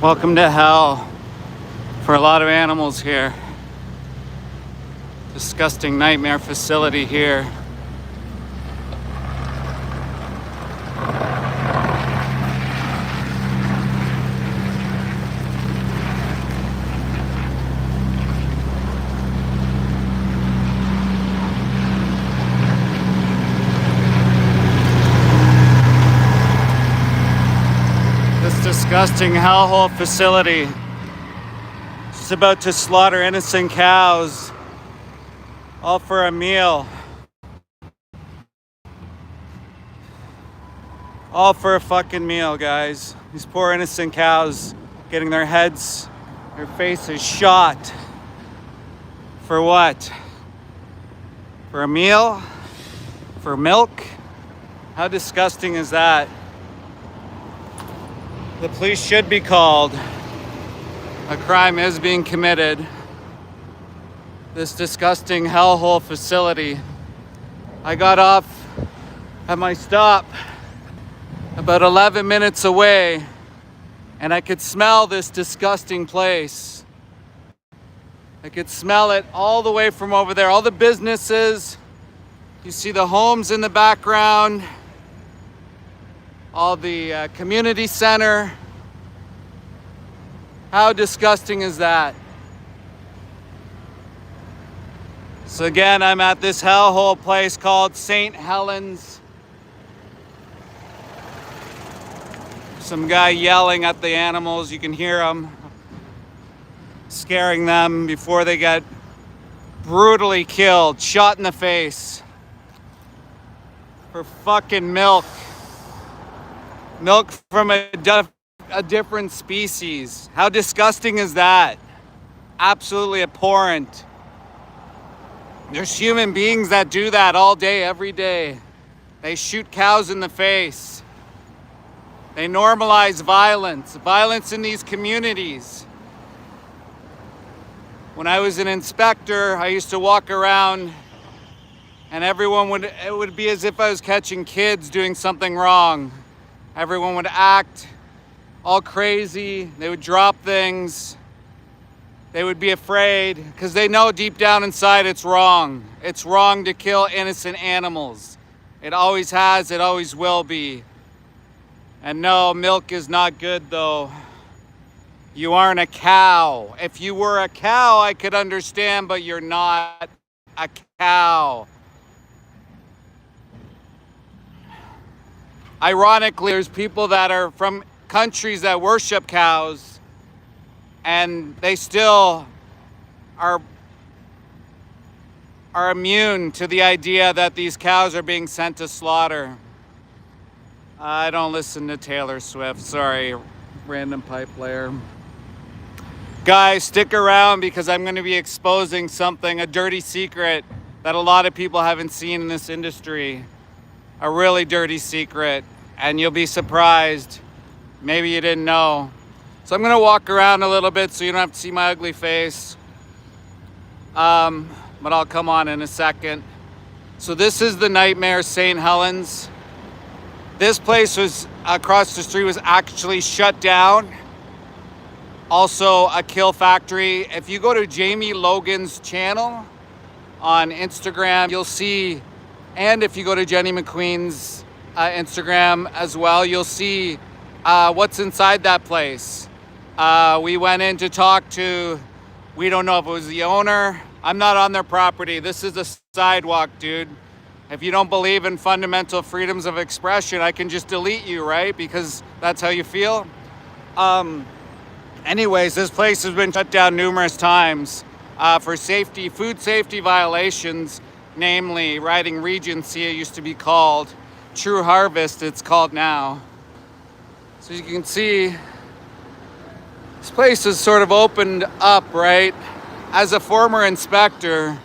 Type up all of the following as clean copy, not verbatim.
Welcome to hell for a lot of animals here. Disgusting nightmare facility here. Disgusting hellhole facility. It's about to slaughter innocent cows, all for a meal. All for a fucking meal, guys. These poor innocent cows getting their heads, their faces shot. For what? For a meal? For milk? How disgusting is that? The police should be called. A crime is being committed. This disgusting hellhole facility. I got off at my stop about 11 minutes away, and I could smell this disgusting place. I could smell it all the way from over there. All the businesses. You see the homes in the background. All the community center. How disgusting is that? So again, I'm at this hellhole place called St. Helens. Some guy yelling at the animals. You can hear him scaring them before they get brutally killed, shot in the face for fucking milk. Milk from a different species. How disgusting is that? Absolutely abhorrent. There's human beings that do that all day, every day. They shoot cows in the face. They normalize violence in these communities. When I was an inspector, I used to walk around and it would be as if I was catching kids doing something wrong. Everyone would act all crazy. They would drop things. They would be afraid because they know deep down inside it's wrong. It's wrong to kill innocent animals. It always has, it always will be. And no, milk is not good though. You aren't a cow. If you were a cow, I could understand, but you're not a cow. Ironically, there's people that are from countries that worship cows, and they still are immune to the idea that these cows are being sent to slaughter. I don't listen to Taylor Swift. Sorry, random pipe player. Guys, stick around because I'm going to be exposing something, a dirty secret that a lot of people haven't seen in this industry. A really dirty secret, and you'll be surprised. Maybe you didn't know. So I'm gonna walk around a little bit so you don't have to see my ugly face. But I'll come on in a second. So this is the Nightmare St. Helens. This place was across the street was actually shut down. Also a kill factory. If you go to Jamie Logan's channel on Instagram, you'll see, and if you go to Jenny McQueen's Instagram as well, you'll see what's inside that place. We went in to talk to, we don't know if it was the owner. I'm not on their property. This is a sidewalk, dude. If you don't believe in fundamental freedoms of expression, I can just delete you, right? Because that's how you feel. Anyways, this place has been shut down numerous times for food safety violations, namely riding Regency, it used to be called. True Harvest, it's called now. So you can see, this place is sort of opened up, right? As a former inspector,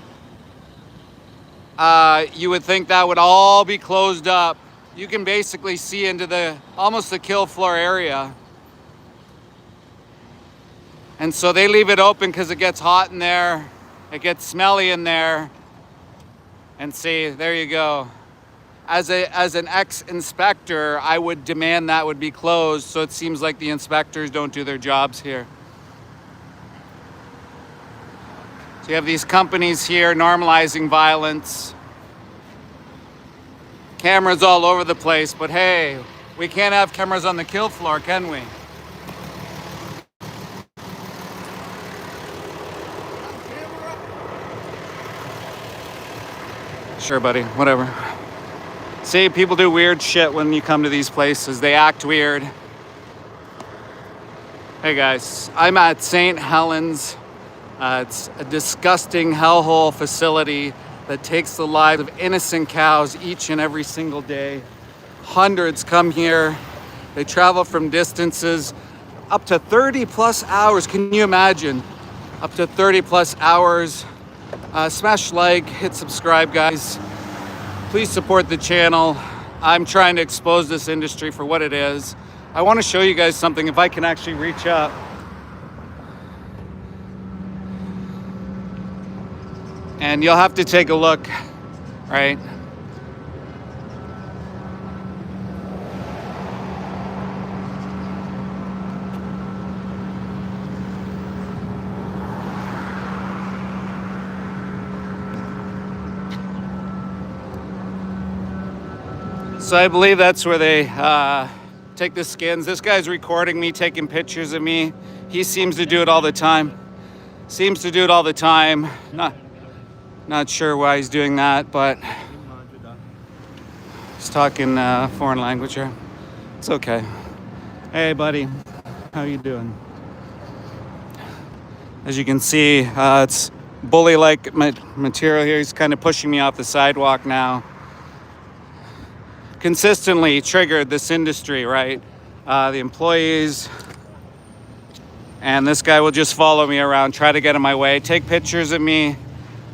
you would think that would all be closed up. You can basically see into almost the kill floor area. And so they leave it open because it gets hot in there. It gets smelly in there. And see, there you go. as an ex-inspector, I would demand that would be closed. So it seems like the inspectors don't do their jobs here. So you have these companies here normalizing violence. Cameras all over the place, but hey, we can't have cameras on the kill floor, can we? Sure, buddy, whatever. See, people do weird shit when you come to these places. They act weird. Hey guys, I'm at St. Helens. It's a disgusting hellhole facility that takes the lives of innocent cows each and every single day. Hundreds come here. They travel from distances up to 30 plus hours. Can you imagine? Up to 30 plus hours. Smash like, hit subscribe, guys. Please support the channel. I'm trying to expose this industry for what it is. I want to show you guys something if I can actually reach up. And you'll have to take a look, right? So I believe that's where they take the skins. This guy's recording me, taking pictures of me. He seems to do it all the time. Not sure why he's doing that, but he's talking foreign language here. It's okay. Hey, buddy, how you doing? As you can see, it's bully-like material here. He's kind of pushing me off the sidewalk now. Consistently triggered this industry, right? The employees, and this guy will just follow me around, try to get in my way, take pictures of me.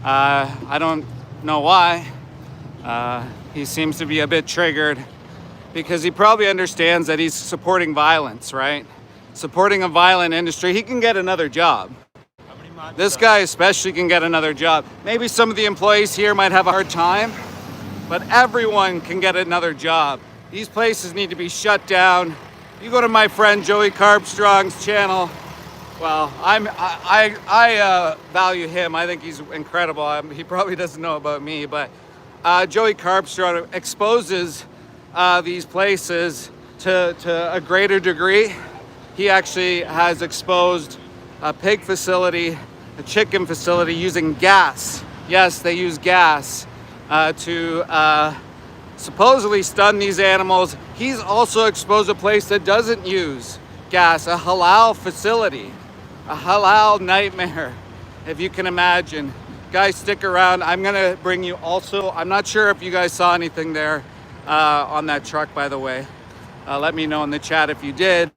I don't know why. He seems to be a bit triggered because he probably understands that he's supporting violence, right? Supporting a violent industry. He can get another job. This guy especially can get another job. Maybe some of the employees here might have a hard time, but everyone can get another job. These places need to be shut down. You go to my friend Joey Carbstrong's channel. Well, I value him. I think he's incredible. He probably doesn't know about me, but Joey Carbstrong exposes these places to a greater degree. He actually has exposed a pig facility, a chicken facility using gas. Yes, they use gas to supposedly stun these animals. He's also exposed a place that doesn't use gas, a halal facility, a halal nightmare, if you can imagine. Guys, stick around. I'm gonna bring you also, I'm not sure if you guys saw anything there on that truck, by the way. Let me know in the chat if you did.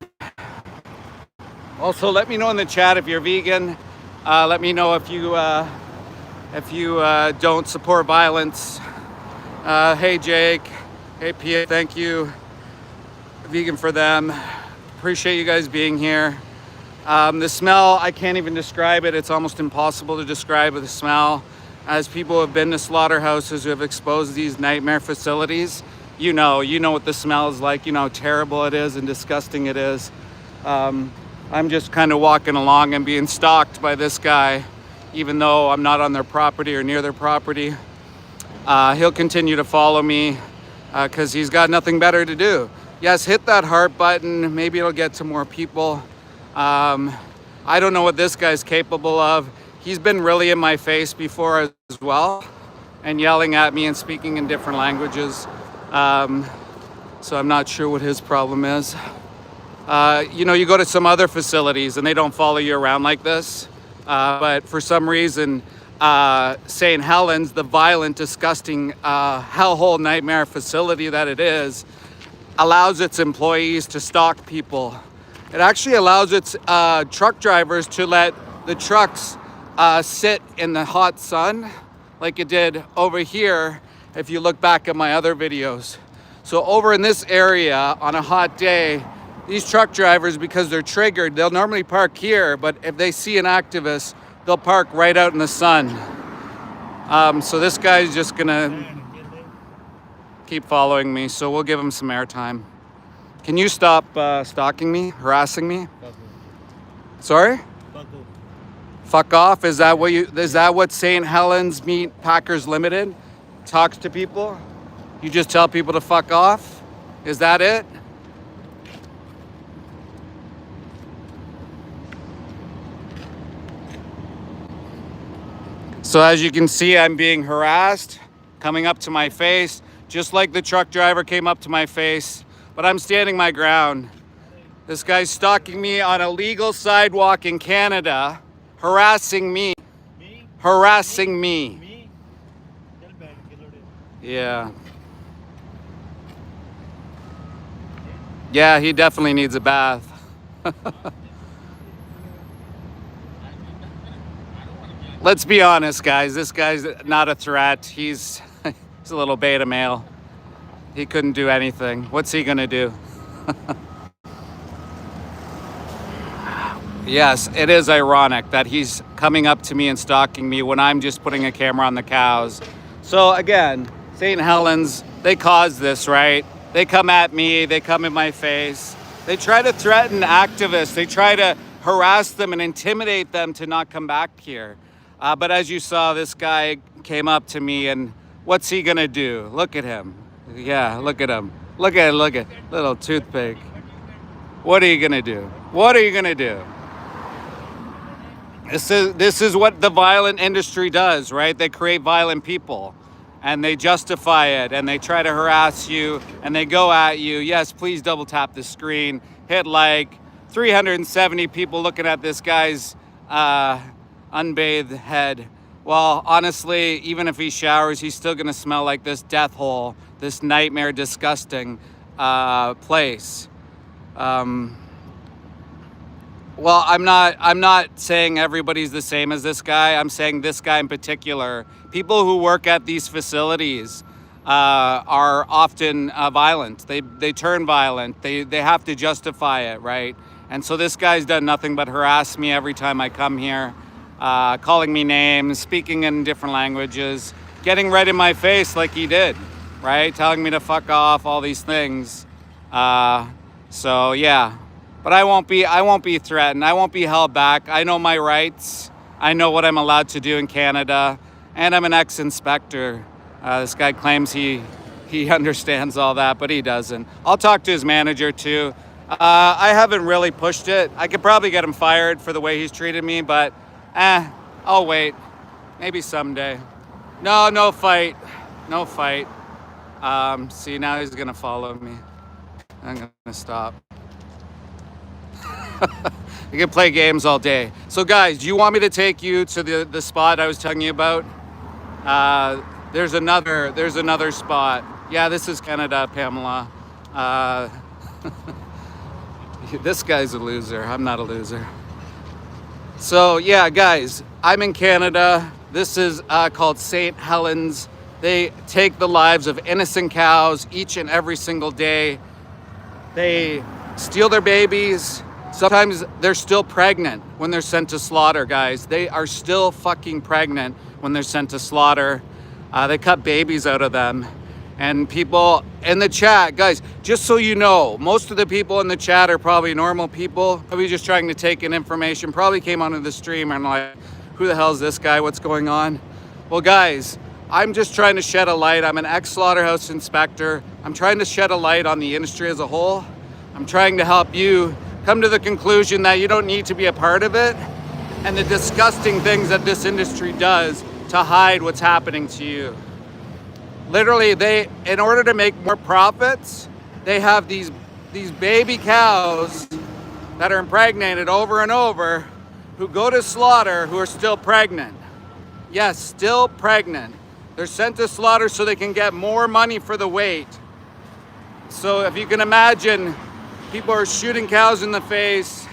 Also, let me know in the chat if you're vegan. Let me know if you don't support violence. Hey Jake, hey Pia, thank you. Vegan for them. Appreciate you guys being here. The smell, I can't even describe it. It's almost impossible to describe the smell. As people who have been to slaughterhouses who have exposed these nightmare facilities, you know what the smell is like. You know how terrible it is and disgusting it is. I'm just kind of walking along and being stalked by this guy, even though I'm not on their property or near their property. He'll continue to follow me because he's got nothing better to do. Yes, hit that heart button. Maybe it'll get to more people. I don't know what this guy's capable of. He's been really in my face before as well and yelling at me and speaking in different languages. So I'm not sure what his problem is. You go to some other facilities and they don't follow you around like this. But for some reason, St. Helens, the violent, disgusting hellhole nightmare facility that it is, allows its employees to stalk people. It actually allows its truck drivers to let the trucks sit in the hot sun like it did over here if you look back at my other videos. So over in this area on a hot day, these truck drivers, because they're triggered, they'll normally park here, but if they see an activist, they'll park right out in the sun. So this guy's just gonna keep following me, so we'll give him some airtime. Can you stop stalking me, harassing me? Sorry? Fuck off. Is that what St. Helens Meat Packers Limited talks to people? You just tell people to fuck off? Is that it? So as you can see, I'm being harassed, coming up to my face, just like the truck driver came up to my face, but I'm standing my ground. This guy's stalking me on a legal sidewalk in Canada, harassing me. Harassing me. Yeah. Yeah, he definitely needs a bath. Let's be honest, guys. This guy's not a threat. He's a little beta male. He couldn't do anything. What's he gonna do? Yes, it is ironic that he's coming up to me and stalking me when I'm just putting a camera on the cows. So again, St. Helens, they caused this, right? They come at me, they come in my face. They try to threaten activists. They try to harass them and intimidate them to not come back here. But as you saw, this guy came up to me, and what's he gonna do? Look at him. Yeah, look at him. Look at little toothpick. What are you gonna do? What are you gonna do? This is what the violent industry does, right? They create violent people, and they justify it, and they try to harass you, and they go at you. Yes, please double tap the screen, hit like. 370 people looking at this guy's unbathed head. Well, honestly, even if he showers, he's still gonna smell like this death hole, this nightmare, disgusting place. Well, I'm not saying everybody's the same as this guy. I'm saying this guy in particular. People who work at these facilities are often violent. They turn violent. They have to justify it, right? And so this guy's done nothing but harass me every time I come here, calling me names, speaking in different languages, getting right in my face like he did, right? Telling me to fuck off, all these things. So yeah. But I won't be threatened. I won't be held back. I know my rights. I know what I'm allowed to do in Canada. And I'm an ex-inspector. This guy claims he understands all that, but he doesn't. I'll talk to his manager too. I haven't really pushed it. I could probably get him fired for the way he's treated me, but I'll wait. Maybe someday. No fight. No fight. See, now he's gonna follow me. I'm gonna stop. You can play games all day. So guys, do you want me to take you to the spot I was telling you about? There's another spot. Yeah, this is Canada, Pamela. This guy's a loser. I'm not a loser. So yeah, guys, I'm in Canada. This is called St. Helens. They take the lives of innocent cows each and every single day. They steal their babies. Sometimes they're still pregnant when they're sent to slaughter, guys. They are still fucking pregnant when they're sent to slaughter. They cut babies out of them. And people in the chat, guys, just so you know, most of the people in the chat are probably normal people, probably just trying to take in information, probably came onto the stream and like, who the hell is this guy? What's going on? Well, guys, I'm just trying to shed a light. I'm an ex-slaughterhouse inspector. I'm trying to shed a light on the industry as a whole. I'm trying to help you come to the conclusion that you don't need to be a part of it and the disgusting things that this industry does to hide what's happening to you. Literally, in order to make more profits, they have these baby cows that are impregnated over and over who go to slaughter who are still pregnant. Yes, still pregnant. They're sent to slaughter so they can get more money for the weight. So if you can imagine, people are shooting cows in the face,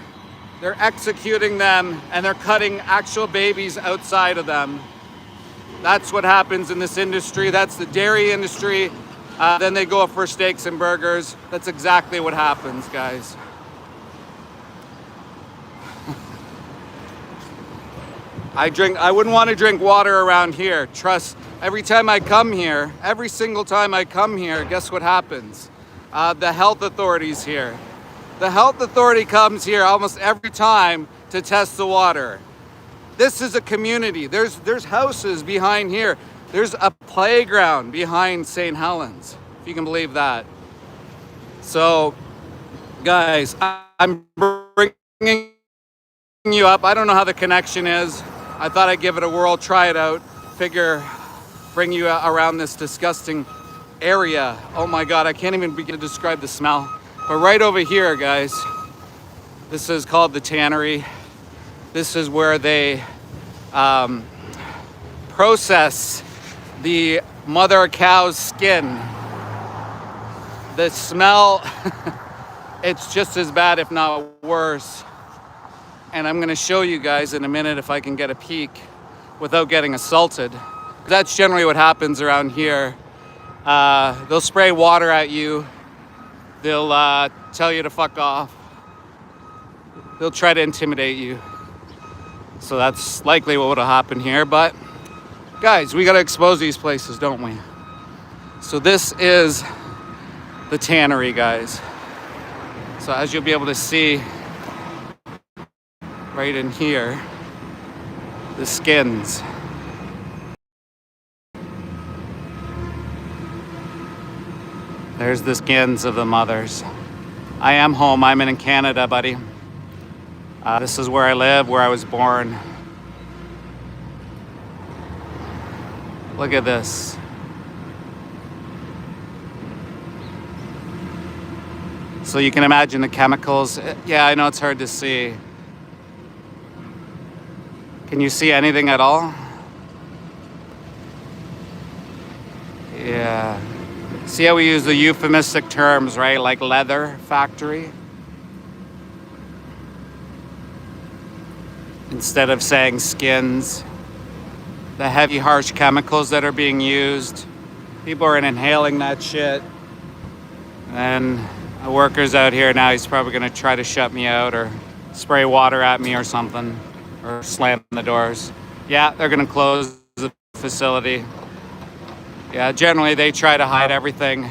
they're executing them, and they're cutting actual babies outside of them. That's what happens in this industry. That's the dairy industry. Then they go for steaks and burgers. That's exactly what happens, guys. I wouldn't want to drink water around here. Trust Every time I come here, every single time I come here, guess what happens? The health authority's here. The health authority comes here almost every time to test the water. This is a community. There's houses behind here. There's a playground behind St. Helens, if you can believe that. So, guys, I'm bringing you up. I don't know how the connection is. I thought I'd give it a whirl, try it out, figure bring you around this disgusting area. Oh my God, I can't even begin to describe the smell. But right over here, guys, this is called the tannery. This is where they process the mother cow's skin. The smell, it's just as bad, if not worse. And I'm gonna show you guys in a minute if I can get a peek without getting assaulted. That's generally what happens around here. They'll spray water at you. They'll tell you to fuck off. They'll try to intimidate you. So that's likely what would have happened here. But guys, we gotta expose these places, don't we? So this is the tannery, guys. So as you'll be able to see right in here, the skins. There's the skins of the mothers. I am home. I'm in Canada, buddy. This is where I live, where I was born. Look at this. So you can imagine the chemicals. Yeah, I know it's hard to see. Can you see anything at all? Yeah. See how we use the euphemistic terms, right? Like leather factory. Instead of saying skins. The heavy, harsh chemicals that are being used. People are inhaling that shit. And a worker's out here now, he's probably gonna try to shut me out or spray water at me or something. Or slam the doors. Yeah, they're gonna close the facility. Yeah, generally they try to hide everything.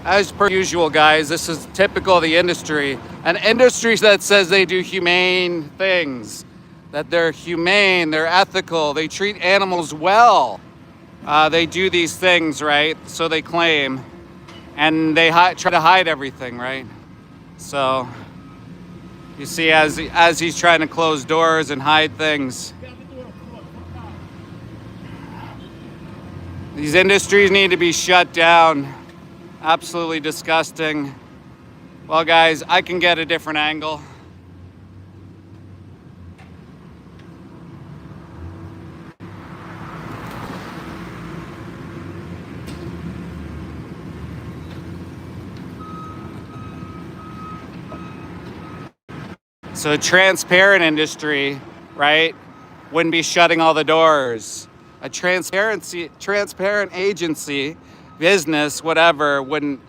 As per usual, guys, this is typical of the industry. An industry that says they do humane things, that they're humane, they're ethical, they treat animals well. They do these things, right? So they claim. And they try to hide everything, right? So, you see as he's trying to close doors and hide things. These industries need to be shut down. Absolutely disgusting. Well, guys, I can get a different angle. So a transparent industry, right, wouldn't be shutting all the doors. A transparent agency, business, whatever, wouldn't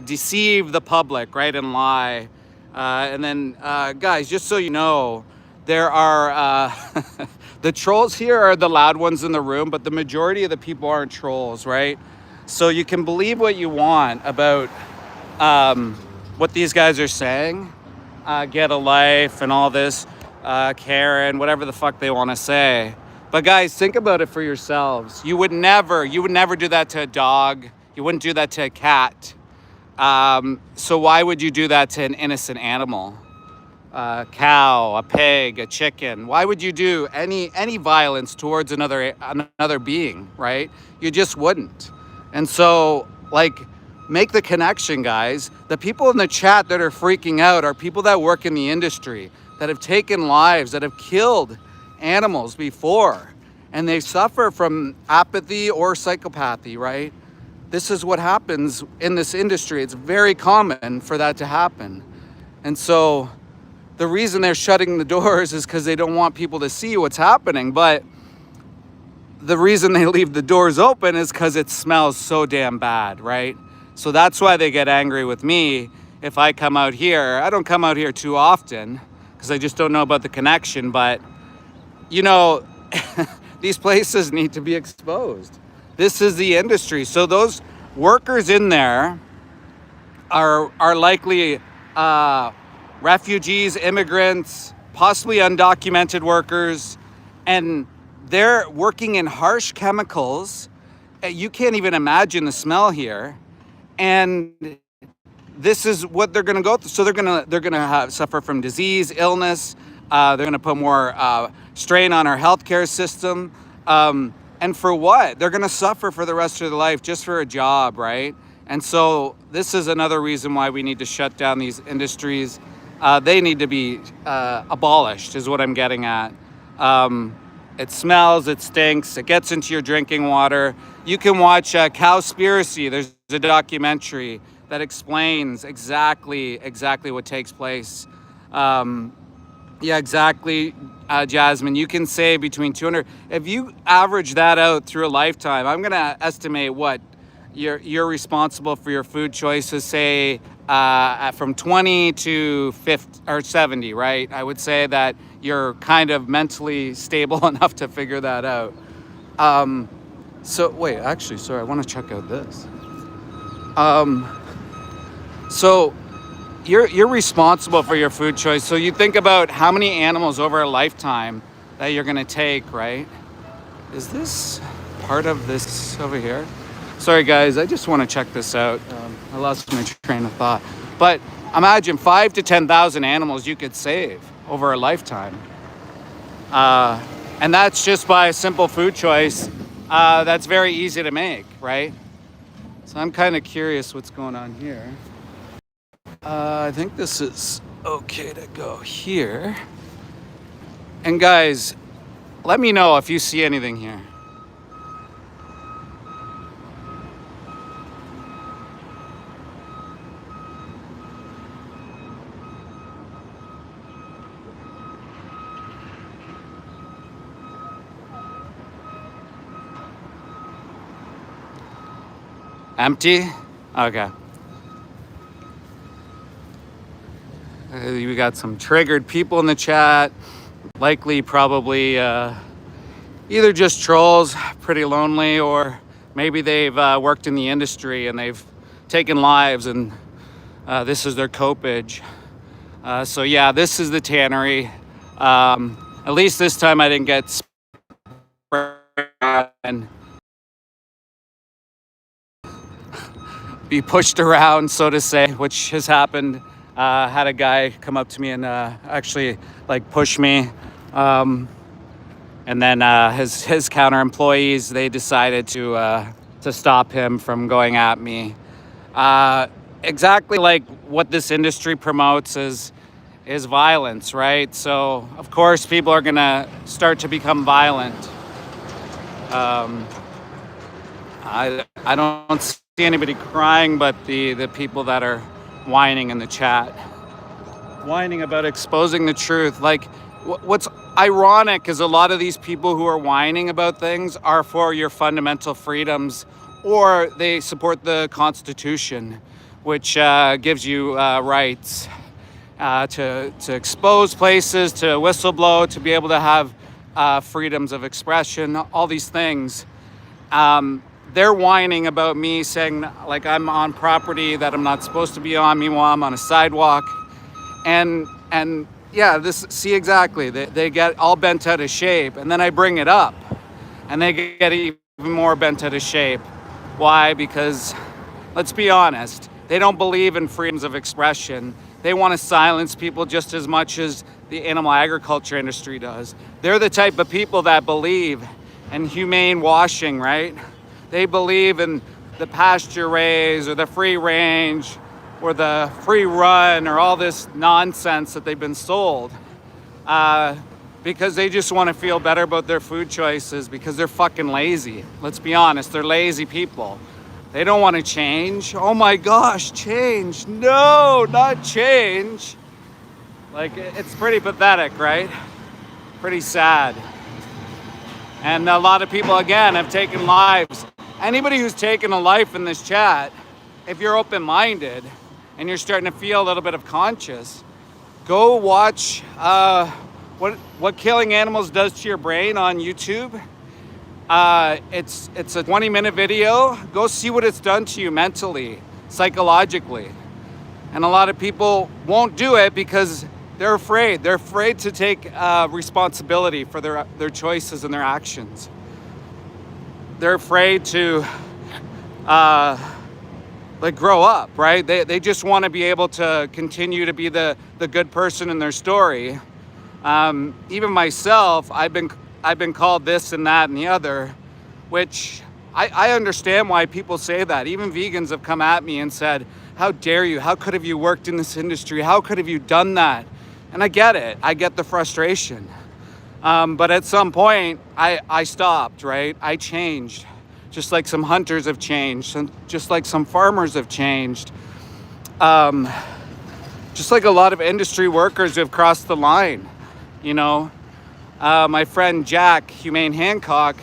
deceive the public, right, and lie. And then, guys, just so you know, there are, the trolls here are the loud ones in the room, but the majority of the people aren't trolls, right? So you can believe what you want about what these guys are saying. Get a life and all this, Karen, whatever the fuck they want to say. But guys, think about it for yourselves. You would never do that to a dog. You wouldn't do that to a cat. So why would you do that to an innocent animal? A cow, a pig, a chicken. Why would you do any violence towards another being, right? You just wouldn't. And so, like, make the connection, guys. The people in the chat that are freaking out are people that work in the industry, that have taken lives, that have killed animals before, and they suffer from apathy or psychopathy, right? This is what happens in this industry. It's very common for that to happen. And so the reason they're shutting the doors is because they don't want people to see what's happening. But the reason they leave the doors open is because it smells so damn bad, right? So that's why they get angry with me if I come out here. I don't come out here too often because I just don't know about the connection. But, you know, these places need to be exposed. This is the industry. So those workers in there are likely refugees, immigrants, possibly undocumented workers, and they're working in harsh chemicals. You can't even imagine the smell here, and this is what they're going to go through. So they're gonna suffer from disease, illness. They're going to put more strain on our healthcare system. And for what? They're going to suffer for the rest of their life just for a job, right? And so this is another reason why we need to shut down these industries. They need to be abolished, is what I'm getting at. It smells, it stinks, it gets into your drinking water. You can watch Cowspiracy. There's a documentary that explains exactly what takes place. Yeah, exactly, Jasmine. You can save between 200. If you average that out through a lifetime, I'm gonna estimate what you're responsible for your food choices, say from 20 to 50 or 70, right? I would say that you're kind of mentally stable enough to figure that out. So wait, actually, sorry, I want to check out this. So you're responsible for your food choice. So you think about how many animals over a lifetime that you're gonna take, right? Is this part of this over here? Sorry guys, I just want to check this out. I lost my train of thought. But imagine 5,000 to 10,000 animals you could save over a lifetime. And that's just by a simple food choice that's very easy to make, right? So I'm kind of curious what's going on here. I think this is okay to go here. And guys, let me know if you see anything here. Empty? Okay. We got some triggered people in the chat. Likely, probably either just trolls, pretty lonely, or maybe they've worked in the industry and they've taken lives and this is their copage. So yeah, this is the tannery. At least this time I didn't get sprayed and be pushed around, so to say, which has happened. Had a guy come up to me and actually like push me. And then his counter employees, they decided to stop him from going at me. Exactly like what this industry promotes is violence, right? So of course people are gonna start to become violent. I don't see anybody crying, but the people that are whining in the chat, whining about exposing the truth. Like, what's ironic is a lot of these people who are whining about things are for your fundamental freedoms, or they support the Constitution, which gives you rights to expose places, to whistleblow, to be able to have freedoms of expression, all these things. They're whining about me, saying like I'm on property that I'm not supposed to be on, meanwhile I'm on a sidewalk. And yeah, see exactly, they get all bent out of shape, and then I bring it up and they get even more bent out of shape. Why? Because let's be honest, they don't believe in freedoms of expression. They want to silence people just as much as the animal agriculture industry does. They're the type of people that believe in humane washing, right? They believe in the pasture raised or the free range or the free run or all this nonsense that they've been sold because they just want to feel better about their food choices because they're fucking lazy. Let's be honest, they're lazy people. They don't want to change. Oh my gosh, change. No, not change. Like, it's pretty pathetic, right? Pretty sad. And a lot of people, again, have taken lives. Anybody who's taken a life in this chat, if you're open-minded and you're starting to feel a little bit of conscience, go watch what killing animals does to your brain on YouTube. It's a 20-minute video. Go see what it's done to you mentally, psychologically. And a lot of people won't do it because they're afraid. They're afraid to take responsibility for their choices and their actions. They're afraid to grow up, right? They just want to be able to continue to be the good person in their story. Even myself, I've been called this and that and the other, which I understand why people say that. Even vegans have come at me and said, how dare you? How could have you worked in this industry? How could have you done that? And I get it. I get the frustration. But at some point, I stopped, right? I changed. Just like some hunters have changed. Just like some farmers have changed. Just like a lot of industry workers have crossed the line, you know. My friend Jack, Humane Hancock,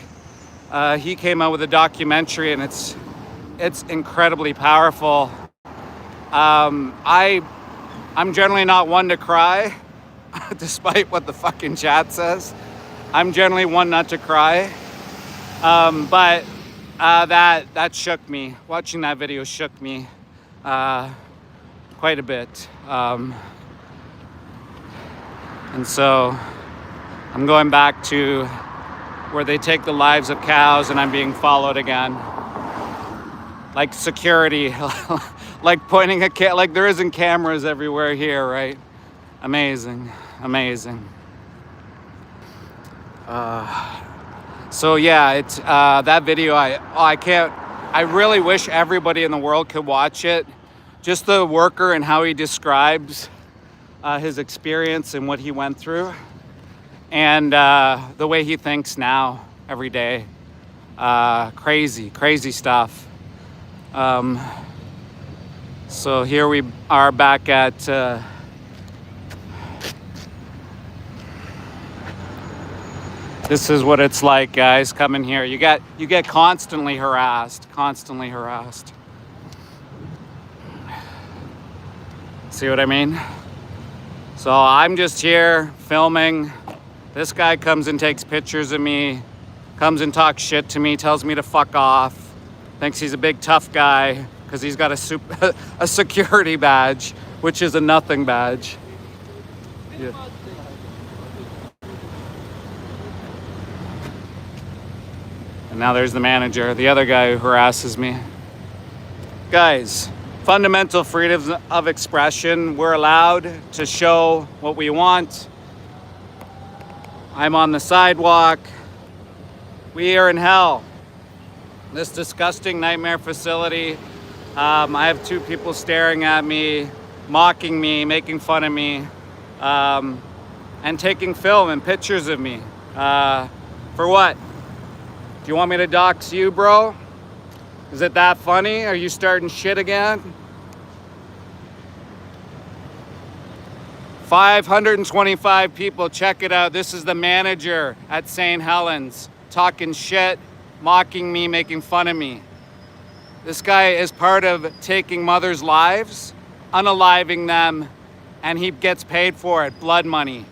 he came out with a documentary, and it's incredibly powerful. I'm generally not one to cry, despite what the fucking chat says. I'm generally one not to cry. But that shook me. Watching that video shook me quite a bit. And so I'm going back to where they take the lives of cows, and I'm being followed again. Like security, like pointing like there isn't cameras everywhere here, right? Amazing, amazing. So yeah, it's that video. I really wish everybody in the world could watch it. Just the worker and how he describes his experience and what he went through, and the way he thinks now every day. Crazy stuff. So here we are back at this is what it's like, guys, coming here. You get constantly harassed. See what I mean? So I'm just here filming. This guy comes and takes pictures of me, comes and talks shit to me, tells me to fuck off, thinks he's a big tough guy because he's got a security badge, which is a nothing badge. Yeah. And now there's the manager, the other guy who harasses me. Guys, fundamental freedoms of expression. We're allowed to show what we want. I'm on the sidewalk. We are in hell. This disgusting nightmare facility. I have two people staring at me, mocking me, making fun of me, and taking film and pictures of me. For what? Do you want me to dox you, bro? Is it that funny? Are you starting shit again? 525 people, check it out. This is the manager at St. Helens, talking shit, mocking me, making fun of me. This guy is part of taking mothers' lives, unaliving them, and he gets paid for it, blood money.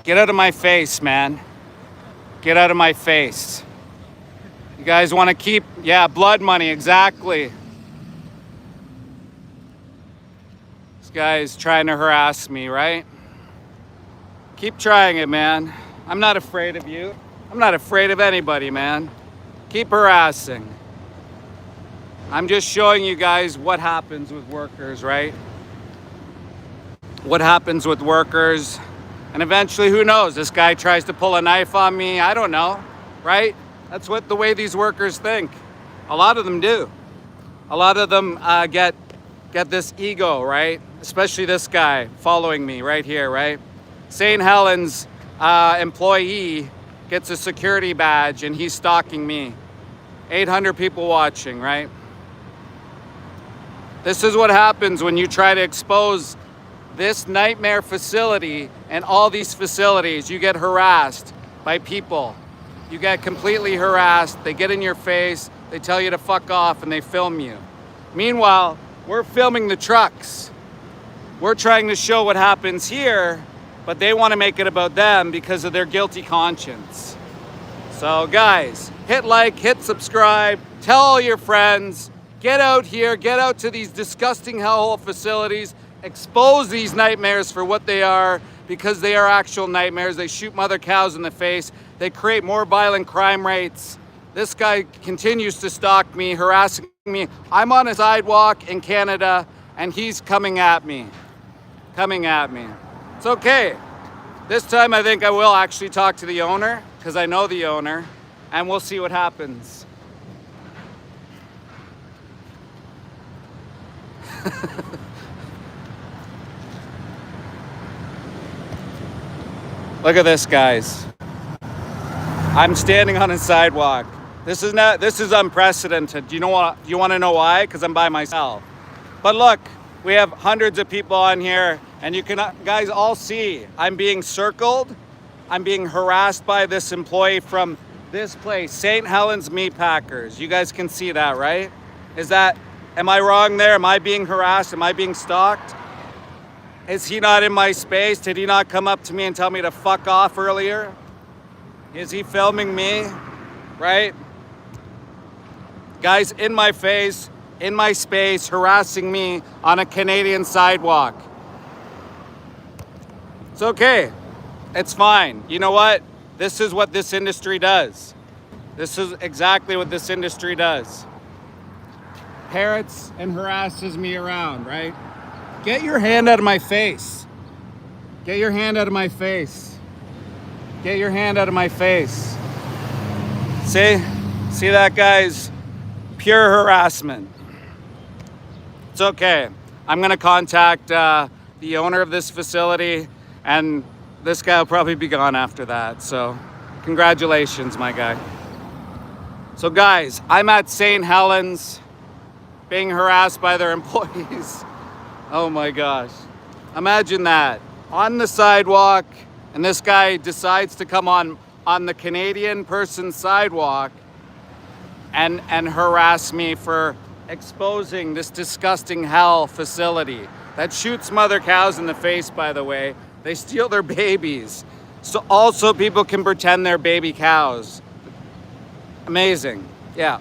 Get out of my face, man. Get out of my face. You guys want to keep, yeah, blood money, exactly. This guy's trying to harass me, right? Keep trying it, man. I'm not afraid of you. I'm not afraid of anybody, man. Keep harassing. I'm just showing you guys what happens with workers, right? What happens with workers. And eventually, who knows? This guy tries to pull a knife on me. I don't know, right? That's what the way these workers think. A lot of them do. A lot of them get this ego, right? Especially this guy following me right here, right? St. Helens employee gets a security badge and he's stalking me. 800 people watching, right? This is what happens when you try to expose this nightmare facility and all these facilities. You get harassed by people. You get completely harassed. They get in your face. They tell you to fuck off and they film you. Meanwhile, we're filming the trucks. We're trying to show what happens here, but they want to make it about them because of their guilty conscience. So guys, hit like, hit subscribe, tell all your friends, get out here, get out to these disgusting hellhole facilities, expose these nightmares for what they are, because they are actual nightmares. They shoot mother cows in the face. They create more violent crime rates. This guy continues to stalk me, harassing me. I'm on a sidewalk in Canada, and he's coming at me. It's okay. This time I think I will actually talk to the owner, because I know the owner, and we'll see what happens. Look at this, guys. I'm standing on a sidewalk. This is unprecedented. Do you want to know why? Because I'm by myself. But look, we have hundreds of people on here, and you can guys all see I'm being circled. I'm being harassed by this employee from this place, St. Helens Meat Packers. You guys can see that, right? Am I wrong there? Am I being harassed? Am I being stalked? Is he not in my space? Did he not come up to me and tell me to fuck off earlier? Is he filming me? Right? Guys in my face, in my space, harassing me on a Canadian sidewalk. It's okay. It's fine. You know what? This is what this industry does. This is exactly what this industry does. Parrots and harasses me around, right? Get your hand out of my face. Get your hand out of my face. Get your hand out of my face. See that, guys? Pure harassment. It's okay. I'm going to contact the owner of this facility, and this guy will probably be gone after that. So congratulations, my guy. So guys, I'm at St. Helens being harassed by their employees. Oh my gosh. Imagine that. On the sidewalk, and this guy decides to come on the Canadian person's sidewalk and harass me for exposing this disgusting hell facility that shoots mother cows in the face, by the way. They steal their babies. So also people can pretend they're baby cows. Amazing. Yeah.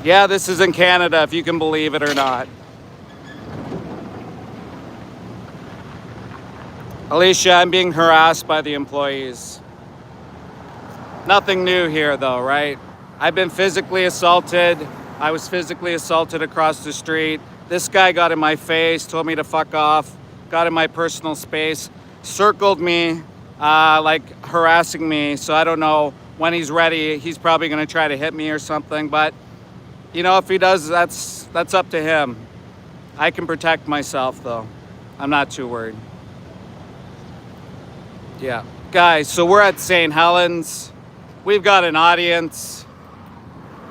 Yeah, this is in Canada, if you can believe it or not. Alicia, I'm being harassed by the employees. Nothing new here though, right? I've been physically assaulted. I was physically assaulted across the street. This guy got in my face, told me to fuck off, got in my personal space, circled me, like harassing me. So I don't know when he's ready. He's probably gonna try to hit me or something, but you know, if he does, that's up to him. I can protect myself though. I'm not too worried. Yeah. Guys, so we're at St. Helens. We've got an audience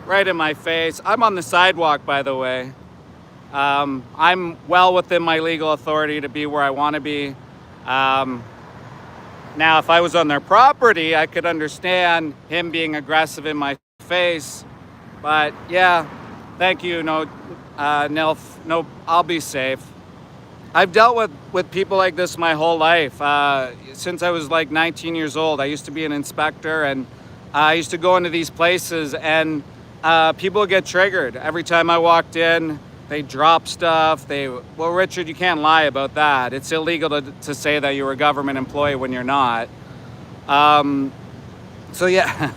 right in my face. I'm on the sidewalk, by the way. I'm well within my legal authority to be where I want to be. Now, if I was on their property, I could understand him being aggressive in my face. But yeah, thank you. No, Nilf. No, I'll be safe. I've dealt with people like this my whole life. Since I was like 19 years old, I used to be an inspector, and I used to go into these places, and people get triggered. Every time I walked in, they drop stuff. Well, Richard, you can't lie about that. It's illegal to say that you're a government employee when you're not. So yeah,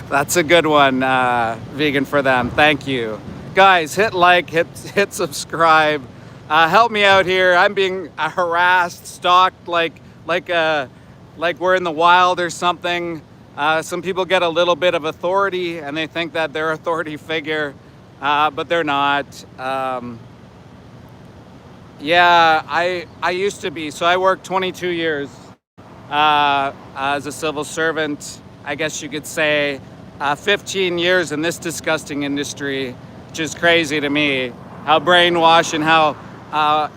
that's a good one, Vegan for them. Thank you. Guys, hit like, hit subscribe. Help me out here. I'm being harassed, stalked like we're in the wild or something. Some people get a little bit of authority and they think that they're authority figure, but they're not. Yeah, I used to be. So I worked 22 years as a civil servant. I guess you could say 15 years in this disgusting industry, which is crazy to me. How brainwashed and how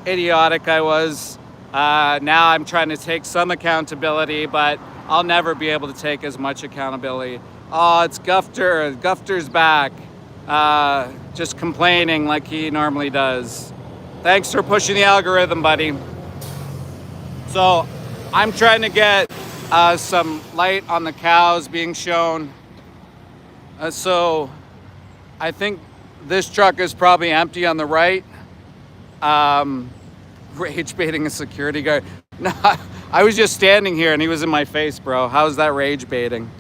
idiotic I was. Now I'm trying to take some accountability, but I'll never be able to take as much accountability. Oh, it's Gufter. Gufter's back. Just complaining like he normally does. Thanks for pushing the algorithm, buddy. So I'm trying to get some light on the cows being shown. So I think this truck is probably empty on the right. Rage baiting a security guard. No, I was just standing here and he was in my face, bro. How's that rage baiting?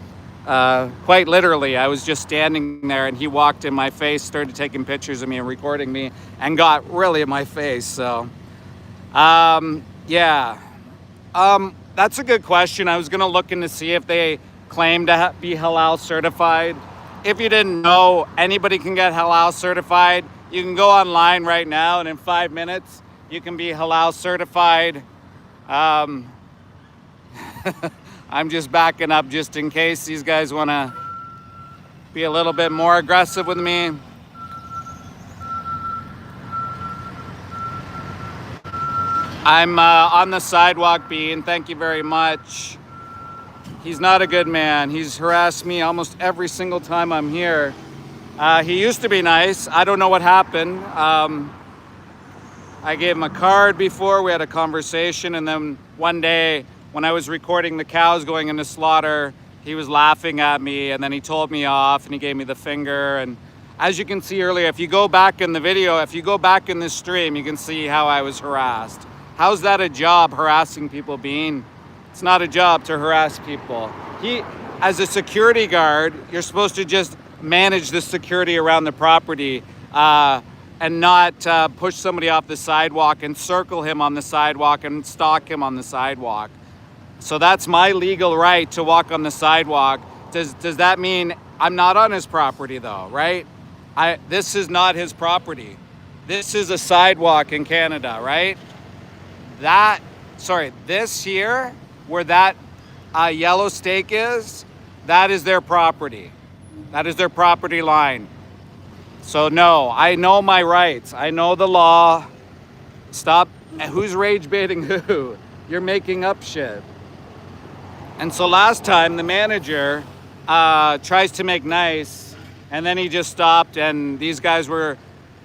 Quite literally, I was just standing there and he walked in my face, started taking pictures of me and recording me, and got really in my face. So, yeah. That's a good question. I was gonna look in to see if they claim to be halal certified. If you didn't know, anybody can get halal certified. You can go online right now and in 5 minutes, you can be halal certified. I'm just backing up just in case these guys want to be a little bit more aggressive with me. I'm on the sidewalk, Bean. Thank you very much. He's not a good man. He's harassed me almost every single time I'm here. He used to be nice. I don't know what happened. I gave him a card before. We had a conversation, and then one day when I was recording the cows going into slaughter, he was laughing at me, and then he told me off and he gave me the finger. And as you can see earlier, if you go back in the video, if you go back in this stream, you can see how I was harassed. How's that a job, harassing people, Bean? It's not a job to harass people. As a security guard, you're supposed to just manage the security around the property and not push somebody off the sidewalk and circle him on the sidewalk and stalk him on the sidewalk. So that's my legal right to walk on the sidewalk. Does that mean I'm not on his property though, right? This is not his property. This is a sidewalk in Canada, right? This here, where that yellow stake is, that is their property. That is their property line. So no, I know my rights. I know the law. Stop. Who's rage baiting who? You're making up shit. And so last time the manager tries to make nice, and then he just stopped, and these guys were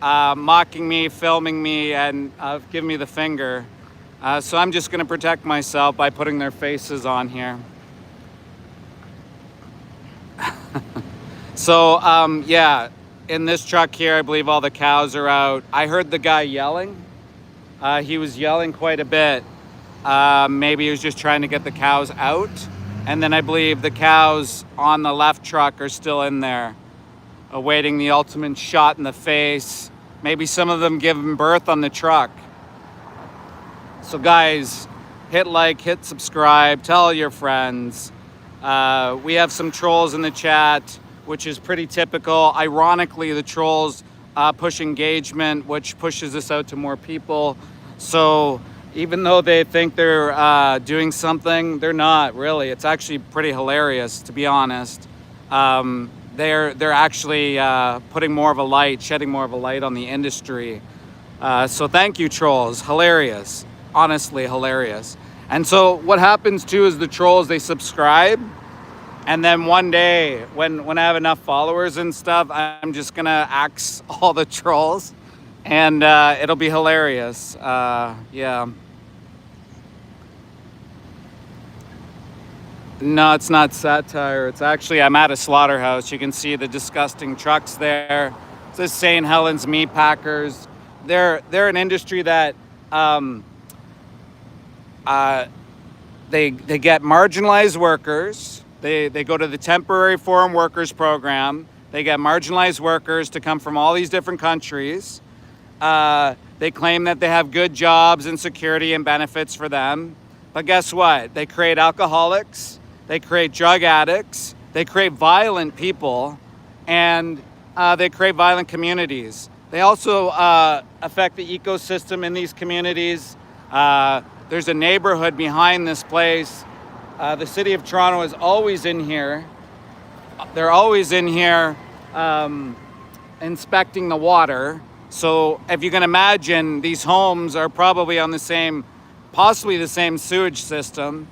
mocking me, filming me, and giving me the finger. So I'm just gonna protect myself by putting their faces on here. So yeah, in this truck here, I believe all the cows are out. I heard the guy yelling. He was yelling quite a bit. Maybe he was just trying to get the cows out. And then I believe the cows on the left truck are still in there, awaiting the ultimate shot in the face. Maybe some of them giving birth on the truck. So guys, hit like, hit subscribe, tell your friends. We have some trolls in the chat, which is pretty typical. Ironically, the trolls push engagement, which pushes this out to more people. So even though they think they're doing something, they're not really. It's actually pretty hilarious, to be honest. They're actually putting more of a light, shedding more of a light on the industry. So thank you, trolls. Hilarious. Honestly, hilarious. And so what happens too is the trolls, they subscribe. And then one day, when I have enough followers and stuff, I'm just gonna axe all the trolls, and it'll be hilarious. Yeah. No, it's not satire. It's actually, I'm at a slaughterhouse. You can see the disgusting trucks there. It's the St. Helens meat packers. They're an industry that they get marginalized workers. They go to the temporary foreign workers program. They get marginalized workers to come from all these different countries. They claim that they have good jobs and security and benefits for them. But guess what? They create alcoholics. They create drug addicts. They create violent people. And they create violent communities. They also affect the ecosystem in these communities. There's a neighborhood behind this place. The city of Toronto is always in here. They're always in here inspecting the water. So if you can imagine, these homes are probably on the same, possibly the same sewage system.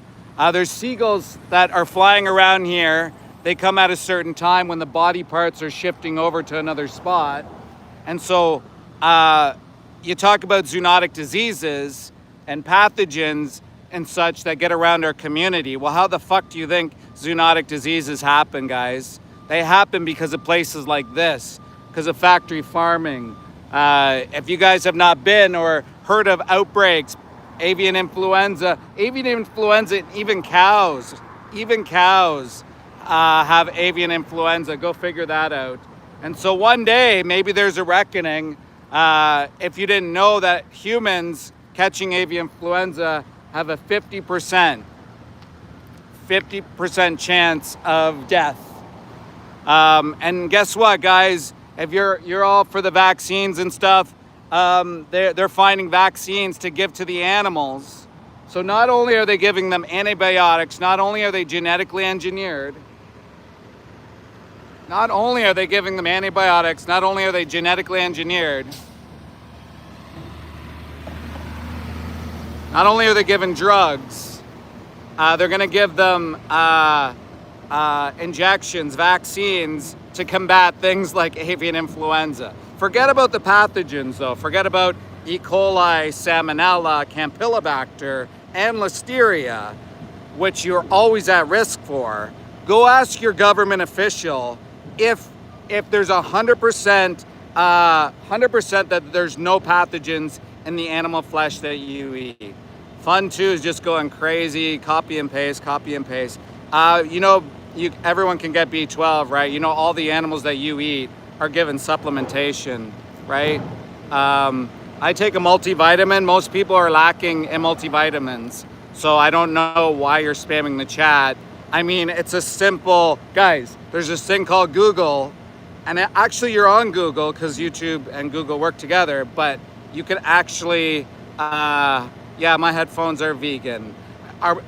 There's seagulls that are flying around here. They come at a certain time when the body parts are shifting over to another spot. And so you talk about zoonotic diseases and pathogens. and such that get around our community. Well, how the fuck do you think zoonotic diseases happen, guys? They happen because of places like this, because of factory farming. If you guys have not been or heard of outbreaks, avian influenza, even cows have avian influenza. Go figure that out. And so one day, maybe there's a reckoning. If you didn't know that humans catching avian influenza have a 50% chance of death. And guess what, guys? If you're all for the vaccines and stuff, they're finding vaccines to give to the animals. So not only are they giving them antibiotics, not only are they genetically engineered, not only are they giving them antibiotics, not only are they genetically engineered, not only are they given drugs, they're going to give them injections, vaccines to combat things like avian influenza. Forget about the pathogens, though. Forget about E. coli, Salmonella, Campylobacter, and Listeria, which you're always at risk for. Go ask your government official if there's 100% that there's no pathogens in the animal flesh that you eat. Fun 2 is just going crazy, copy and paste. Everyone can get B12, right? You know, all the animals that you eat are given supplementation, right? I take a multivitamin. Most people are lacking in multivitamins. So I don't know why you're spamming the chat. I mean, it's a simple, guys, there's this thing called Google, and actually you're on Google because YouTube and Google work together, but you can actually, yeah, my headphones are vegan.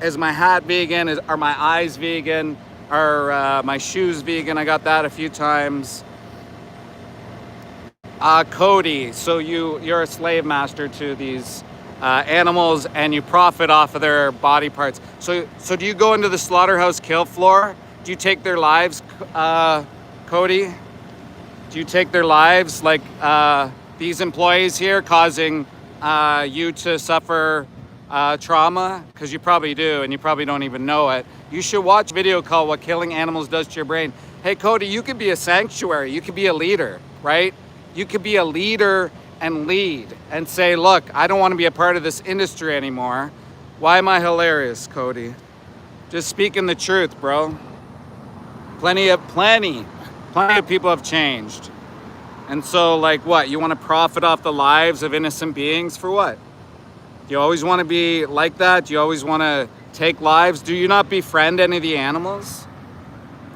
Is my hat vegan? Are my eyes vegan? Are my shoes vegan? I got that a few times. Cody, so you're a slave master to these animals and you profit off of their body parts. So do you go into the slaughterhouse kill floor? Do you take their lives, Cody? Do you take their lives, like these employees here, causing you to suffer trauma? Because you probably do, and you probably don't even know it. You should watch a video called What Killing Animals Does to Your Brain. Hey, Cody, you could be a sanctuary. You could be a leader, right? You could be a leader and lead and say, look, I don't want to be a part of this industry anymore. Why am I hilarious, Cody? Just speaking the truth, bro. Plenty of people have changed. And so, like, what? You want to profit off the lives of innocent beings for what? Do you always want to be like that? Do you always want to take lives? Do you not befriend any of the animals?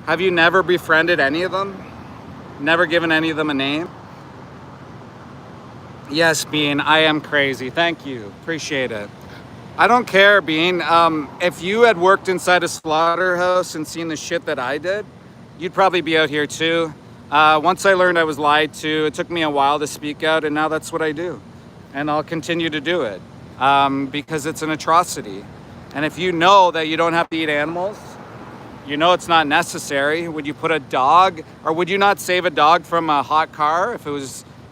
Have you never befriended any of them? Never given any of them a name? Yes, Bean, I am crazy. Thank you. Appreciate it. I don't care, Bean. If you had worked inside a slaughterhouse and seen the shit that I did, you'd probably be out here too. Once I learned I was lied to, it took me a while to speak out, and now that's what I do. And I'll continue to do it because it's an atrocity. And if you know that you don't have to eat animals, you know it's not necessary. Would you put a dog, or would you not save a dog from a hot car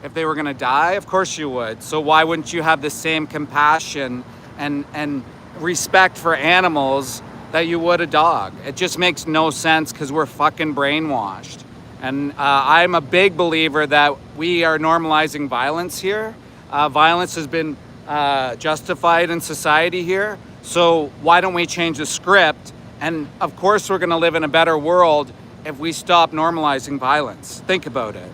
if they were gonna die? Of course you would. So why wouldn't you have the same compassion and respect for animals that you would a dog? It just makes no sense because we're fucking brainwashed. And I'm a big believer that we are normalizing violence here. Violence has been justified in society here. So why don't we change the script? And of course we're gonna live in a better world if we stop normalizing violence. Think about it.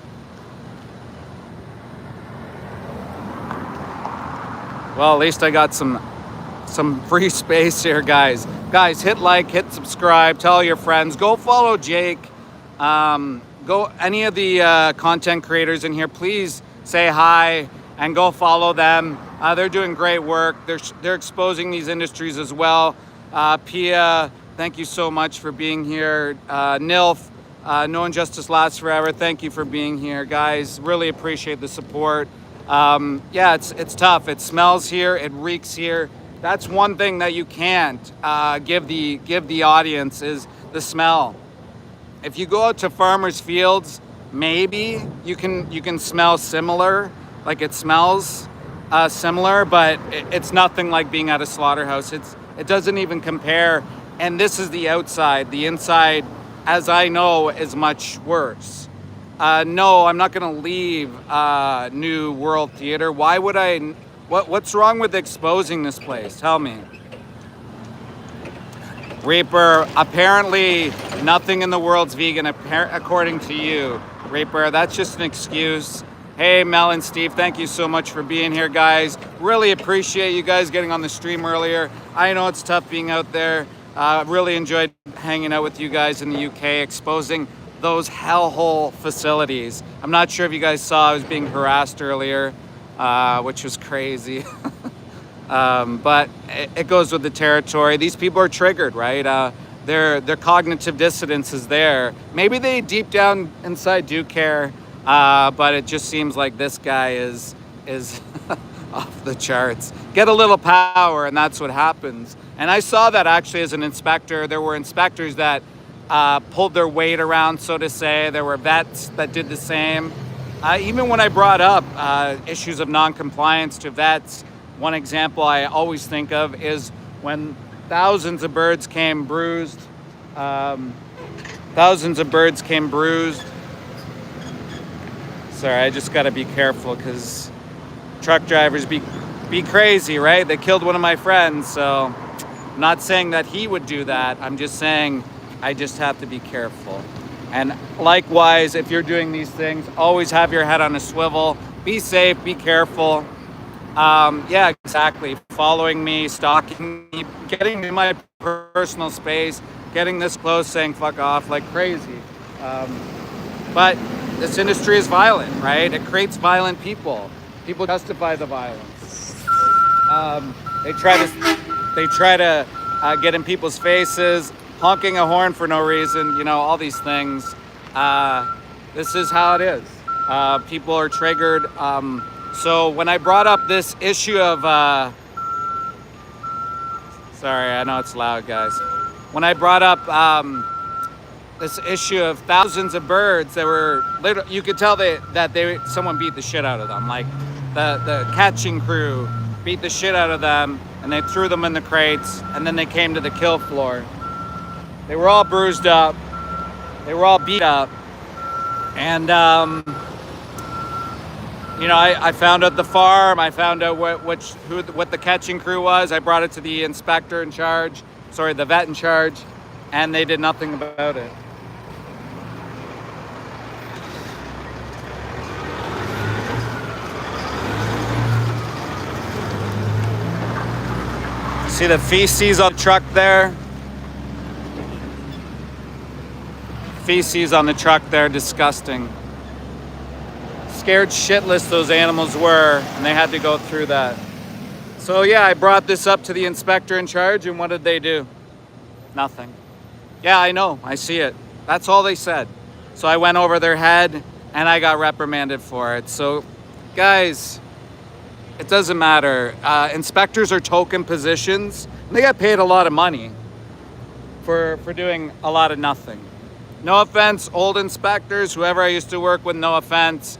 Well, at least I got some free space here, guys. Guys, hit like, hit subscribe, tell your friends. Go follow Jake. Go any of the content creators in here, please say hi and go follow them. They're doing great work. They're exposing these industries as well. Pia, thank you so much for being here. Nilf, No Injustice Lasts Forever, thank you for being here, guys. Really appreciate the support. Yeah, it's tough. It smells here. It reeks here. That's one thing that you can't give the audience is the smell. If you go out to farmers' fields, maybe you can smell similar, like it smells similar, but it's nothing like being at a slaughterhouse. It doesn't even compare. And this is the outside. The inside, as I know, is much worse. No, I'm not going to leave New World Theater. Why would I? What's wrong with exposing this place? Tell me. Reaper, apparently nothing in the world's vegan, according to you. Reaper, that's just an excuse. Hey, Mel and Steve, thank you so much for being here, guys. Really appreciate you guys getting on the stream earlier. I know it's tough being out there. Really enjoyed hanging out with you guys in the UK, exposing those hellhole facilities. I'm not sure if you guys saw I was being harassed earlier, which was crazy. But it goes with the territory. These people are triggered, right? Their cognitive dissonance is there. Maybe they deep down inside do care, but it just seems like this guy is off the charts. Get a little power, and that's what happens. And I saw that actually as an inspector. There were inspectors that pulled their weight around, so to say. There were vets that did the same. Even when I brought up issues of non-compliance to vets, one example I always think of is when thousands of birds came bruised. Sorry, I just got to be careful because truck drivers be crazy, right? They killed one of my friends, so I'm not saying that he would do that. I'm just saying I just have to be careful. And likewise, if you're doing these things, always have your head on a swivel. Be safe, be careful. Yeah, exactly. Following me, stalking me, getting in my personal space, getting this close, saying fuck off like crazy. But this industry is violent, right? It creates violent people. People justify the violence. They try to get in people's faces, honking a horn for no reason, you know, all these things. This is how it is. People are triggered. So when I brought up this issue of, sorry, I know it's loud, guys. When I brought up this issue of thousands of birds that were, you could tell that someone beat the shit out of them. Like the catching crew beat the shit out of them, and they threw them in the crates, and then they came to the kill floor. They were all bruised up. They were all beat up, and you know, I found out the farm. I found out what the catching crew was. I brought it to the inspector in charge, the vet in charge, and they did nothing about it. See the feces on the truck there? Feces on the truck there, disgusting. Scared shitless those animals were, and they had to go through that. So yeah, I brought this up to the inspector in charge, and what did they do? Nothing. Yeah, I know, I see it. That's all they said. So I went over their head, and I got reprimanded for it. So guys, it doesn't matter. Inspectors are token positions, and they get paid a lot of money for doing a lot of nothing. No offense, old inspectors, whoever I used to work with, no offense.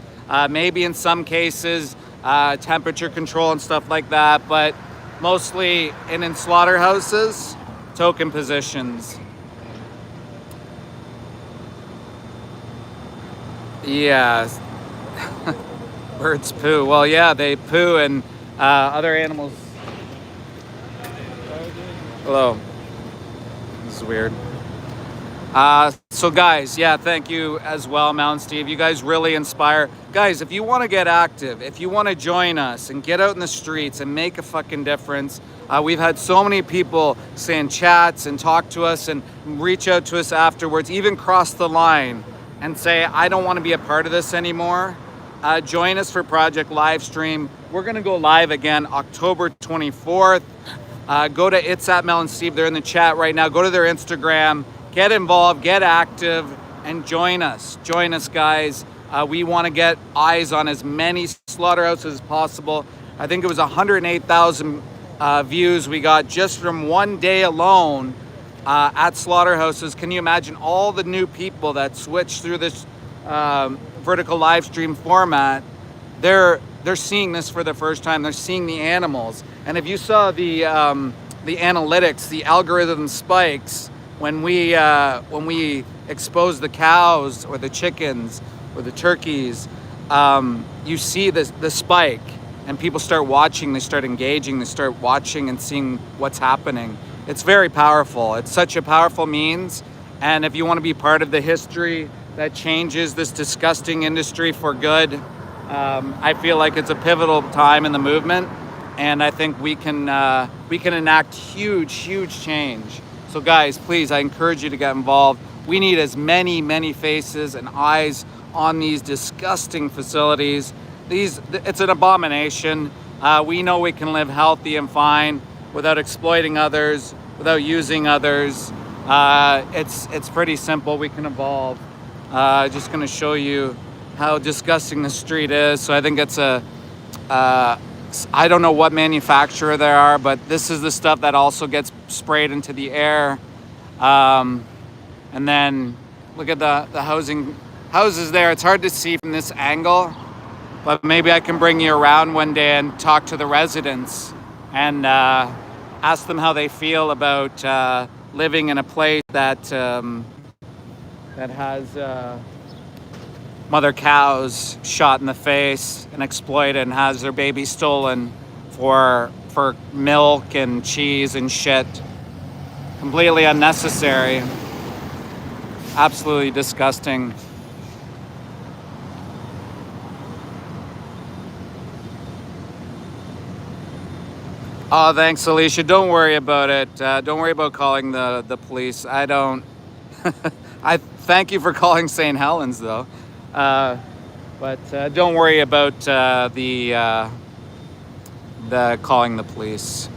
Maybe in some cases, temperature control and stuff like that, but mostly in slaughterhouses, token positions. Yeah. Birds poo. Well, yeah, they poo, and other animals. Hello. This is weird. So guys, yeah, thank you as well, Mel and Steve. You guys really inspire. Guys, if you want to get active, if you want to join us and get out in the streets and make a fucking difference, we've had so many people say in chats and talk to us and reach out to us afterwards, even cross the line and say, I don't want to be a part of this anymore. Join us for Project Livestream. We're going to go live again October 24th. Go to It's at Mel and Steve. They're in the chat right now. Go to their Instagram. Get involved, get active, and join us. Join us, guys. We want to get eyes on as many slaughterhouses as possible. I think it was 108,000 views we got just from one day alone at slaughterhouses. Can you imagine all the new people that switched through this vertical live stream format? They're seeing this for the first time. They're seeing the animals. And if you saw the the analytics, the algorithm spikes when we expose the cows or the chickens or the turkeys. You see the spike, and people start watching, they start engaging, they start watching and seeing what's happening. It's very powerful. It's such a powerful means. And if you want to be part of the history that changes this disgusting industry for good, I feel like it's a pivotal time in the movement, and I think we can enact huge change. So guys, please, I encourage you to get involved. We need as many faces and eyes on these disgusting facilities. It's an abomination. We know we can live healthy and fine without exploiting others, without using others. It's pretty simple. We can evolve. Just going to show you how disgusting the street is. So I think it's I don't know what manufacturer there are, but this is the stuff that also gets sprayed into the air. And then look at the houses there. It's hard to see from this angle, but maybe I can bring you around one day and talk to the residents and ask them how they feel about living in a place that has mother cows shot in the face and exploited and has their babies stolen for milk and cheese and shit. Completely unnecessary. Absolutely disgusting. Oh, thanks, Alicia. Don't worry about it. Don't worry about calling the police. I don't. I thank you for calling St. Helens, though. But don't worry about the calling the police.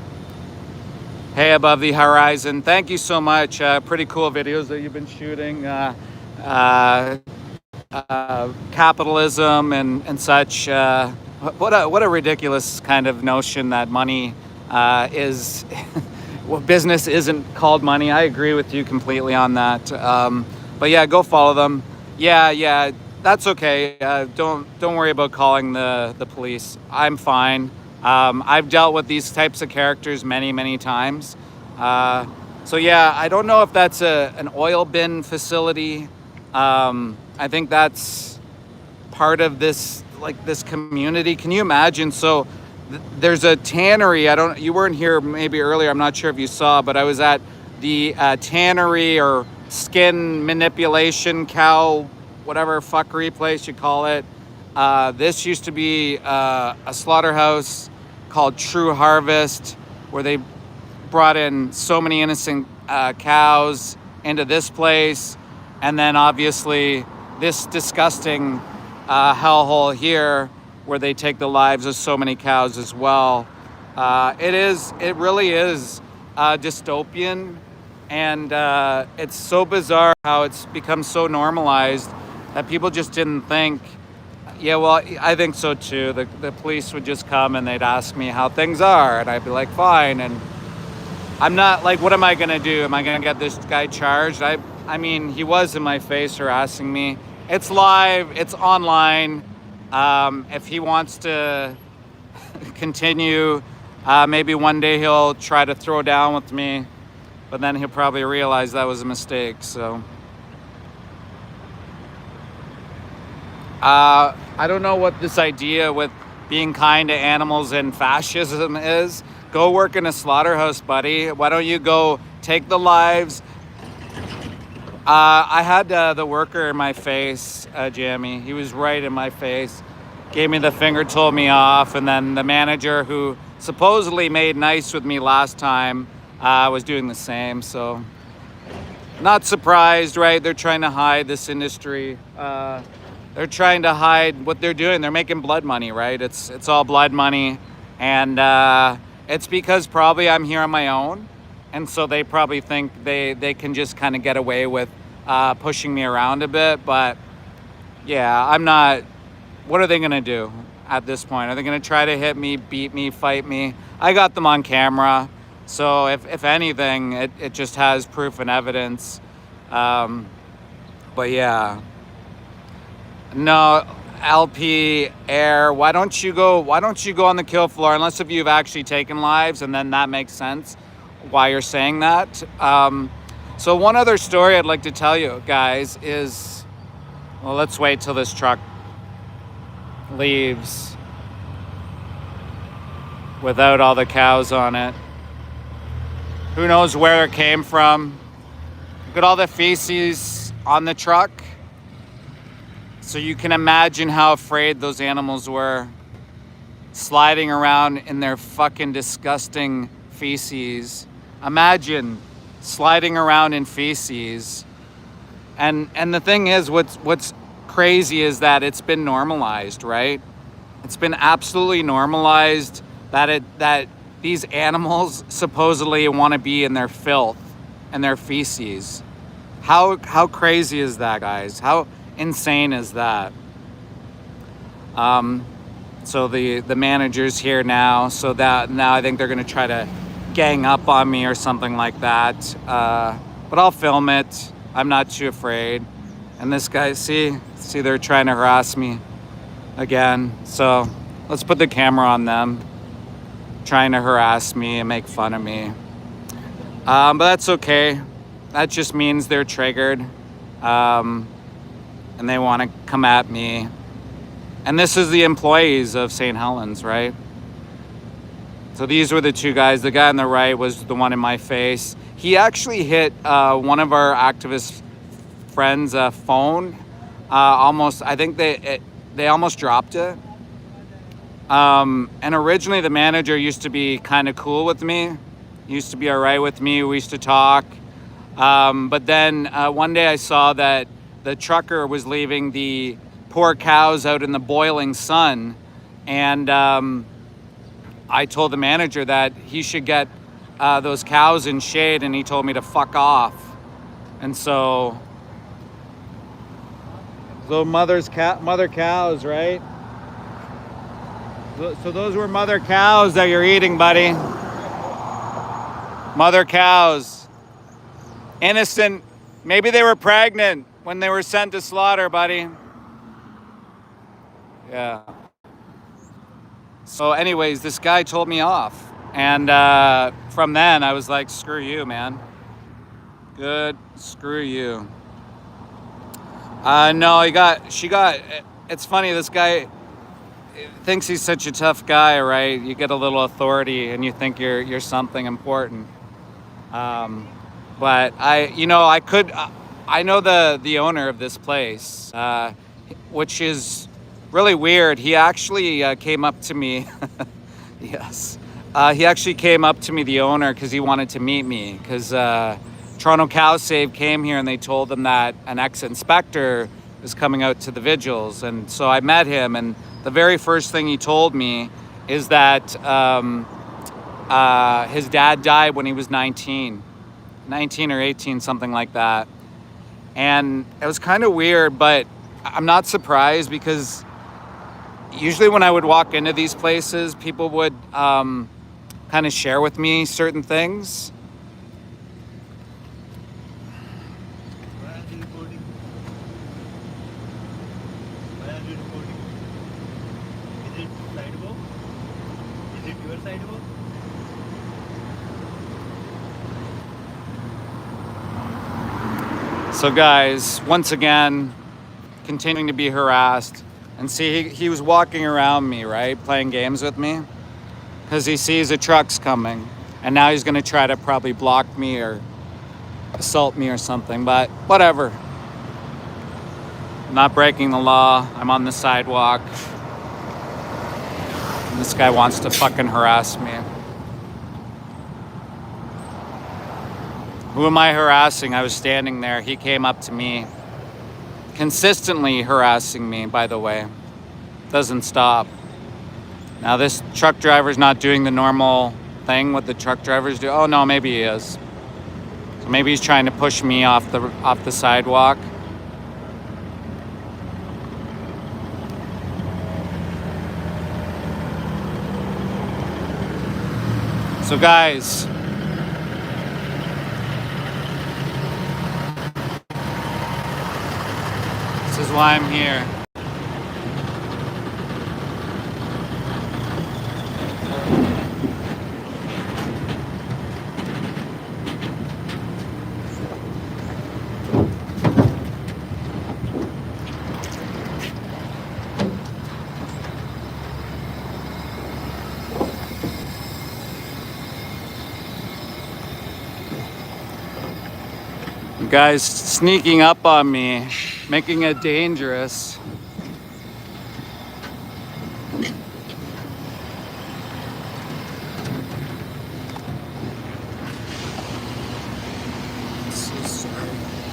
Hey, above the horizon. Thank you so much. Pretty cool videos that you've been shooting. Capitalism and such. What a ridiculous kind of notion that money is. Well, business isn't called money. I agree with you completely on that. But yeah, go follow them. Yeah, that's okay. Don't worry about calling the police. I'm fine. I've dealt with these types of characters many times. So yeah, I don't know if that's an oil bin facility. I think that's part of this community. Can you imagine? So there's a tannery. You weren't here maybe earlier. I'm not sure if you saw, but I was at the tannery or skin manipulation cow, whatever fuckery place you call it. This used to be a slaughterhouse called True Harvest, where they brought in so many innocent cows into this place, and then obviously this disgusting hellhole here, where they take the lives of so many cows as well. It really is dystopian, and it's so bizarre how it's become so normalized that people just didn't think. Yeah, well, I think so too. The police would just come and they'd ask me how things are, and I'd be like, fine. And I'm not like, what am I gonna do? Am I gonna get this guy charged? I mean, he was in my face harassing me. It's live, it's online. If he wants to continue, maybe one day he'll try to throw down with me, but then he'll probably realize that was a mistake. So I don't know what this idea with being kind to animals and fascism is. Go work in a slaughterhouse, buddy. Why don't you go take the lives? I had the worker in my face, Jamie. He was right in my face, gave me the finger, told me off, and then the manager, who supposedly made nice with me last time, was doing the same. So not surprised, right? They're trying to hide this industry. They're trying to hide what they're doing. They're making blood money, right? It's all blood money, and it's because probably I'm here on my own. And so they probably think they can just kind of get away with pushing me around a bit. But yeah, I'm not. What are they going to do at this point? Are they going to try to hit me, beat me, fight me? I got them on camera. So if anything, it just has proof and evidence. But yeah. No, LP Air, why don't you go on the kill floor, unless if you've actually taken lives, and then that makes sense. why you're saying that. So one other story I'd like to tell you guys is, well, let's wait till this truck leaves without all the cows on it. Who knows where it came from? Look at all the feces on the truck. So you can imagine how afraid those animals were, sliding around in their fucking disgusting feces. Imagine sliding around in feces. And the thing is, what's crazy is that it's been normalized, right? It's been absolutely normalized that these animals supposedly want to be in their filth and their feces. How crazy is that, guys? How insane is that? So the manager's here now, so that now I think they're gonna try to gang up on me or something like that. But I'll film it. I'm not too afraid. And this guy, see they're trying to harass me again. So let's put the camera on them, trying to harass me and make fun of me. But that's okay. That just means they're triggered, and they want to come at me. And this is the employees of St. Helens, right? So these were the two guys. The guy on the right was the one in my face. He actually hit one of our activist friends' phone. Almost, I think they almost dropped it. And originally the manager used to be kind of cool with me. He used to be all right with me. We used to talk. But then one day I saw that the trucker was leaving the poor cows out in the boiling sun. And I told the manager that he should get those cows in shade, and he told me to fuck off. And so mother cows, right? So those were mother cows that you're eating, buddy. Mother cows. Innocent. Maybe they were pregnant when they were sent to slaughter, buddy. Yeah. So anyways, this guy told me off. And from then I was like, screw you, man. Good, screw you. No, it's funny, this guy thinks he's such a tough guy, right? You get a little authority and you think you're something important. But I know the owner of this place, which is really weird. He actually came up to me. Yes. He actually came up to me, the owner, because he wanted to meet me. Because Toronto Cow Save came here and they told them that an ex-inspector is coming out to the vigils. And so I met him, and the very first thing he told me is that his dad died when he was 19 or 18, something like that. And it was kind of weird, but I'm not surprised, because usually when I would walk into these places, people would kind of share with me certain things. Why are you recording? Why are you recording? Is it sideable? Is it your sideable? So guys, once again, continuing to be harassed. And see, he was walking around me, right? Playing games with me. Because he sees the truck's coming. And now he's going to try to probably block me or assault me or something. But whatever. I'm not breaking the law. I'm on the sidewalk. And this guy wants to fucking harass me. Who am I harassing? I was standing there. He came up to me. Consistently harassing me, by the way. Doesn't stop. Now this truck driver's not doing the normal thing what the truck drivers do. Oh no, maybe he is. So maybe he's trying to push me off the sidewalk. So guys, this is why I'm here. The guy's sneaking up on me, making it dangerous.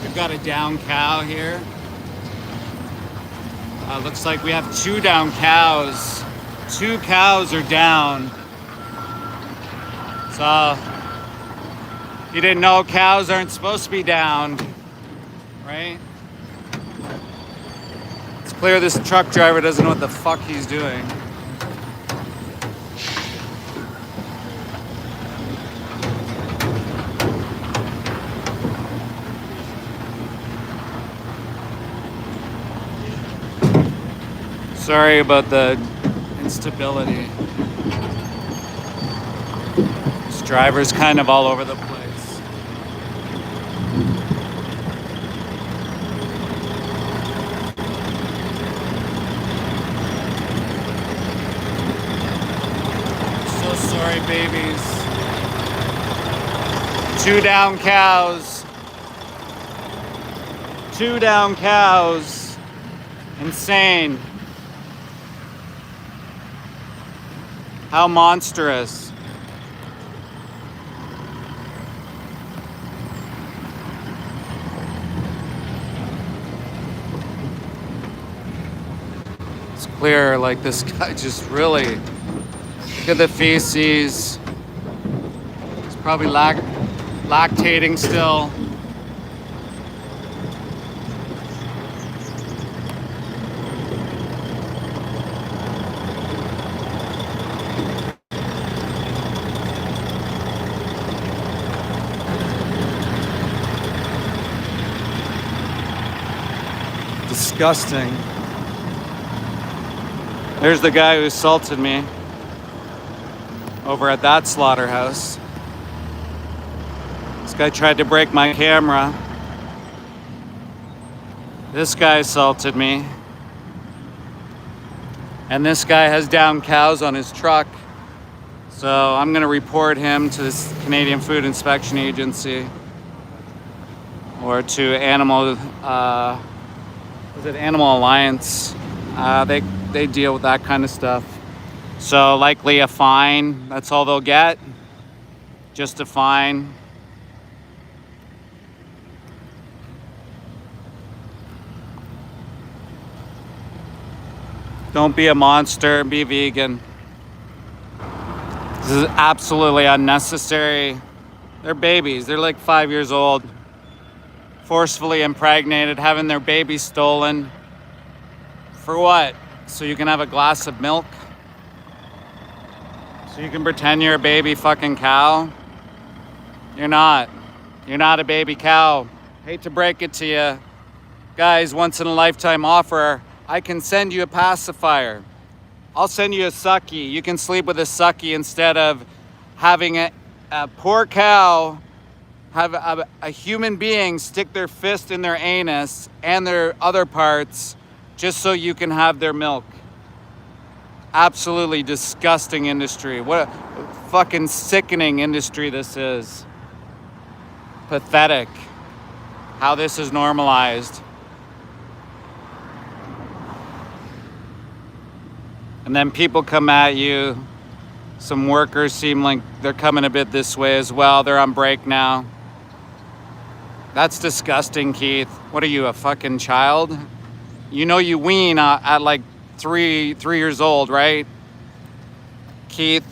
We've got a down cow here. Looks like we have 2 down cows. 2 cows are down. So, you didn't know cows aren't supposed to be down, right? It's clear this truck driver doesn't know what the fuck he's doing. Sorry about the instability. This driver's kind of all over the place. So sorry, babies. 2 down cows. 2 down cows. Insane. How monstrous. It's clear, like this guy just really, look at the feces. He's probably lactating still. Disgusting. There's the guy who assaulted me over at that slaughterhouse. This guy tried to break my camera. This guy assaulted me. And this guy has down cows on his truck. So I'm gonna report him to this Canadian Food Inspection Agency or to Animal Alliance. They deal with that kind of stuff. So likely a fine. That's all they'll get. Just a fine. Don't be a monster. Be vegan. This is absolutely unnecessary. They're babies. They're like 5 years old. Forcefully impregnated, having their baby stolen. For what? So you can have a glass of milk? So you can pretend you're a baby fucking cow? You're not. You're not a baby cow. Hate to break it to you. Guys, once in a lifetime offer. I can send you a pacifier. I'll send you a sucky. You can sleep with a sucky instead of having a poor cow have a human being stick their fist in their anus and their other parts just so you can have their milk. Absolutely disgusting industry. What a fucking sickening industry this is. Pathetic how this is normalized. And then people come at you. Some workers seem like they're coming a bit this way as well. They're on break now. That's disgusting, Keith. What are you, a fucking child? You know you wean at like three years old, right? Keith.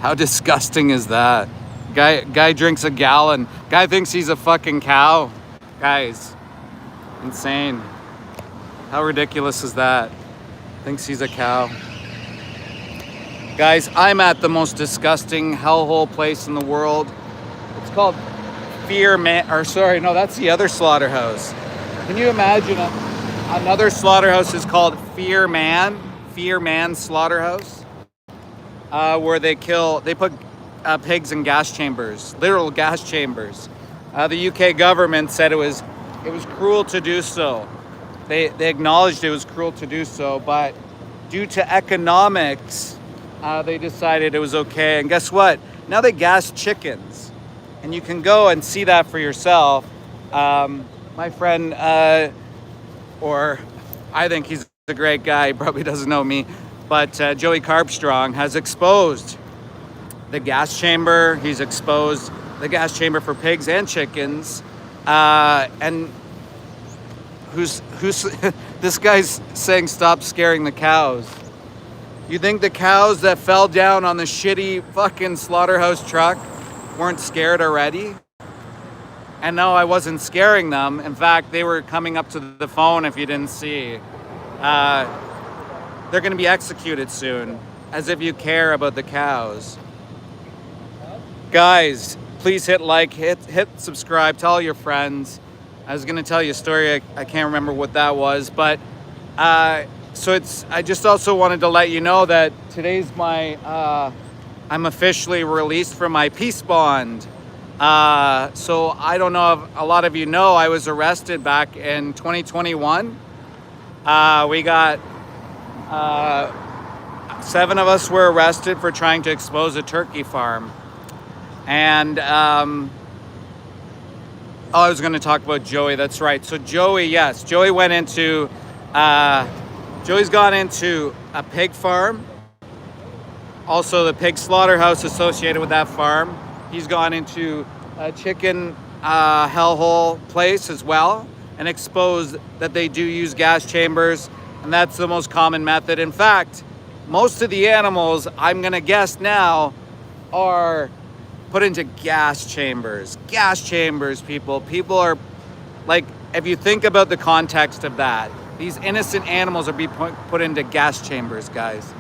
How disgusting is that? Guy drinks a gallon. Guy thinks he's a fucking cow. Guys, insane. How ridiculous is that? Thinks he's a cow. Guys, I'm at the most disgusting hellhole place in the world. It's called Fear Man, or sorry, no, that's the other slaughterhouse. Can you imagine another slaughterhouse is called Fear Man Slaughterhouse, where they put pigs in gas chambers, literal gas chambers. The UK government said it was cruel to do so. They acknowledged it was cruel to do so, but due to economics, they decided it was okay. And guess what? Now they gas chickens. And you can go and see that for yourself. My friend, or I think he's a great guy, he probably doesn't know me, but Joey Carbstrong has exposed the gas chamber. He's exposed the gas chamber for pigs and chickens. And who's this guy's saying stop scaring the cows. You think the cows that fell down on the shitty fucking slaughterhouse truck weren't scared already? And no, I wasn't scaring them. In fact, they were coming up to the phone if you didn't see. They're gonna be executed soon, as if you care about the cows. Guys, please hit like, hit subscribe, tell all your friends. I was gonna tell you a story, I can't remember what that was, but I just also wanted to let you know that today's I'm officially released from my peace bond. So I don't know if a lot of you know, I was arrested back in 2021. We got 7 of us were arrested for trying to expose a turkey farm. And I was going to talk about Joey. That's right. So Joey, yes, Joey went into Joey's gone into a pig farm. Also, the pig slaughterhouse associated with that farm. He's gone into a chicken hellhole place as well and exposed that they do use gas chambers, and that's the most common method. In fact, most of the animals, I'm gonna guess now, are put into gas chambers. Gas chambers, people. People are, like, if you think about the context of that, these innocent animals are being put into gas chambers, guys.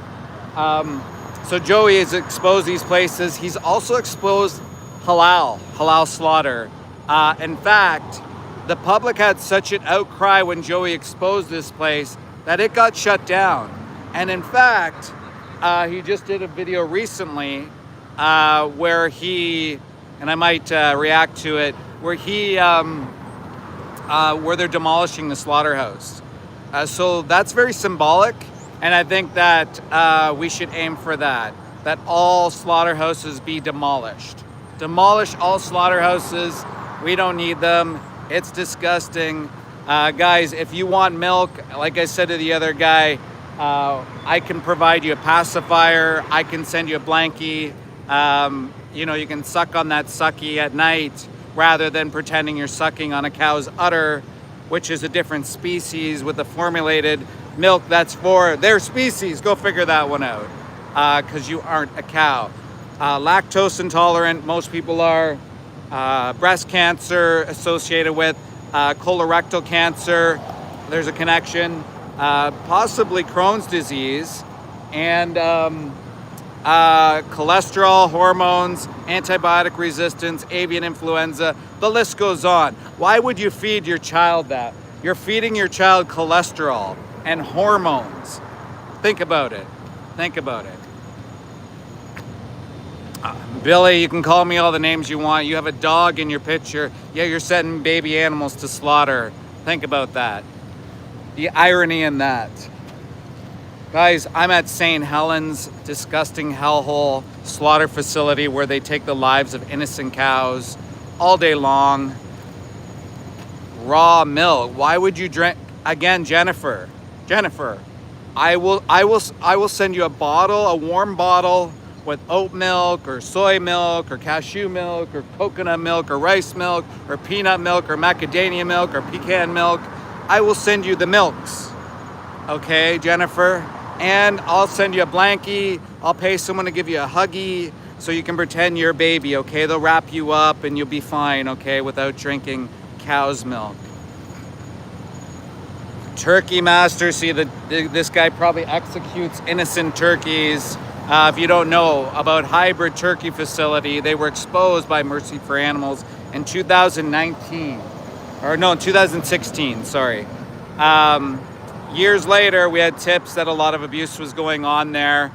So Joey has exposed these places. He's also exposed halal slaughter. In fact, the public had such an outcry when Joey exposed this place that it got shut down. And in fact, he just did a video recently where he, and I might react to it, where they're demolishing the slaughterhouse. So that's very symbolic, and I think that we should aim for that all slaughterhouses be demolished. Demolish all slaughterhouses. We don't need them. It's disgusting. Guys, if you want milk, like I said to the other guy, I can provide you a pacifier. I can send you a blankie. You can suck on that sucky at night rather than pretending you're sucking on a cow's udder, which is a different species with a formulated milk that's for their species. Go figure that one out, because you aren't a cow. Lactose intolerant, most people are. Breast cancer associated with colorectal cancer. There's a connection. Possibly Crohn's disease, and cholesterol, hormones, antibiotic resistance, avian influenza. The list goes on. Why would you feed your child that? You're feeding your child cholesterol and hormones. Think about it. Think about it. Billy, you can call me all the names you want. You have a dog in your picture. Yeah, you're setting baby animals to slaughter. Think about that. The irony in that. Guys, I'm at St. Helens, disgusting hellhole slaughter facility where they take the lives of innocent cows all day long. Raw milk. Why would you drink? Again, Jennifer, I will send you a bottle, a warm bottle with oat milk or soy milk or cashew milk or coconut milk or rice milk or peanut milk or macadamia milk or pecan milk. I will send you the milks. Okay, Jennifer? And I'll send you a blankie. I'll pay someone to give you a huggy so you can pretend you're a baby, okay? They'll wrap you up and you'll be fine, okay, without drinking cow's milk. Turkey master, see, this guy probably executes innocent turkeys. If you don't know about hybrid turkey facility, they were exposed by Mercy for Animals in 2016, sorry. Years later, we had tips that a lot of abuse was going on there.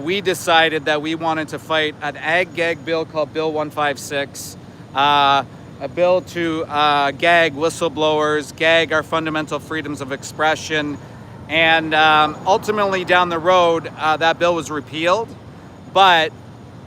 We decided that we wanted to fight an ag-gag bill called Bill 156, a bill to gag whistleblowers, gag our fundamental freedoms of expression. And ultimately down the road, that bill was repealed. But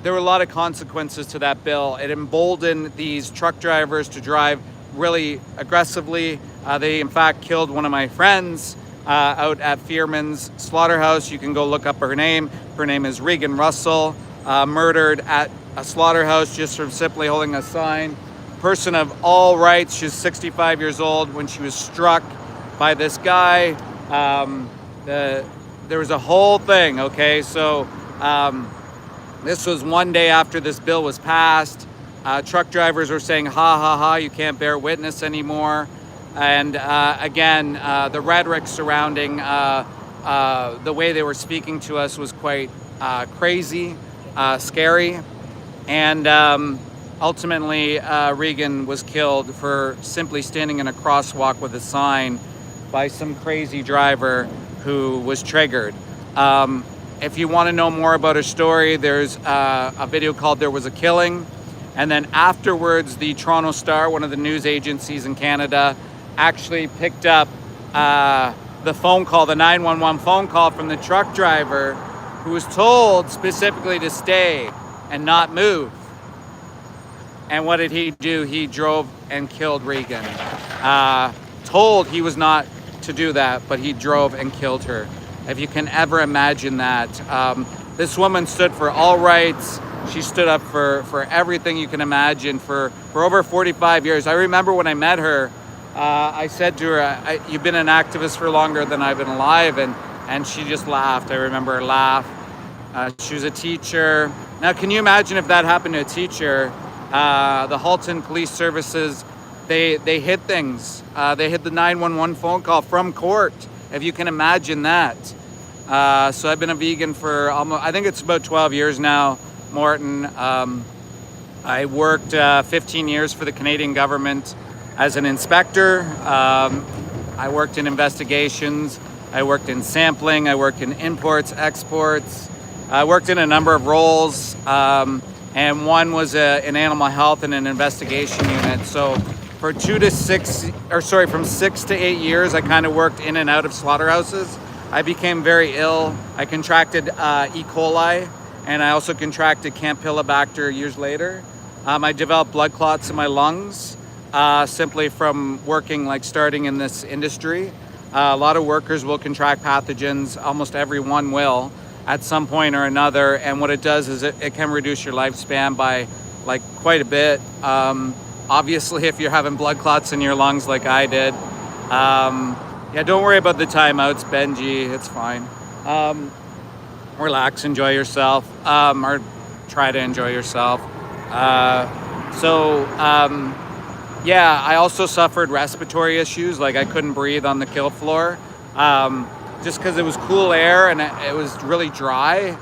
there were a lot of consequences to that bill. It emboldened these truck drivers to drive really aggressively. They in fact killed one of my friends out at Fearman's Slaughterhouse. You can go look up her name. Her name is Regan Russell, murdered at a slaughterhouse just from simply holding a sign. Person of all rights. She's 65 years old when she was struck by this guy. There was a whole thing, okay? So this was one day after this bill was passed. Truck drivers were saying, ha, ha, ha, you can't bear witness anymore. And again, the rhetoric surrounding the way they were speaking to us was quite crazy, scary. And ultimately, Regan was killed for simply standing in a crosswalk with a sign by some crazy driver who was triggered. If you want to know more about her story, there's a video called There Was a Killing. And then afterwards, the Toronto Star, one of the news agencies in Canada, actually picked up the phone call, the 911 phone call from the truck driver who was told specifically to stay and not move. And what did he do? He drove and killed Regan. Told he was not to do that, but he drove and killed her. If you can ever imagine that. This woman stood for all rights. She stood up for everything you can imagine for over 45 years. I remember when I met her, I said to her, you've been an activist for longer than I've been alive, and she just laughed. I remember her laugh. She was a teacher. Now, can you imagine if that happened to a teacher? The Halton Police Services, they hid things. They hid the 911 phone call from court, if you can imagine that. So I've been a vegan for almost, I think it's about 12 years now, Morton. I worked 15 years for the Canadian government as an inspector. I worked in investigations. I worked in sampling. I worked in imports, exports. I worked in a number of roles. And one was in animal health and an investigation unit. So for from 6 to 8 years, I kind of worked in and out of slaughterhouses. I became very ill. I contracted E. coli, and I also contracted Campylobacter years later. I developed blood clots in my lungs simply from starting in this industry. A lot of workers will contract pathogens. Almost everyone will at some point or another. And what it does is it can reduce your lifespan by quite a bit. Obviously, if you're having blood clots in your lungs like I did, yeah, don't worry about the timeouts, Benji. It's fine. Relax, enjoy yourself, or try to enjoy yourself. Yeah, I also suffered respiratory issues. I couldn't breathe on the kill floor, just because it was cool air and it was really dry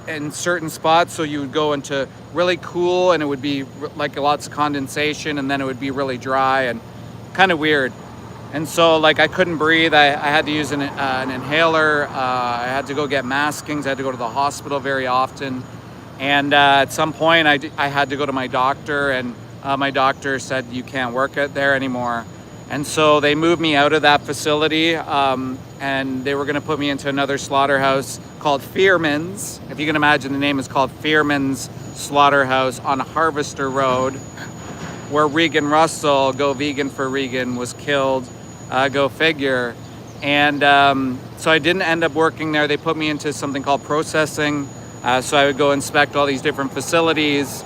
in certain spots. So you would go into really cool and it would be lots of condensation, and then it would be really dry and kind of weird. And so I couldn't breathe. I had to use an inhaler. I had to go get maskings. I had to go to the hospital very often. And at some point I had to go to my doctor, and my doctor said, you can't work out there anymore. And so they moved me out of that facility, and they were going to put me into another slaughterhouse called Fearman's. If you can imagine, the name is called Fearman's Slaughterhouse on Harvester Road, where Regan Russell, go vegan for Regan, was killed. Go figure. And so I didn't end up working there. They put me into something called processing. So I would go inspect all these different facilities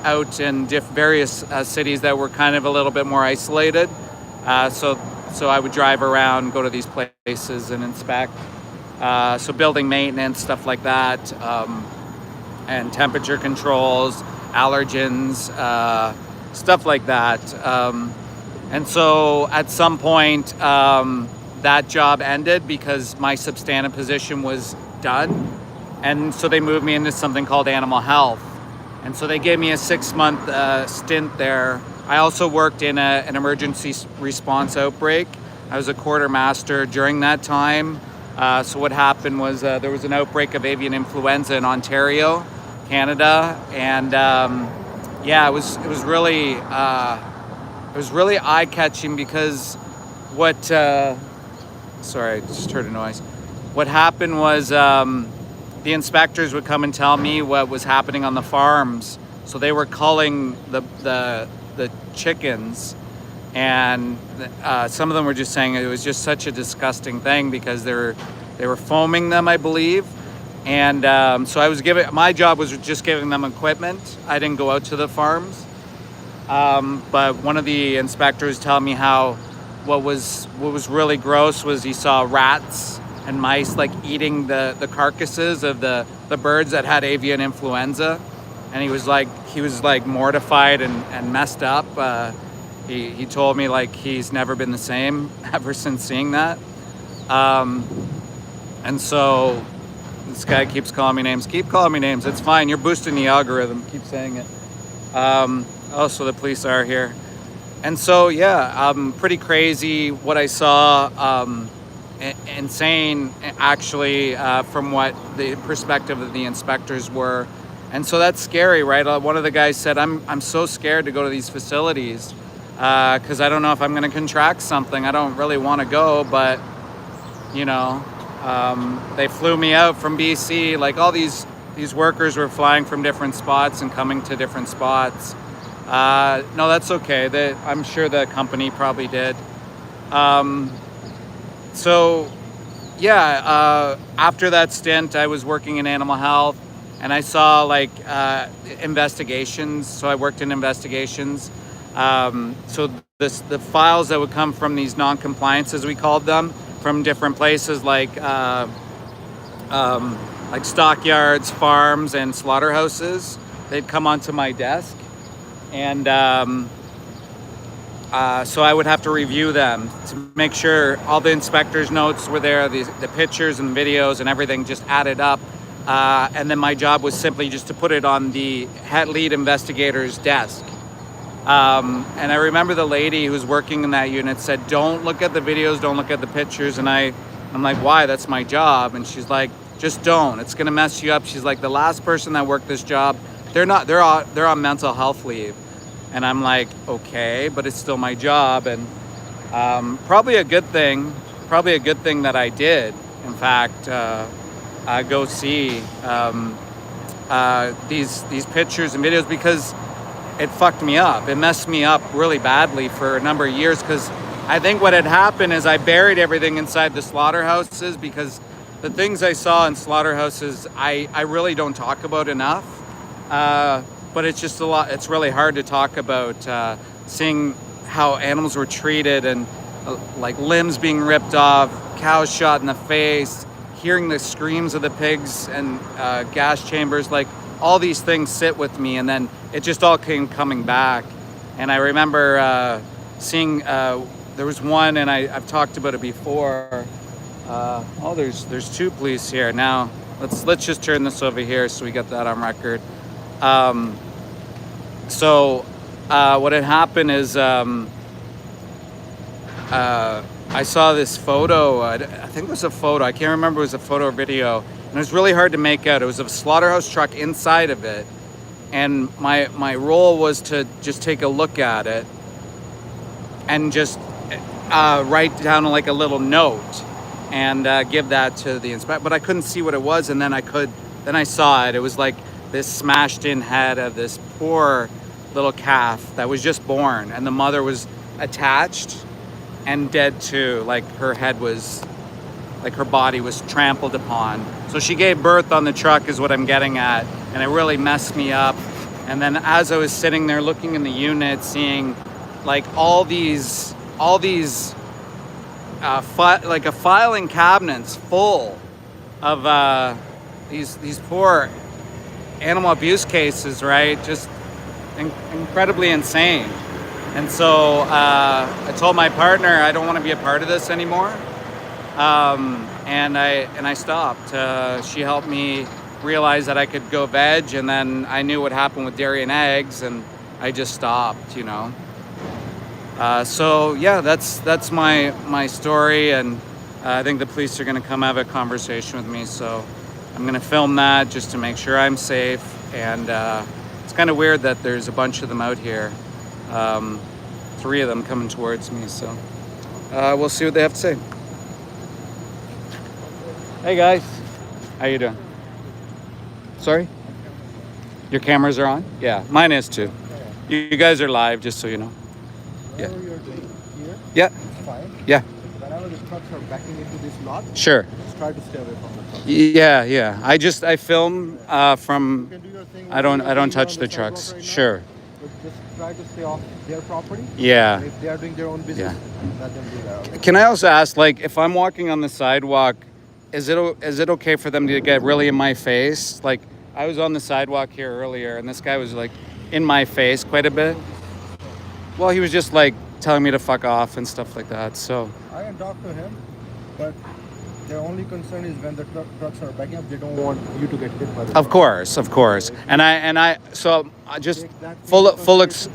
out in various cities that were kind of a little bit more isolated. So I would drive around, go to these places and inspect. So building maintenance, stuff like that, and temperature controls, allergens, stuff like that. And so at some point, that job ended because my substantive position was done. And so they moved me into something called animal health. And so they gave me a 6-month stint there. I also worked in an emergency response outbreak. I was a quartermaster during that time. So what happened was there was an outbreak of avian influenza in Ontario, Canada, and yeah, it was really eye-catching because sorry, I just heard a noise. What happened was the inspectors would come and tell me what was happening on the farms. So they were culling the chickens, and some of them were just saying it was just such a disgusting thing because they were foaming them, I believe. And so I was my job was just giving them equipment. I didn't go out to the farms. But one of the inspectors told me how what was really gross was he saw rats and mice like eating the carcasses of the birds that had avian influenza, and he was like mortified and messed up. He told me like he's never been the same ever since seeing that. And so this guy keeps calling me names. Keep calling me names. It's fine. You're boosting the algorithm. Keep saying it. Oh, so the police are here. And so, yeah, pretty crazy what I saw. Insane, actually, from what the perspective of the inspectors were. And so that's scary, right? One of the guys said, I'm so scared to go to these facilities because I don't know if I'm going to contract something. I don't really want to go, but, you know, they flew me out from BC. Like all these workers were flying from different spots and coming to different spots. No, that's okay. I'm sure the company probably did. So, yeah, after that stint, I was working in animal health, and I saw like investigations. So I worked in investigations. So the files that would come from these non-compliances, we called them, from different places like stockyards, farms, and slaughterhouses, they'd come onto my desk, and so I would have to review them to make sure all the inspectors' notes were there, the pictures and videos and everything just added up. And then my job was simply just to put it on the head lead investigator's desk. And I remember the lady who was working in that unit said, "Don't look at the videos, don't look at the pictures." And I'm like, "Why? That's my job." And she's like, "Just don't. It's gonna mess you up." She's like, "The last person that worked this job, they're on mental health leave." And I'm like, okay, but it's still my job, and probably a good thing that I did, in fact, go see these pictures and videos, because it fucked me up. It messed me up really badly for a number of years, because I think what had happened is I buried everything inside the slaughterhouses, because the things I saw in slaughterhouses, I really don't talk about enough. But it's just it's really hard to talk about seeing how animals were treated, and like limbs being ripped off, cows shot in the face, hearing the screams of the pigs and gas chambers. Like all these things sit with me, and then it just all came coming back. And I remember seeing, there was one, and I've talked about it before. Oh, there's two police here. Now let's just turn this over here so we get that on record. So what had happened is I saw this photo. I think it was a photo. I can't remember if it was a photo or video. And it was really hard to make out. It was a slaughterhouse truck inside of it. And my role was to just take a look at it and just write down like a little note and give that to the inspector. But I couldn't see what it was. And then I saw it. It was like this smashed in head of this poor little calf that was just born, and the mother was attached and dead too. Like her head was, like her body was trampled upon. So she gave birth on the truck is what I'm getting at, and it really messed me up. And then as I was sitting there looking in the unit, seeing like all these like a filing cabinets full of these poor animal abuse cases, right? Just incredibly insane. And so I told my partner I don't want to be a part of this anymore, and I stopped. She helped me realize that I could go veg, and then I knew what happened with dairy and eggs, and I just stopped, you know. So yeah, that's my story, and I think the police are going to come have a conversation with me, so I'm going to film that just to make sure I'm safe. And it's kind of weird that there's a bunch of them out here, 3 of them coming towards me, so we'll see what they have to say. Hey guys, how you doing? Sorry? Your cameras are on? Yeah, mine is too. You guys are live, just so you know. Yeah. Whatever you're doing here, Yeah. it's fine. Yeah. Whenever the trucks are backing into this lot, Sure. just try to stay away from the trucks. Yeah, yeah. I film You from. can do your thing. I don't whatever you're doing touch on the sidewalk trucks. right now, Sure. but just try to stay off their property. Yeah. And if they are doing their own business, let them do that. Okay? Can I also ask, like, if I'm walking on the sidewalk, is it okay for them to get really in my face? Like, I was on the sidewalk here earlier, and this guy was like in my face quite a bit. Well, he was just like telling me to fuck off and stuff like that. So I can talk to him, but their only concern is when the trucks are backing up, they don't want you to get hit by the of course, I just Take that full into full consideration.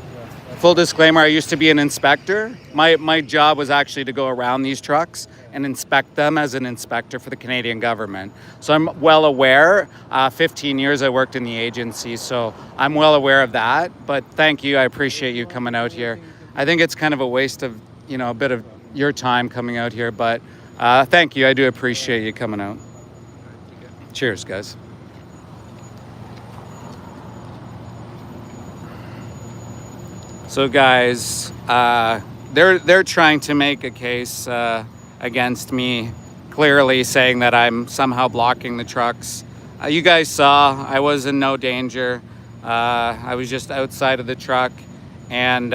full disclaimer. I used to be an inspector. My job was actually to go around these trucks and inspect them as an inspector for the Canadian government. So I'm well aware. 15 years I worked in the agency, so I'm well aware of that. But thank you. I appreciate you coming out here. I think it's kind of a waste of, a bit of your time coming out here, but thank you. I do appreciate you coming out. Cheers, guys. So, guys, they're trying to make a case against me, clearly saying that I'm somehow blocking the trucks. You guys saw I was in no danger. I was just outside of the truck, and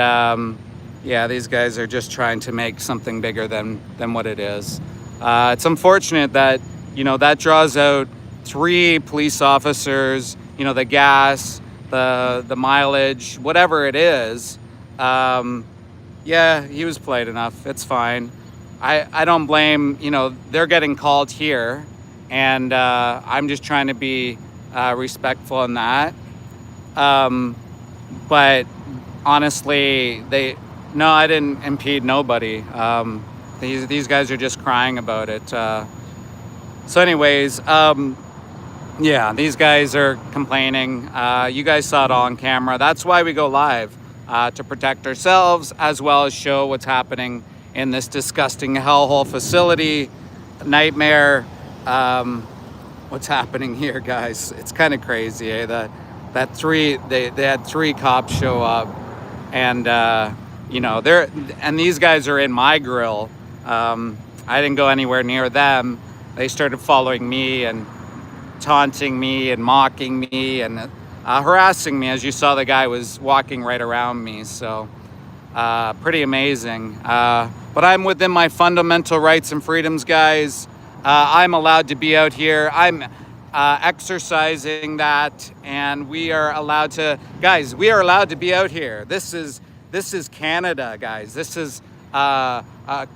yeah, these guys are just trying to make something bigger than what it is. It's unfortunate that that draws out 3 police officers. The gas, the mileage, whatever it is. Yeah, he was polite enough. It's fine. I don't blame. They're getting called here, and I'm just trying to be respectful in that. But honestly, no, I didn't impede nobody. These guys are just crying about it. So anyways, yeah, these guys are complaining. You guys saw it all on camera. That's why we go live, to protect ourselves as well as show what's happening in this disgusting hellhole facility. Nightmare. What's happening here, guys? It's kind of crazy, eh? They had 3 cops show up, and these guys are in my grill. I didn't go anywhere near them. They started following me and taunting me and mocking me and harassing me. As you saw, the guy was walking right around me. So pretty amazing. But I'm within my fundamental rights and freedoms, guys. I'm allowed to be out here. I'm exercising that, and we are allowed to, guys. We are allowed to be out here. This is Canada, guys. This is a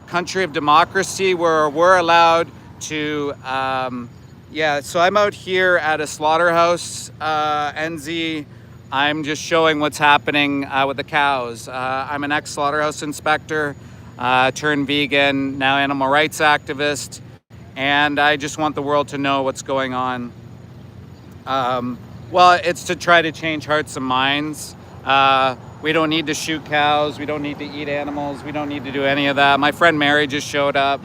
country of democracy where we're allowed to. Yeah, so I'm out here at a slaughterhouse, NZ. I'm just showing what's happening with the cows. I'm an ex-slaughterhouse inspector, turned vegan, now animal rights activist, and I just want the world to know what's going on. Well, it's to try to change hearts and minds. We don't need to shoot cows. We don't need to eat animals. We don't need to do any of that. My friend Mary just showed up.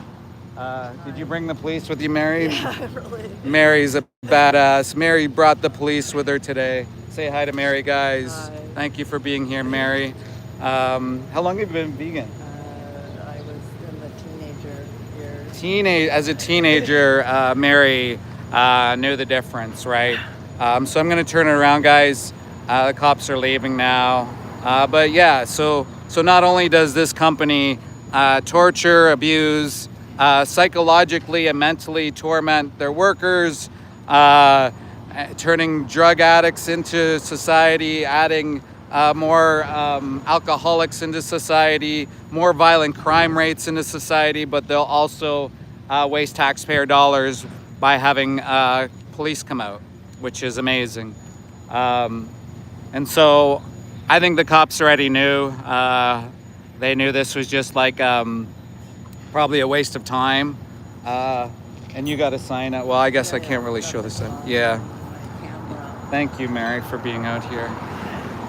Did you bring the police with you, Mary? Yeah, really. Mary's a badass. Mary brought the police with her today. Say hi to Mary, guys. Hi. Thank you for being here, Mary. How long have you been vegan? I was in the teenager years. As a teenager, Mary knew the difference, right? So I'm going to turn it around, guys. The cops are leaving now. But yeah, so not only does this company torture, abuse, psychologically and mentally torment their workers, turning drug addicts into society, adding more alcoholics into society, more violent crime rates into society, but they'll also waste taxpayer dollars by having police come out, which is amazing. And so I think the cops already knew. They knew this was just like probably a waste of time. And you got to sign it. Well, I guess I can't really show this. Yeah. Thank you, Mary, for being out here.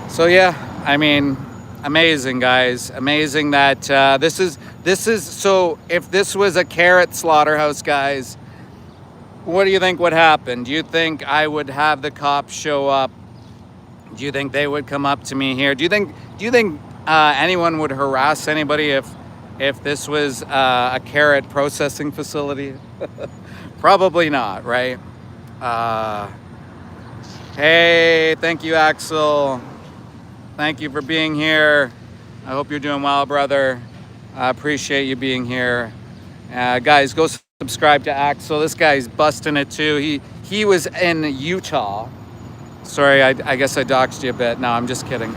So yeah, I mean, amazing, guys. Amazing that this is. So if this was a carrot slaughterhouse, guys, what do you think would happen? Do you think I would have the cops show up? Do you think they would come up to me here? Do you think anyone would harass anybody if this was a carrot processing facility? Probably not, right? Hey, thank you, Axel. Thank you for being here. I hope you're doing well, brother. I appreciate you being here. Guys, go subscribe to Axel. This guy's busting it too. He was in Utah. Sorry, I guess I doxed you a bit. No, I'm just kidding.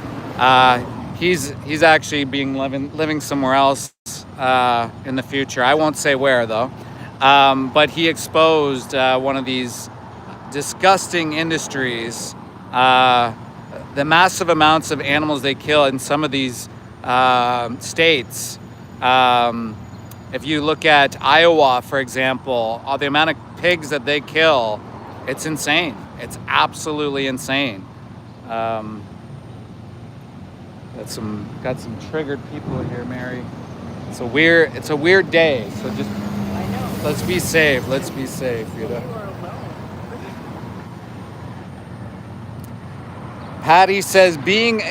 He's actually living somewhere else in the future. I won't say where though. But he exposed one of these disgusting industries, the massive amounts of animals they kill in some of these states. If you look at Iowa, for example, all the amount of pigs that they kill, it's insane. It's absolutely insane. Got some triggered people here, Mary. It's a weird day. So just I know. let's be safe. Let's be safe, you know. You are alone. Patty says being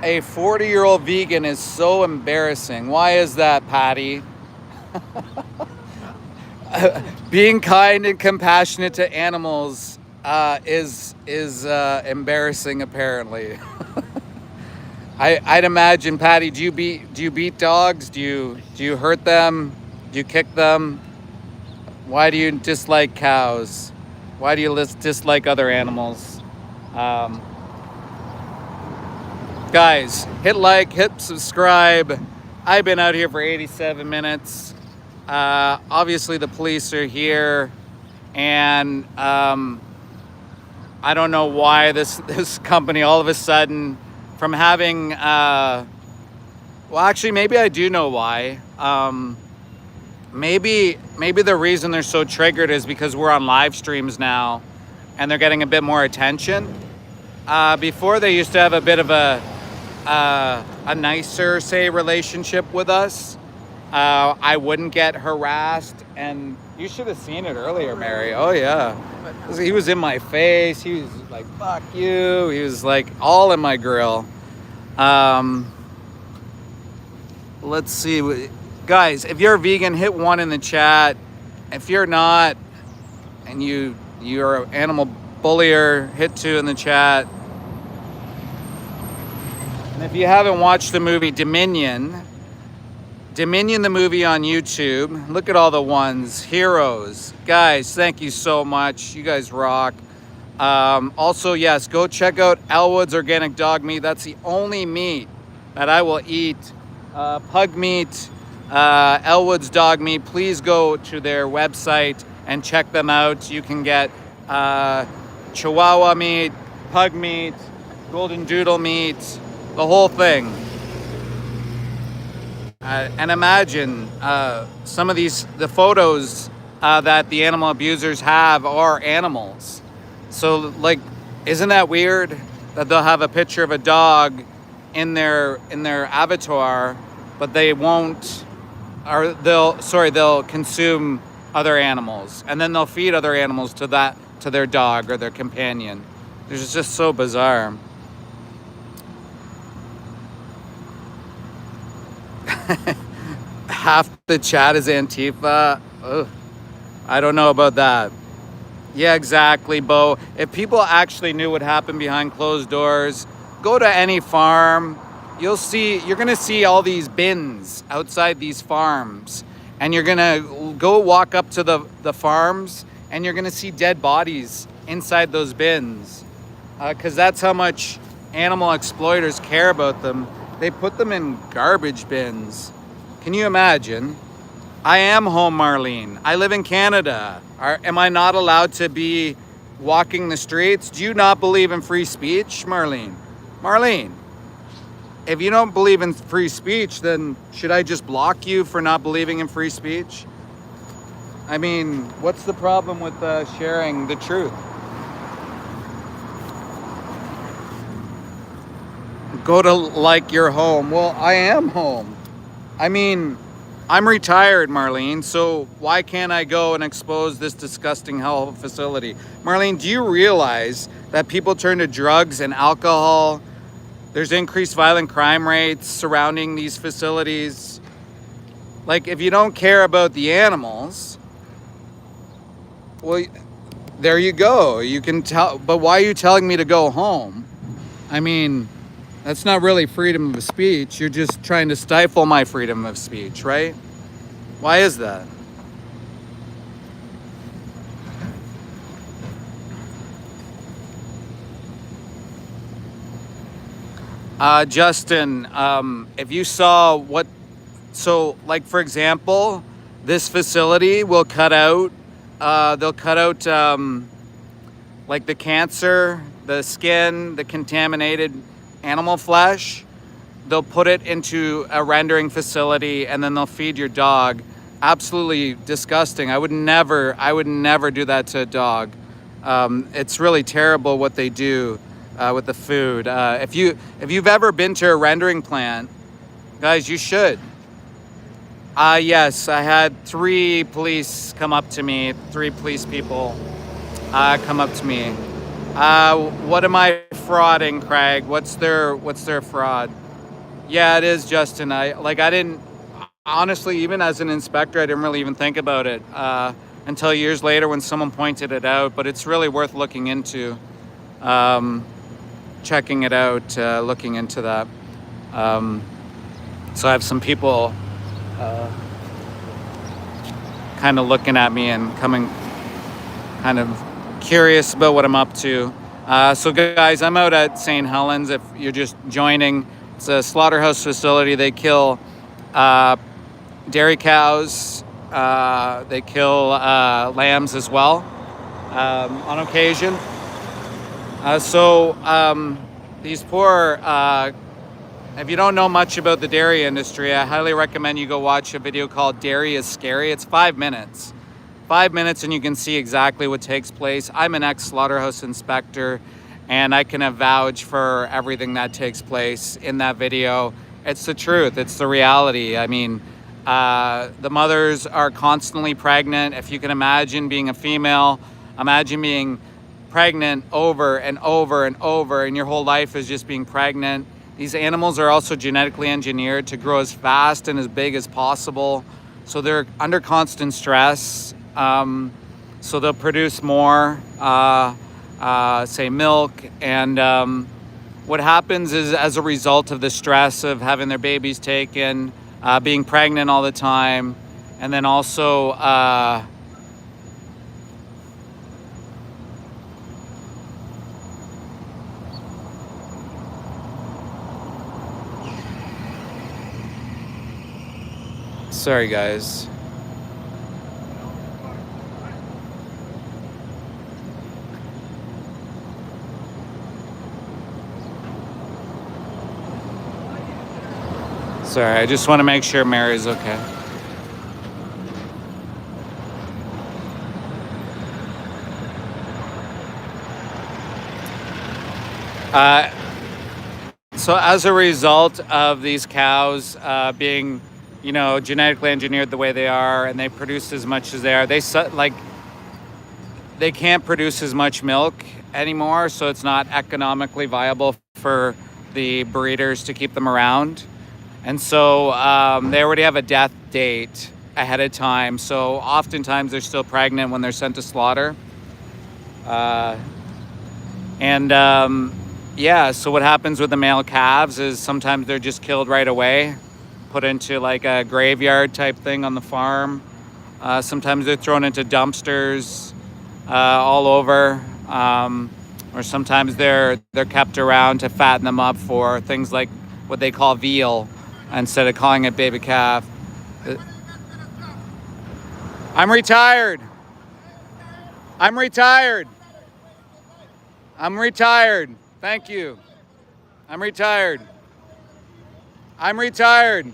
a 40-year-old vegan is so embarrassing. Why is that, Patty? Being kind and compassionate to animals is embarrassing, apparently. I'd imagine, Patty. Do you beat dogs? Do you hurt them? Do you kick them? Why do you dislike cows? Why do you dislike other animals? Guys, hit like, hit subscribe. I've been out here for 87 minutes. Obviously, the police are here, and I don't know why this company all of a sudden, from having, well, actually, maybe I do know why. Maybe the reason they're so triggered is because we're on live streams now, and they're getting a bit more attention. Before, they used to have a bit of a nicer, say, relationship with us. I wouldn't get harassed, and you should have seen it earlier, Mary. Oh yeah, he was in my face. He was like, "Fuck you." He was like all in my grill. Let's see, guys. If you're a vegan, hit 1 in the chat. If you're not, and you're an animal bullier, hit 2 in the chat. And if you haven't watched the movie Dominion the movie on YouTube, look at all the ones. Heroes. Guys, thank you so much. You guys rock. Also, yes, go check out Elwood's Organic Dog Meat. That's the only meat that I will eat. Pug meat, Elwood's Dog Meat. Please go to their website and check them out. You can get Chihuahua meat, pug meat, golden doodle meat, the whole thing. And imagine some of the photos that the animal abusers have are animals. So, like, isn't that weird that they'll have a picture of a dog in their avatar, but they won't, or they'll consume other animals, and then they'll feed other animals to their dog or their companion. It's just so bizarre. Half the chat is Antifa. Ugh. I don't know about that. Yeah, exactly, Bo. If people actually knew what happened behind closed doors, go to any farm. You're gonna see all these bins outside these farms, and you're gonna go walk up to the farms, and you're gonna see dead bodies inside those bins, because that's how much animal exploiters care about them. They put them in garbage bins. Can you imagine? I am home, Marlene. I live in Canada. Am I not allowed to be walking the streets? Do you not believe in free speech, Marlene? Marlene, if you don't believe in free speech, then should I just block you for not believing in free speech? I mean, what's the problem with sharing the truth? Go to like your home. Well, I am home. I mean, I'm retired, Marlene, so why can't I go and expose this disgusting hell facility? Marlene, do you realize that people turn to drugs and alcohol? There's increased violent crime rates surrounding these facilities. Like, if you don't care about the animals, well, there you go. You can tell, but why are you telling me to go home? I mean, that's not really freedom of speech. You're just trying to stifle my freedom of speech, right? Why is that? Justin, if you saw what, so like for example, this facility will cut out, they'll cut out like the cancer, the skin, the contaminated animal flesh. They'll put it into a rendering facility and then they'll feed your dog. Absolutely disgusting. I would never do that to a dog. It's really terrible what they do with the food. If you've ever been to a rendering plant, guys, you should. Yes, I had 3 police come up to me, 3 police people come up to me. What am I frauding, Craig? What's their fraud? Yeah, it is, Justin. I didn't, honestly, even as an inspector, I didn't really even think about it until years later when someone pointed it out, but it's really worth looking into, checking it out, looking into that. So I have some people kind of looking at me and coming kind of curious about what I'm up to. So guys, I'm out at St. Helens. If you're just joining, it's a slaughterhouse facility. They kill dairy cows. They kill lambs as well on occasion. These poor, if you don't know much about the dairy industry, I highly recommend you go watch a video called Dairy is Scary. It's 5 minutes. 5 minutes and you can see exactly what takes place. I'm an ex-slaughterhouse inspector and I can vouch for everything that takes place in that video. It's the truth, it's the reality. I mean, the mothers are constantly pregnant. If you can imagine being a female, imagine being pregnant over and over and over and your whole life is just being pregnant. These animals are also genetically engineered to grow as fast and as big as possible. So they're under constant stress. So they'll produce more, say milk. And what happens is as a result of the stress of having their babies taken, being pregnant all the time, and then also sorry guys. Sorry, I just want to make sure Mary's okay. So as a result of these cows being, you know, genetically engineered the way they are, and they produce as much as they are, they can't produce as much milk anymore, so it's not economically viable for the breeders to keep them around. And so they already have a death date ahead of time. So oftentimes they're still pregnant when they're sent to slaughter. Yeah, so what happens with the male calves is sometimes they're just killed right away, put into like a graveyard type thing on the farm. Sometimes they're thrown into dumpsters all over. Or sometimes they're kept around to fatten them up for things like what they call veal, instead of calling it baby calf. I'm retired. I'm retired. I'm retired. Thank you. I'm retired. I'm retired.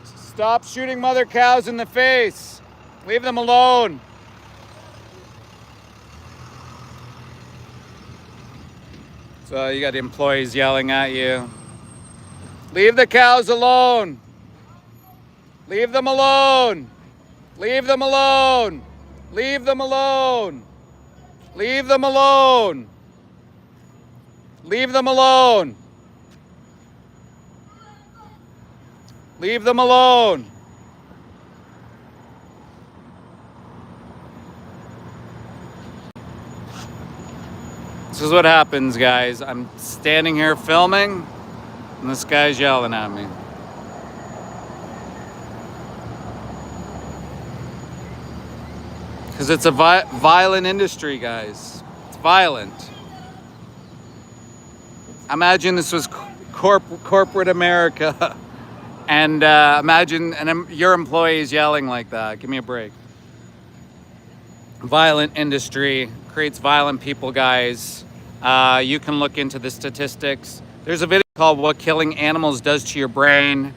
Stop shooting mother cows in the face. Leave them alone. So you got the employees yelling at you. Leave the cows alone. Leave them alone. Leave them alone. Leave them alone. Leave them alone. Leave them alone. Leave them alone. This is what happens, guys. I'm standing here filming, and this guy's yelling at me. Because it's a violent industry, guys. It's violent. Imagine this was corporate America. And imagine your employees yelling like that. Give me a break. Violent industry creates violent people, guys. You can look into the statistics. There's a video called What Killing Animals Does to Your Brain.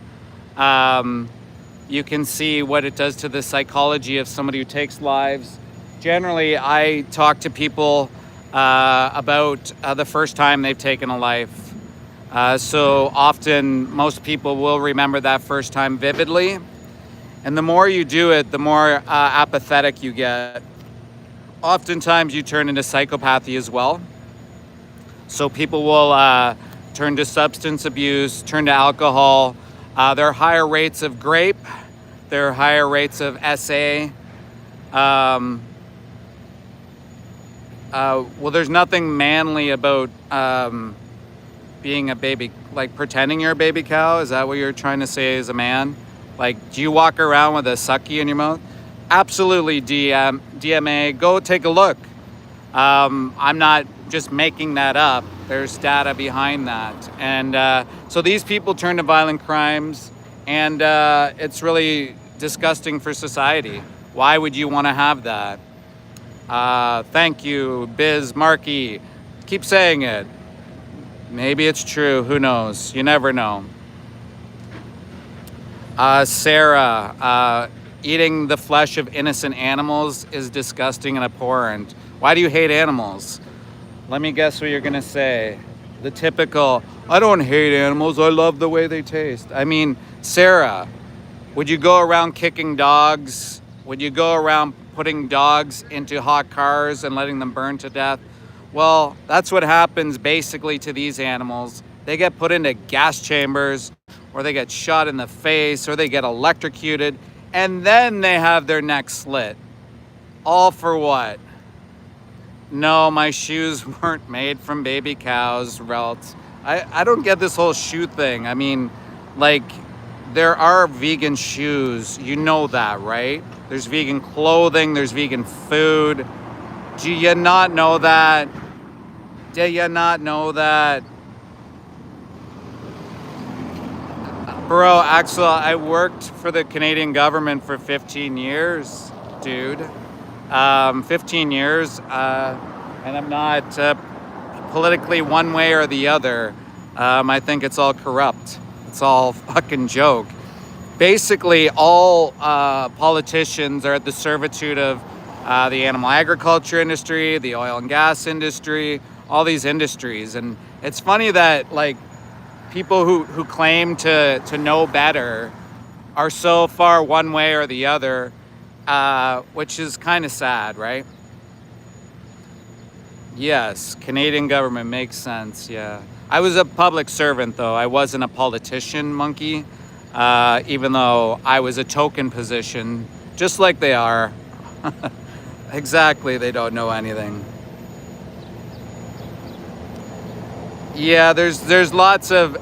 You can see what it does to the psychology of somebody who takes lives. Generally, I talk to people about the first time they've taken a life. So often, most people will remember that first time vividly. And the more you do it, the more apathetic you get. Oftentimes, you turn into psychopathy as well. So people will turn to substance abuse, turn to alcohol. There are higher rates of grape. There are higher rates of SA. Well, there's nothing manly about being a baby, like pretending you're a baby cow. Is that what you're trying to say as a man? Like, do you walk around with a sucky in your mouth? Absolutely, DMA. Go take a look. I'm not just making that up. There's data behind that. And so these people turn to violent crimes, and it's really disgusting for society. Why would you want to have that? Thank you, Biz Markey. Keep saying it. Maybe it's true. Who knows? You never know. Sarah, eating the flesh of innocent animals is disgusting and abhorrent. Why do you hate animals? Let me guess what you're going to say. The typical, I don't hate animals. I love the way they taste. I mean, Sarah, would you go around kicking dogs? Would you go around putting dogs into hot cars and letting them burn to death? Well, that's what happens basically to these animals. They get put into gas chambers, or they get shot in the face, or they get electrocuted, and then they have their neck slit. All for what? No, my shoes weren't made from baby cows, Relt. I don't get this whole shoe thing. I mean, like, there are vegan shoes. You know that, right? There's vegan clothing. There's vegan food. Do you not know that? Do you not know that? Bro, Axel, I worked for the Canadian government for 15 years, dude. 15 years, and I'm not politically one way or the other. I think it's all corrupt. It's all fucking joke. Basically, all politicians are at the servitude of the animal agriculture industry, the oil and gas industry, all these industries. And it's funny that, like, people who claim to know better are so far one way or the other, which is kind of sad, right? Yes, Canadian government makes sense, yeah. I was a public servant, though. I wasn't a politician, monkey, even though I was a token position, just like they are. Exactly, they don't know anything. Yeah, there's lots of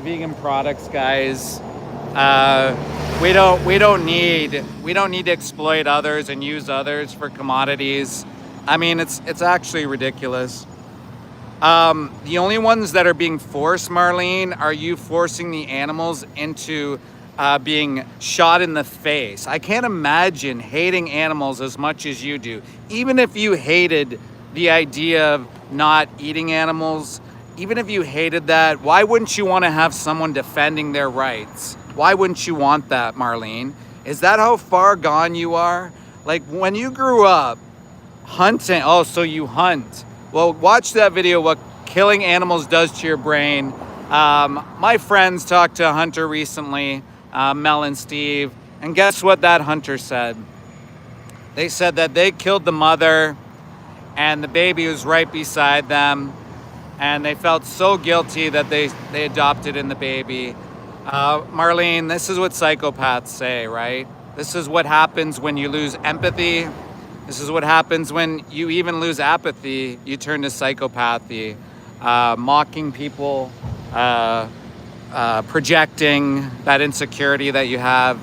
vegan products, guys. We don't need to exploit others and use others for commodities. I mean, it's actually ridiculous. The only ones that are being forced, Marlene, are you forcing the animals into being shot in the face. I can't imagine hating animals as much as you do. Even if you hated the idea of not eating animals, even if you hated that, why wouldn't you want to have someone defending their rights? Why wouldn't you want that, Marlene? Is that how far gone you are? Like, when you grew up hunting, oh, so you hunt. Well, watch that video, What Killing Animals Does to Your Brain. My friends talked to a hunter recently, Mel and Steve, And guess what that hunter said? They said that they killed the mother and the baby was right beside them, and they felt so guilty that they adopted in the baby. Marlene, this is what psychopaths say, right? This is what happens when you lose empathy. This is what happens when you even lose apathy. You turn to psychopathy, mocking people, projecting that insecurity that you have.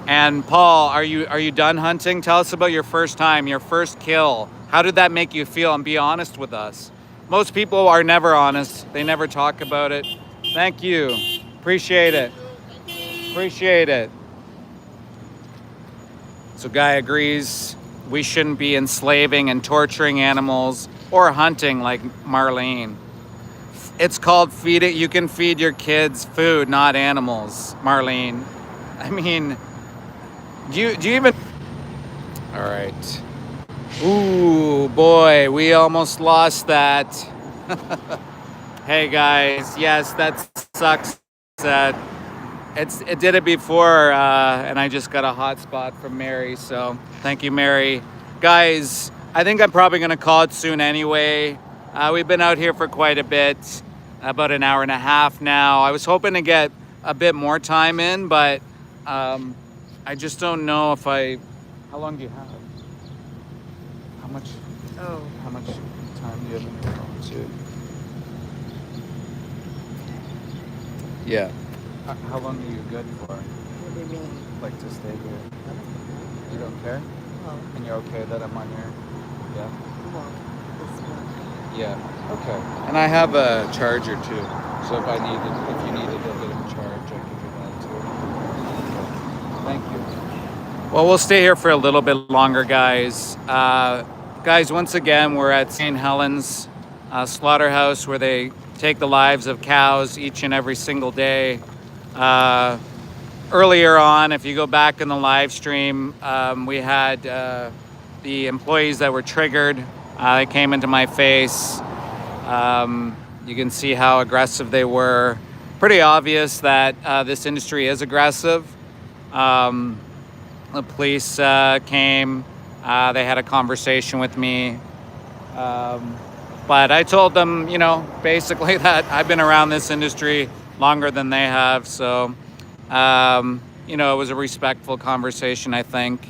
And Paul, are you done hunting? Tell us about your first time, your first kill. How did that make you feel? And be honest with us. Most people are never honest. They never talk about it. Thank you. Appreciate it. Appreciate it. So Guy agrees we shouldn't be enslaving and torturing animals or hunting like Marlene. It's called feed it. You can feed your kids food, not animals, Marlene. I mean, do you even... All right. Ooh, boy, we almost lost that. Hey guys, yes, that sucks. It did it before, and I just got a hot spot from Mary, so thank you, Mary. Guys, I think I'm probably gonna call it soon anyway. We've been out here for quite a bit, about an hour and a half now. I was hoping to get a bit more time in, but I just don't know if how long do you have? How much time do you have in your phone too? Yeah. How long are you good for? What do you mean? Like to stay here? You don't care? Well, And you're okay that I'm on your... Yeah? well, this one. Yeah, okay. And I have a charger too. So if you needed a bit of a charge, I could do that too. Thank you. Well, we'll stay here for a little bit longer, guys. Guys, once again, we're at St. Helens slaughterhouse, where they take the lives of cows each and every single day. Earlier on, if you go back in the live stream, we had the employees that were triggered. They came into my face. You can see how aggressive they were. Pretty obvious that this industry is aggressive. The police came. They had a conversation with me. But I told them, basically that I've been around this industry longer than they have. So, it was a respectful conversation, I think.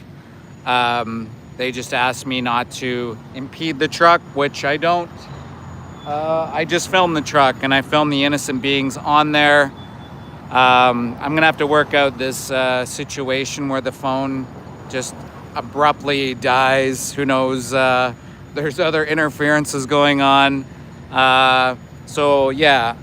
They just asked me not to impede the truck, which I don't. I just filmed the truck, and I filmed the innocent beings on there. I'm going to have to work out this situation where the phone just abruptly dies. Who knows? There's other interferences going on. So yeah,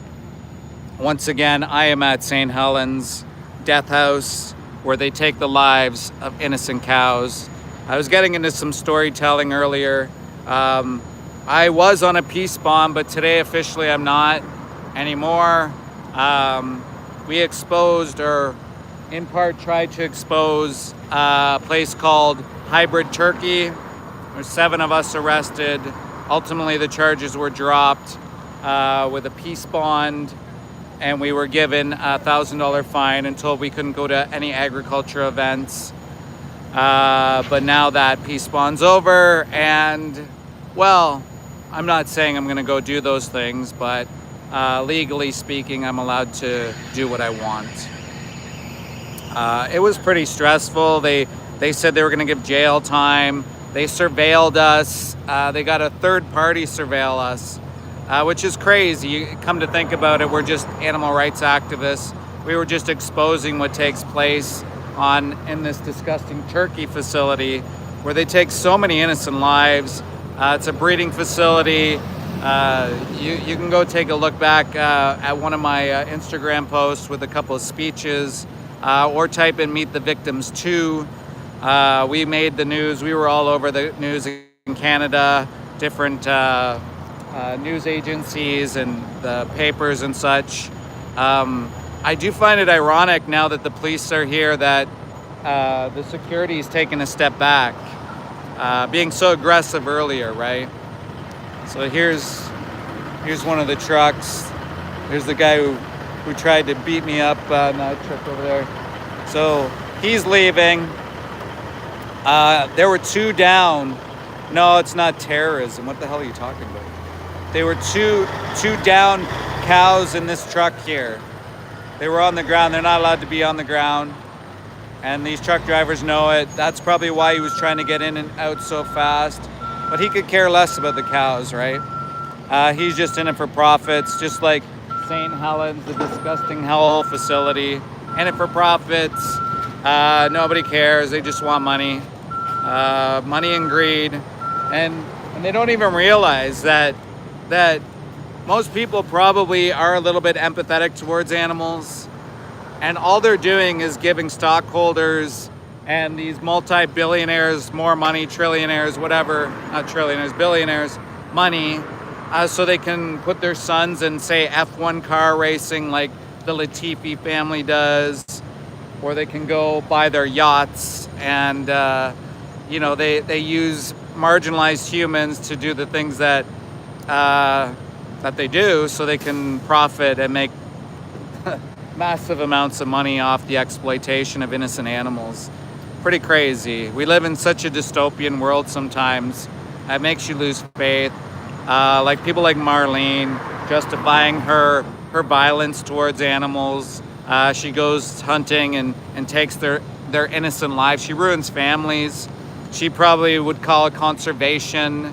once again, I am at St. Helens Death House, where they take the lives of innocent cows. I was getting into some storytelling earlier. I was on a peace bond, but today officially I'm not anymore. We exposed, or in part tried to expose, a place called Hybrid Turkey. There's 7 of us arrested. Ultimately, the charges were dropped with a peace bond, and we were given a $1,000 fine and told we couldn't go to any agriculture events. But now that peace bond's over, and, well, I'm not saying I'm gonna go do those things, but legally speaking, I'm allowed to do what I want. It was pretty stressful. They said they were gonna give jail time. They surveilled us. They got a third party surveil us, which is crazy. You come to think about it, we're just animal rights activists. We were just exposing what takes place in this disgusting turkey facility, where they take so many innocent lives. It's a breeding facility. You can go take a look back at one of my Instagram posts with a couple of speeches, or type in Meet the Victims 2. We made the news. We were all over the news in Canada, different news agencies and the papers and such. I do find it ironic now that the police are here that the security is taking a step back, being so aggressive earlier, right? So here's one of the trucks. Here's the guy who tried to beat me up on that truck over there. So he's leaving. There were 2 down. No, it's not terrorism. What the hell are you talking about? There were two down cows in this truck here. They were on the ground. They're not allowed to be on the ground. And these truck drivers know it. That's probably why he was trying to get in and out so fast. But he could care less about the cows, right? He's just in it for profits, just like St. Helens, the disgusting hellhole facility. In it for profits. Nobody cares. They just want money. Money and greed. And they don't even realize that most people probably are a little bit empathetic towards animals. And all they're doing is giving stockholders and these multi-billionaires more money, trillionaires, whatever, not trillionaires, billionaires, money, so they can put their sons in, say, F1 car racing like the Latifi family does, or they can go buy their yachts, and they use marginalized humans to do the things that they do, so they can profit and make massive amounts of money off the exploitation of innocent animals. Pretty crazy. We live in such a dystopian world sometimes. It makes you lose faith. Like people like Marlene justifying her violence towards animals. She goes hunting and takes their innocent lives. She ruins families. She probably would call it conservation.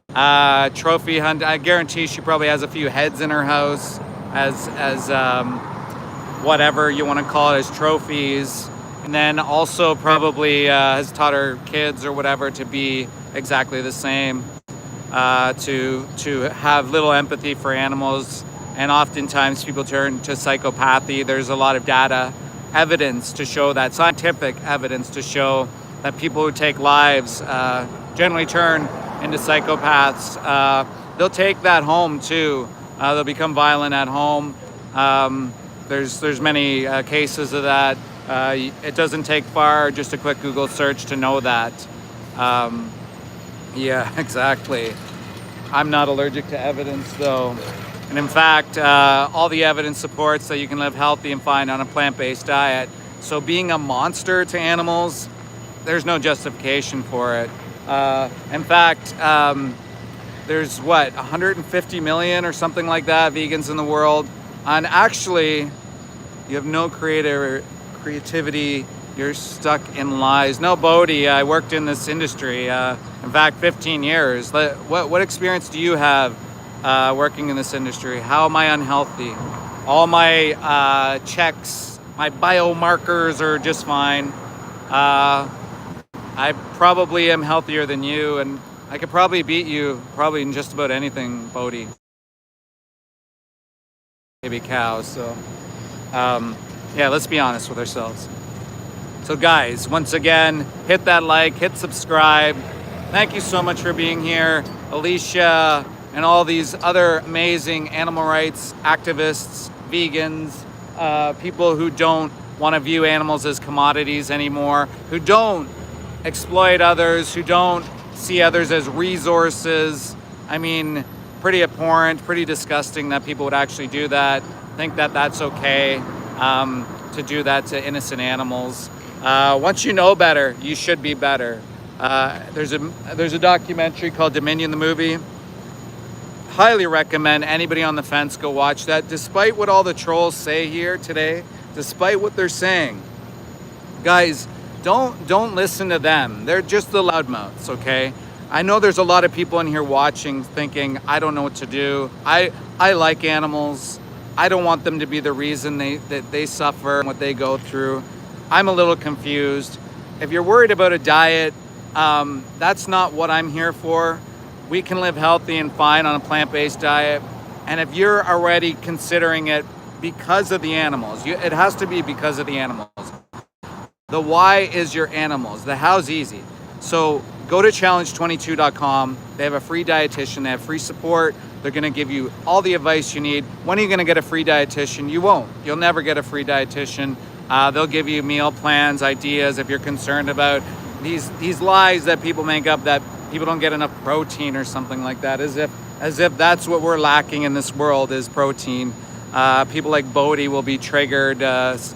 Trophy hunt. I guarantee she probably has a few heads in her house as whatever you want to call it, as trophies. And then also probably has taught her kids or whatever to be exactly the same, to have little empathy for animals. And oftentimes people turn to psychopathy. There's a lot of data, evidence to show that, scientific evidence to show that people who take lives generally turn into psychopaths. They'll take that home too. They'll become violent at home. There's many cases of that. It doesn't take far, just a quick Google search to know that. Yeah, exactly. I'm not allergic to evidence though. And in fact, all the evidence supports that you can live healthy and fine on a plant-based diet. So being a monster to animals, there's no justification for it. In fact, there's 150 million or something like that vegans in the world. And actually, you have no creativity. You're stuck in lies. No, Bodhi, I worked in this industry. In fact, 15 years. What experience do you have working in this industry? How am I unhealthy? All my checks, my biomarkers are just fine. I probably am healthier than you, and I could probably beat you probably in just about anything, Bodhi. Maybe cows. So, yeah, let's be honest with ourselves. So guys, once again, hit that like, hit subscribe. Thank you so much for being here. Alicia and all these other amazing animal rights activists, vegans, people who don't want to view animals as commodities anymore, who don't exploit others, who don't see others as resources. I mean, pretty abhorrent, pretty disgusting that people would actually do that. Think that that's okay to do that to innocent animals. Once you know better, you should be better. There's a documentary called Dominion the Movie. Highly recommend anybody on the fence go watch that. Despite what all the trolls say here today, despite what they're saying, guys, don't listen to them. They're just the loudmouths, okay? I know there's a lot of people in here watching thinking, I don't know what to do. I like animals. I don't want them to be the reason that they suffer and what they go through. I'm a little confused. If you're worried about a diet, that's not what I'm here for. We can live healthy and fine on a plant-based diet. And if you're already considering it because of the animals, it has to be because of the animals. The why is your animals. The how's easy. So go to challenge22.com. They have a free dietitian. They have free support. They're going to give you all the advice you need. When are you going to get a free dietitian? You won't. You'll never get a free dietitian. They'll give you meal plans, ideas if you're concerned about these lies that people make up that people don't get enough protein or something like that, as if that's what we're lacking in this world is protein. people like Bodie will be triggered,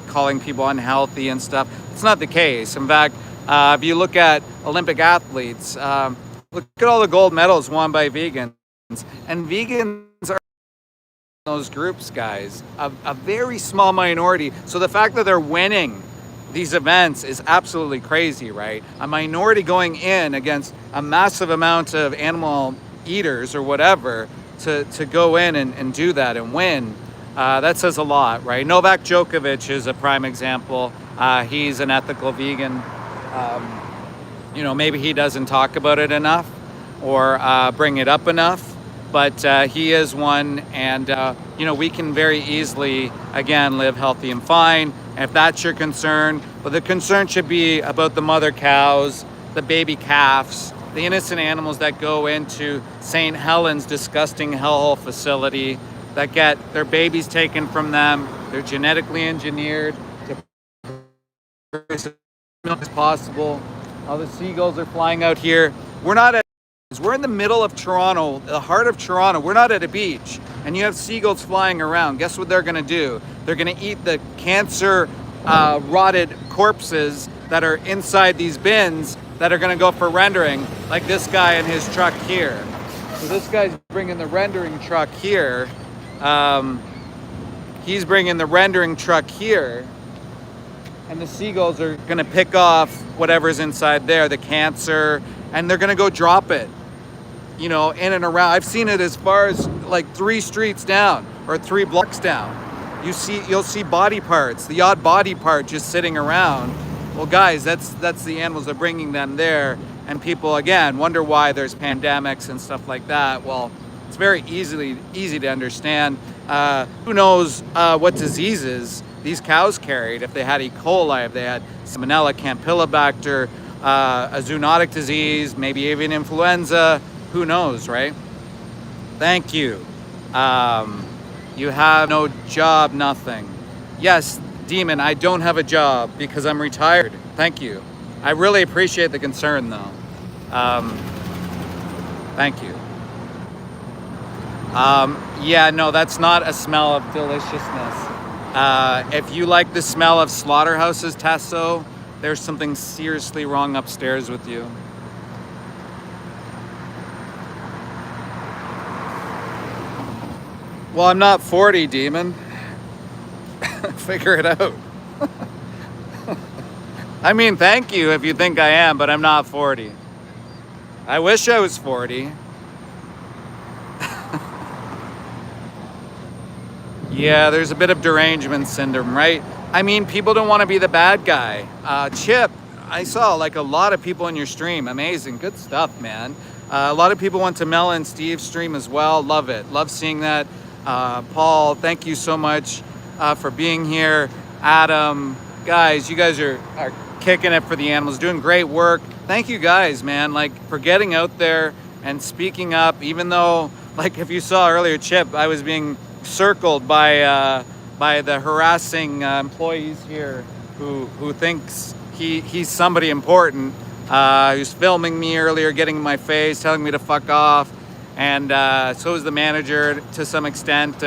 calling people unhealthy and stuff. It's not the case. In fact, if you look at Olympic athletes, look at all the gold medals won by vegans, and vegans are those groups, guys, a very small minority. So the fact that they're winning these events is absolutely crazy, right? A minority going in against a massive amount of animal eaters or whatever to go in and do that and win. That says a lot, right? Novak Djokovic is a prime example. He's an ethical vegan. Maybe he doesn't talk about it enough or bring it up enough, but he is one, and we can very easily, again, live healthy and fine. And if that's your concern, but the concern should be about the mother cows, the baby calves, the innocent animals that go into St. Helens disgusting hellhole facility, that get their babies taken from them. They're genetically engineered to produce as much as possible. All the seagulls are flying out here. We're in the middle of Toronto, the heart of Toronto. We're not at a beach, and you have seagulls flying around. Guess what they're gonna do? They're gonna eat the cancer rotted corpses that are inside these bins that are gonna go for rendering, like this guy in his truck here. So this guy's bringing the rendering truck here. He's bringing the rendering truck here, and the seagulls are gonna pick off whatever's inside there, the cancer, and they're gonna go drop it, in and around. I've seen it as far as like 3 streets down or 3 blocks down. You'll see body parts, the odd body part just sitting around. Well, guys, that's the animals. Are bringing them there, and people again wonder why there's pandemics and stuff like that. Well, it's very easy to understand. Who knows what diseases these cows carried? If they had E. coli, if they had Salmonella, Campylobacter, a zoonotic disease, maybe avian influenza. Who knows, right? Thank you. You have no job, nothing. Yes, Demon, I don't have a job because I'm retired. Thank you. I really appreciate the concern, though. Thank you. Yeah, no, that's not a smell of deliciousness. If you like the smell of slaughterhouses, Tasso, there's something seriously wrong upstairs with you. Well, I'm not 40, Demon. Figure it out. I mean, thank you if you think I am, but I'm not 40. I wish I was 40. Yeah, there's a bit of derangement syndrome, right? I mean, people don't want to be the bad guy. Chip, I saw like a lot of people in your stream. Amazing. Good stuff, man. A lot of people went to Mel and Steve's stream as well. Love it. Love seeing that. Paul, thank you so much for being here. Adam, guys, you guys are kicking it for the animals, doing great work. Thank you guys, man, like for getting out there and speaking up, even though, like if you saw earlier, Chip, I was being circled by the harassing employees here who thinks he's somebody important. He was filming me earlier, getting in my face, telling me to fuck off. And so was the manager to some extent,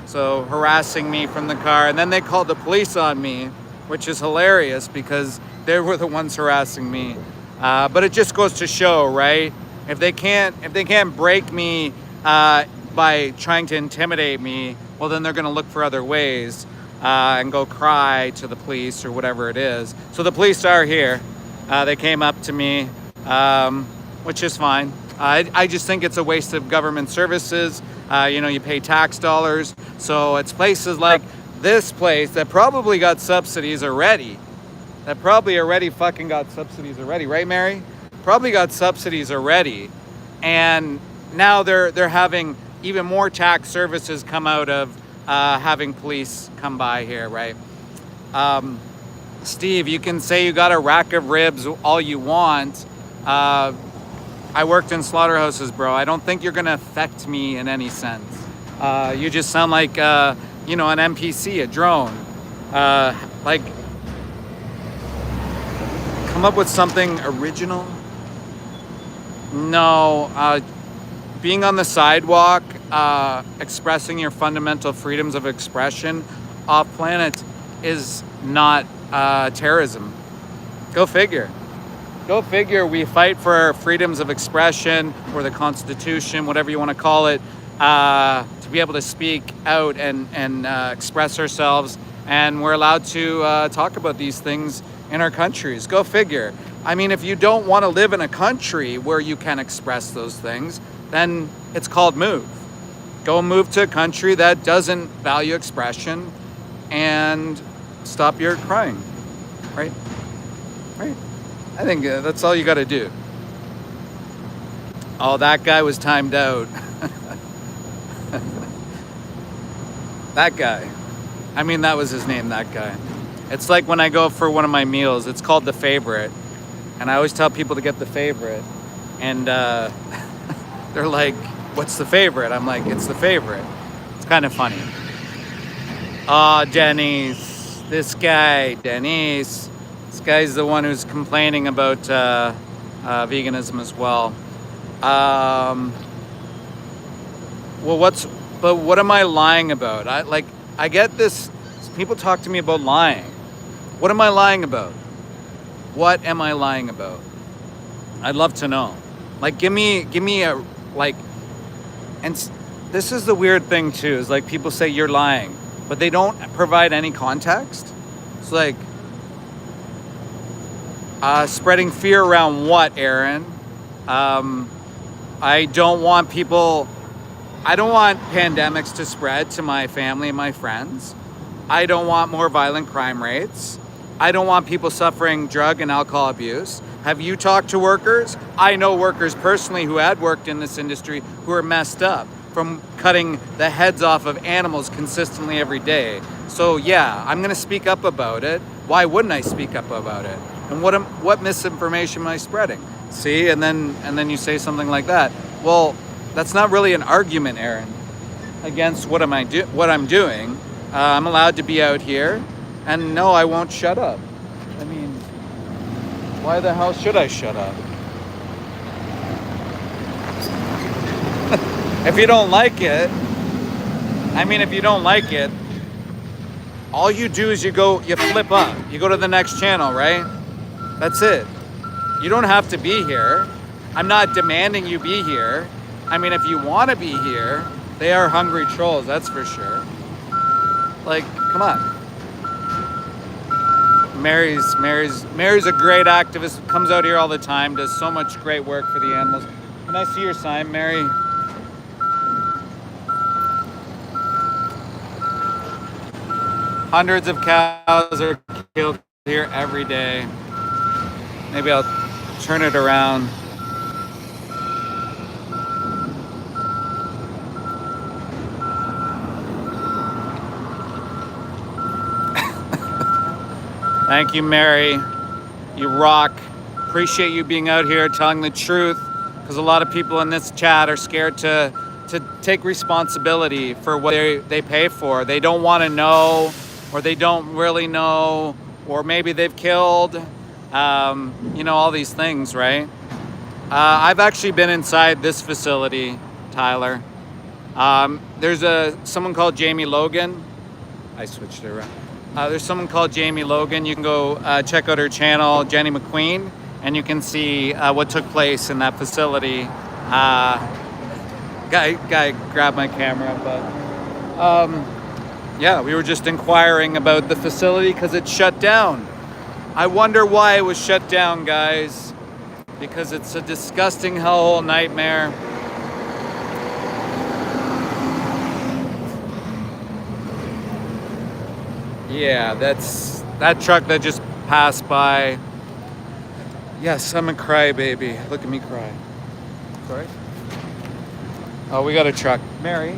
so harassing me from the car. And then they called the police on me, which is hilarious because they were the ones harassing me. But it just goes to show, right? If they can't break me by trying to intimidate me, well, then they're going to look for other ways and go cry to the police or whatever it is. So the police are here. They came up to me, which is fine. I just think it's a waste of government services. You pay tax dollars. So it's places like this place that probably got subsidies already. That probably already fucking got subsidies already, right, Mary? Probably got subsidies already. And now they're having even more tax services come out of having police come by here, right? Steve, you can say you got a rack of ribs all you want. I worked in slaughterhouses, bro. I don't think you're gonna affect me in any sense. You just sound like, an NPC, a drone. Like, come up with something original? No, being on the sidewalk, expressing your fundamental freedoms of expression off planet is not terrorism. Go figure. Go figure. We fight for our freedoms of expression or the Constitution, whatever you want to call it, to be able to speak out and express ourselves. And we're allowed to talk about these things in our countries. Go figure. I mean, if you don't want to live in a country where you can express those things, then it's called move. Go move to a country that doesn't value expression and stop your crying, right? Right? I think that's all you got to do. Oh, that guy was timed out. That guy. I mean, that was his name, that guy. It's like when I go for one of my meals, it's called the favorite. And I always tell people to get the favorite. And they're like, what's the favorite? I'm like, it's the favorite. It's kind of funny. Oh, Denise. This guy, Denise. This guy's the one who's complaining about veganism as well. But what am I lying about? I get this. People talk to me about lying. What am I lying about? What am I lying about? I'd love to know. Like, give me a, like, and this is the weird thing too, is like people say you're lying, but they don't provide any context. It's like, spreading fear around what, Aaron? I don't want pandemics to spread to my family and my friends. I don't want more violent crime rates. I don't want people suffering drug and alcohol abuse. Have you talked to workers? I know workers personally who had worked in this industry who are messed up from cutting the heads off of animals consistently every day. So yeah, I'm gonna speak up about it. Why wouldn't I speak up about it? And what misinformation am I spreading? See, and then you say something like that. Well, that's not really an argument, Aaron, against what I'm doing. I'm allowed to be out here, and no, I won't shut up. I mean, why the hell should I shut up? If you don't like it, all you do is you flip up. You go to the next channel, right? That's it. You don't have to be here. I'm not demanding you be here. I mean, if you want to be here, they are hungry trolls, that's for sure. Like, come on. Mary's a great activist, comes out here all the time, does so much great work for the animals. Can I see your sign, Mary? Hundreds of cows are killed here every day. Maybe I'll turn it around. Thank you, Mary. You rock. Appreciate you being out here telling the truth, because a lot of people in this chat are scared to take responsibility for what they pay for. They don't want to know, or they don't really know, or maybe they've killed, all these things, right? I've actually been inside this facility, Tyler. There's someone called Jamie Logan. I switched it around. There's someone called Jamie Logan. You can go check out her channel, Jenny McQueen, and you can see what took place in that facility. Guy grabbed my camera, but yeah, we were just inquiring about the facility because it's shut down. I wonder why it was shut down, guys. Because it's a disgusting hellhole nightmare. Yeah, that's that truck that just passed by. Yes, I'm a crybaby. Look at me cry. Sorry? Oh, we got a truck. Mary.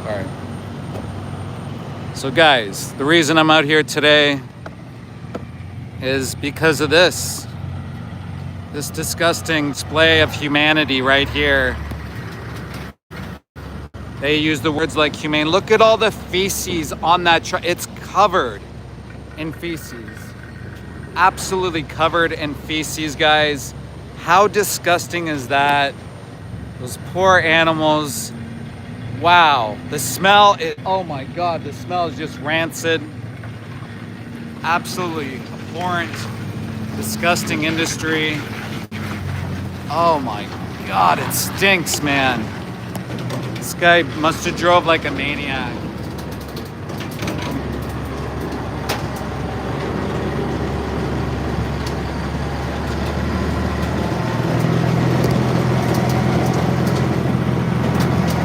All right. So guys, the reason I'm out here today is because of this disgusting display of humanity right here. They use the words like humane. Look at all the feces on that truck. It's covered in feces. Absolutely covered in feces, guys. How disgusting is that? Those poor animals. Wow. The smell is, oh my God, the smell is just rancid. Absolutely abhorrent, disgusting industry. Oh my God, it stinks, man. This guy must have drove like a maniac.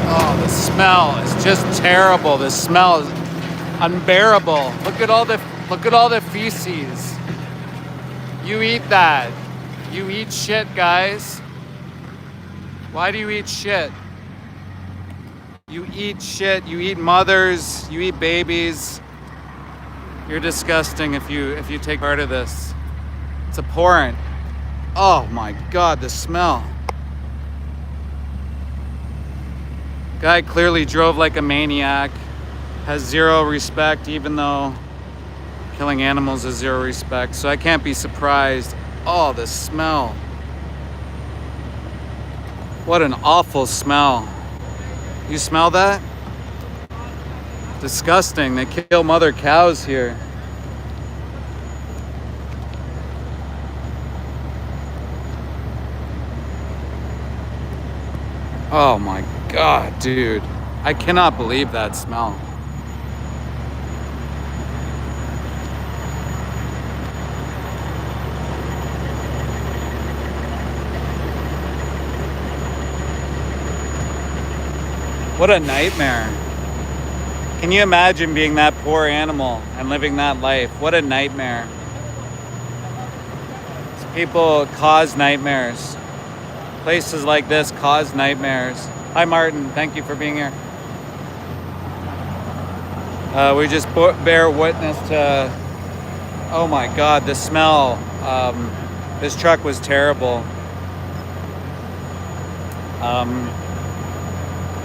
Oh, the smell is just terrible. The smell is unbearable. Look at all the feces. You eat that. You eat shit, guys. Why do you eat shit? You eat shit. You eat mothers. You eat babies. You're disgusting if you take part of this. It's abhorrent. Oh my God, the smell. Guy clearly drove like a maniac. Has zero respect, even though killing animals is zero respect. So I can't be surprised. Oh, the smell. What an awful smell. You smell that? Disgusting. They kill mother cows here. Oh my God, dude. I cannot believe that smell. What a nightmare. Can you imagine being that poor animal and living that life? What a nightmare. People cause nightmares. Places like this cause nightmares. Hi, Martin. Thank you for being here. We just bear witness to, oh my God, the smell. This truck was terrible.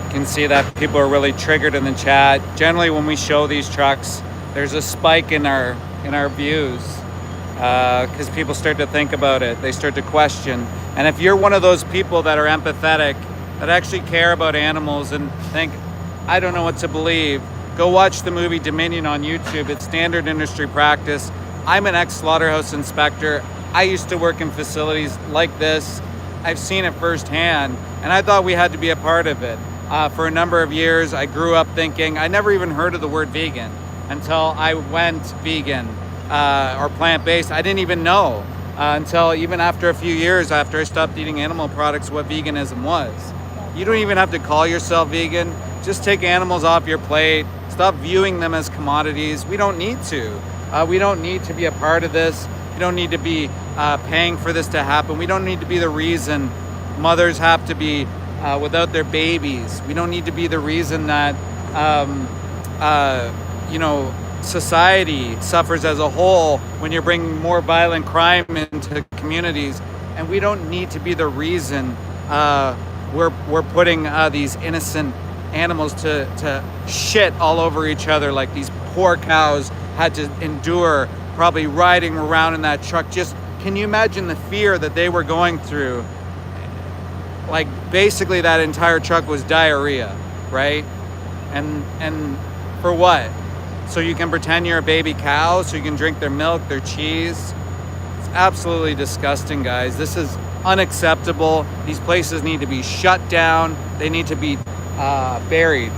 You can see that people are really triggered in the chat. Generally, when we show these trucks, there's a spike in our views because people start to think about it. They start to question. And if you're one of those people that are empathetic, that actually care about animals and think, I don't know what to believe, go watch the movie Dominion on YouTube. It's standard industry practice. I'm an ex-slaughterhouse inspector. I used to work in facilities like this. I've seen it firsthand, and I thought we had to be a part of it. For a number of years, I grew up thinking, I never even heard of the word vegan until I went vegan or plant-based. I didn't even know until even after a few years after I stopped eating animal products what veganism was. You don't even have to call yourself vegan. Just take animals off your plate. Stop viewing them as commodities. We don't need to. We don't need to be a part of this. We don't need to be paying for this to happen. We don't need to be the reason mothers have to be without their babies. We don't need to be the reason that society suffers as a whole when you're bringing more violent crime into communities. And we don't need to be the reason we're putting these innocent animals to shit all over each other, like these poor cows had to endure probably riding around in that truck. Just can you imagine the fear that they were going through? Like basically that entire truck was diarrhea, right? And for what? So you can pretend you're a baby cow, so you can drink their milk, their cheese. It's absolutely disgusting, guys. This is unacceptable. These places need to be shut down. They need to be buried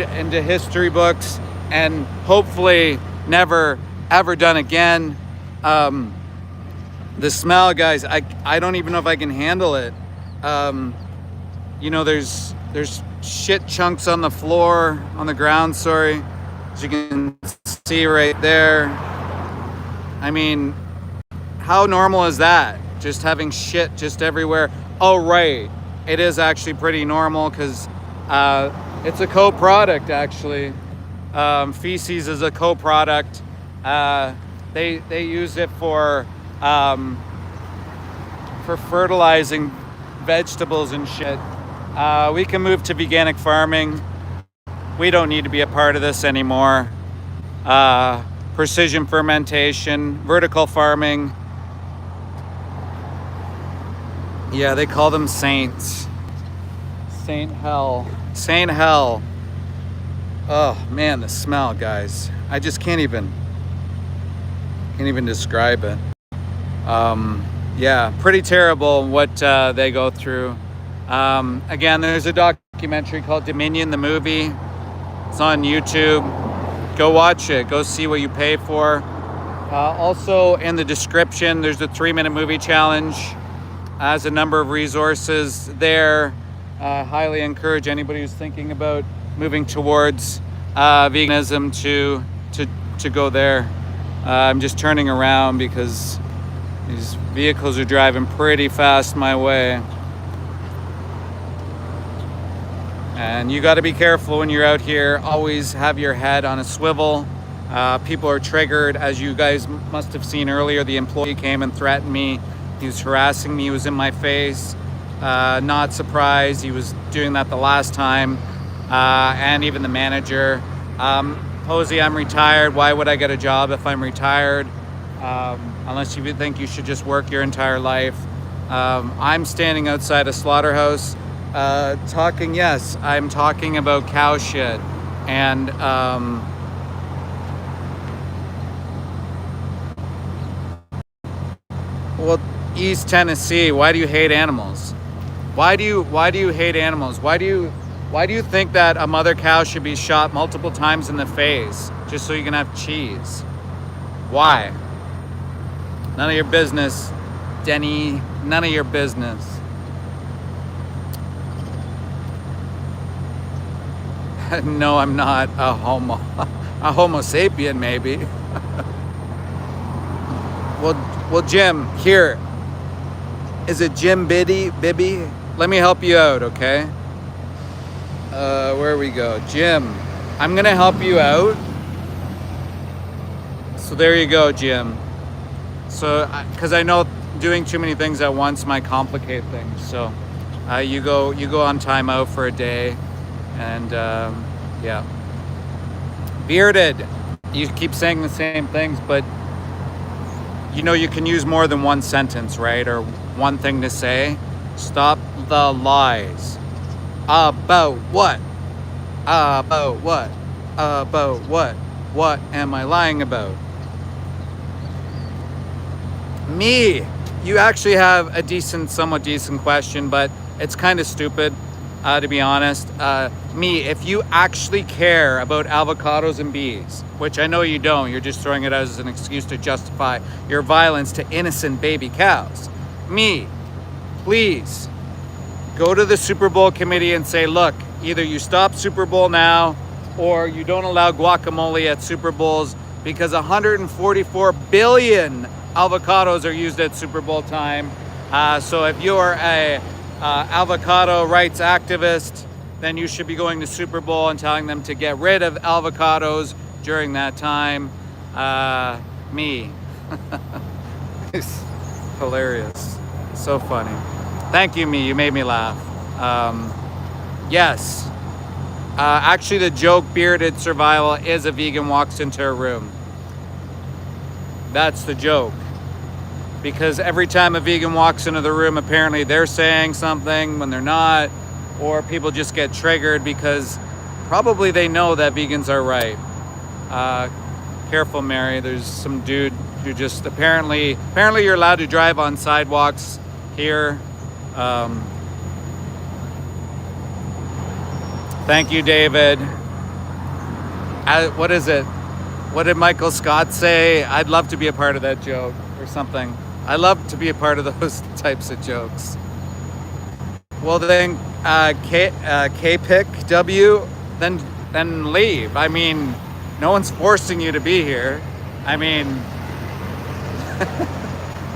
into history books and hopefully never ever done again. The smell, guys, I don't even know if I can handle it. There's shit chunks on the floor, on the ground, sorry, as you can see right there. I mean, how normal is that? Just having shit just everywhere. Oh, right. It is actually pretty normal because it's a co-product, actually. Feces is a co-product. They use it for fertilizing vegetables and shit. We can move to veganic farming. We don't need to be a part of this anymore. Precision fermentation, vertical farming. Yeah, they call them saints. Saint Hell. Saint Hell. Oh man, the smell, guys. I just can't even describe it. Yeah, pretty terrible what they go through. Again, there's a documentary called Dominion, the movie. It's on YouTube. Go watch it. Go see what you pay for. Also, in the description, there's a 3-minute movie challenge. Has a number of resources there. Highly encourage anybody who's thinking about moving towards veganism to go there. I'm just turning around because these vehicles are driving pretty fast my way. And you got to be careful when you're out here. Always have your head on a swivel. People are triggered. As you guys must have seen earlier, the employee came and threatened me. He was harassing me. He was in my face. Not surprised. He was doing that the last time. And even the manager. Posey, I'm retired. Why would I get a job if I'm retired? Unless you think you should just work your entire life. I'm standing outside a slaughterhouse talking, yes, I'm talking about cow shit. And well, East Tennessee, why do you hate animals? Why do you hate animals? Why do you think that a mother cow should be shot multiple times in the face just so you can have cheese? Why? None of your business, Denny. None of your business. No, I'm not a homo. A homo sapien, maybe. Well, Jim, here. Is it Jim Bibby? Let me help you out, okay? Where we go? Jim, I'm gonna help you out. So there you go, Jim. So, because I know doing too many things at once might complicate things. So, you go on timeout for a day, and yeah. Bearded. You keep saying the same things, but you know you can use more than one sentence, right? Or one thing to say. Stop the lies. About what? About what? About what? What am I lying about? Me. You actually have a somewhat decent question, but it's kind of stupid, to be honest. Me, if you actually care about avocados and bees, which I know you don't, you're just throwing it out as an excuse to justify your violence to innocent baby cows. Me, please go to the Super Bowl committee and say, look, either you stop Super Bowl now or you don't allow guacamole at Super Bowls, because 144 billion avocados are used at Super Bowl time. So if you're a avocado rights activist, then you should be going to Super Bowl and telling them to get rid of avocados during that time. Me. It's hilarious. So funny. Thank you, Me. You made me laugh. Yes. Actually, the joke bearded survival is a vegan walks into a room. That's the joke. Because every time a vegan walks into the room, apparently they're saying something when they're not, or people just get triggered because probably they know that vegans are right. Careful, Mary. There's some dude who just apparently you're allowed to drive on sidewalks here. Thank you, David. What is it? What did Michael Scott say? I'd love to be a part of that joke or something. I love to be a part of those types of jokes. Well, then, K-Pick W, then leave. I mean, no one's forcing you to be here. I mean,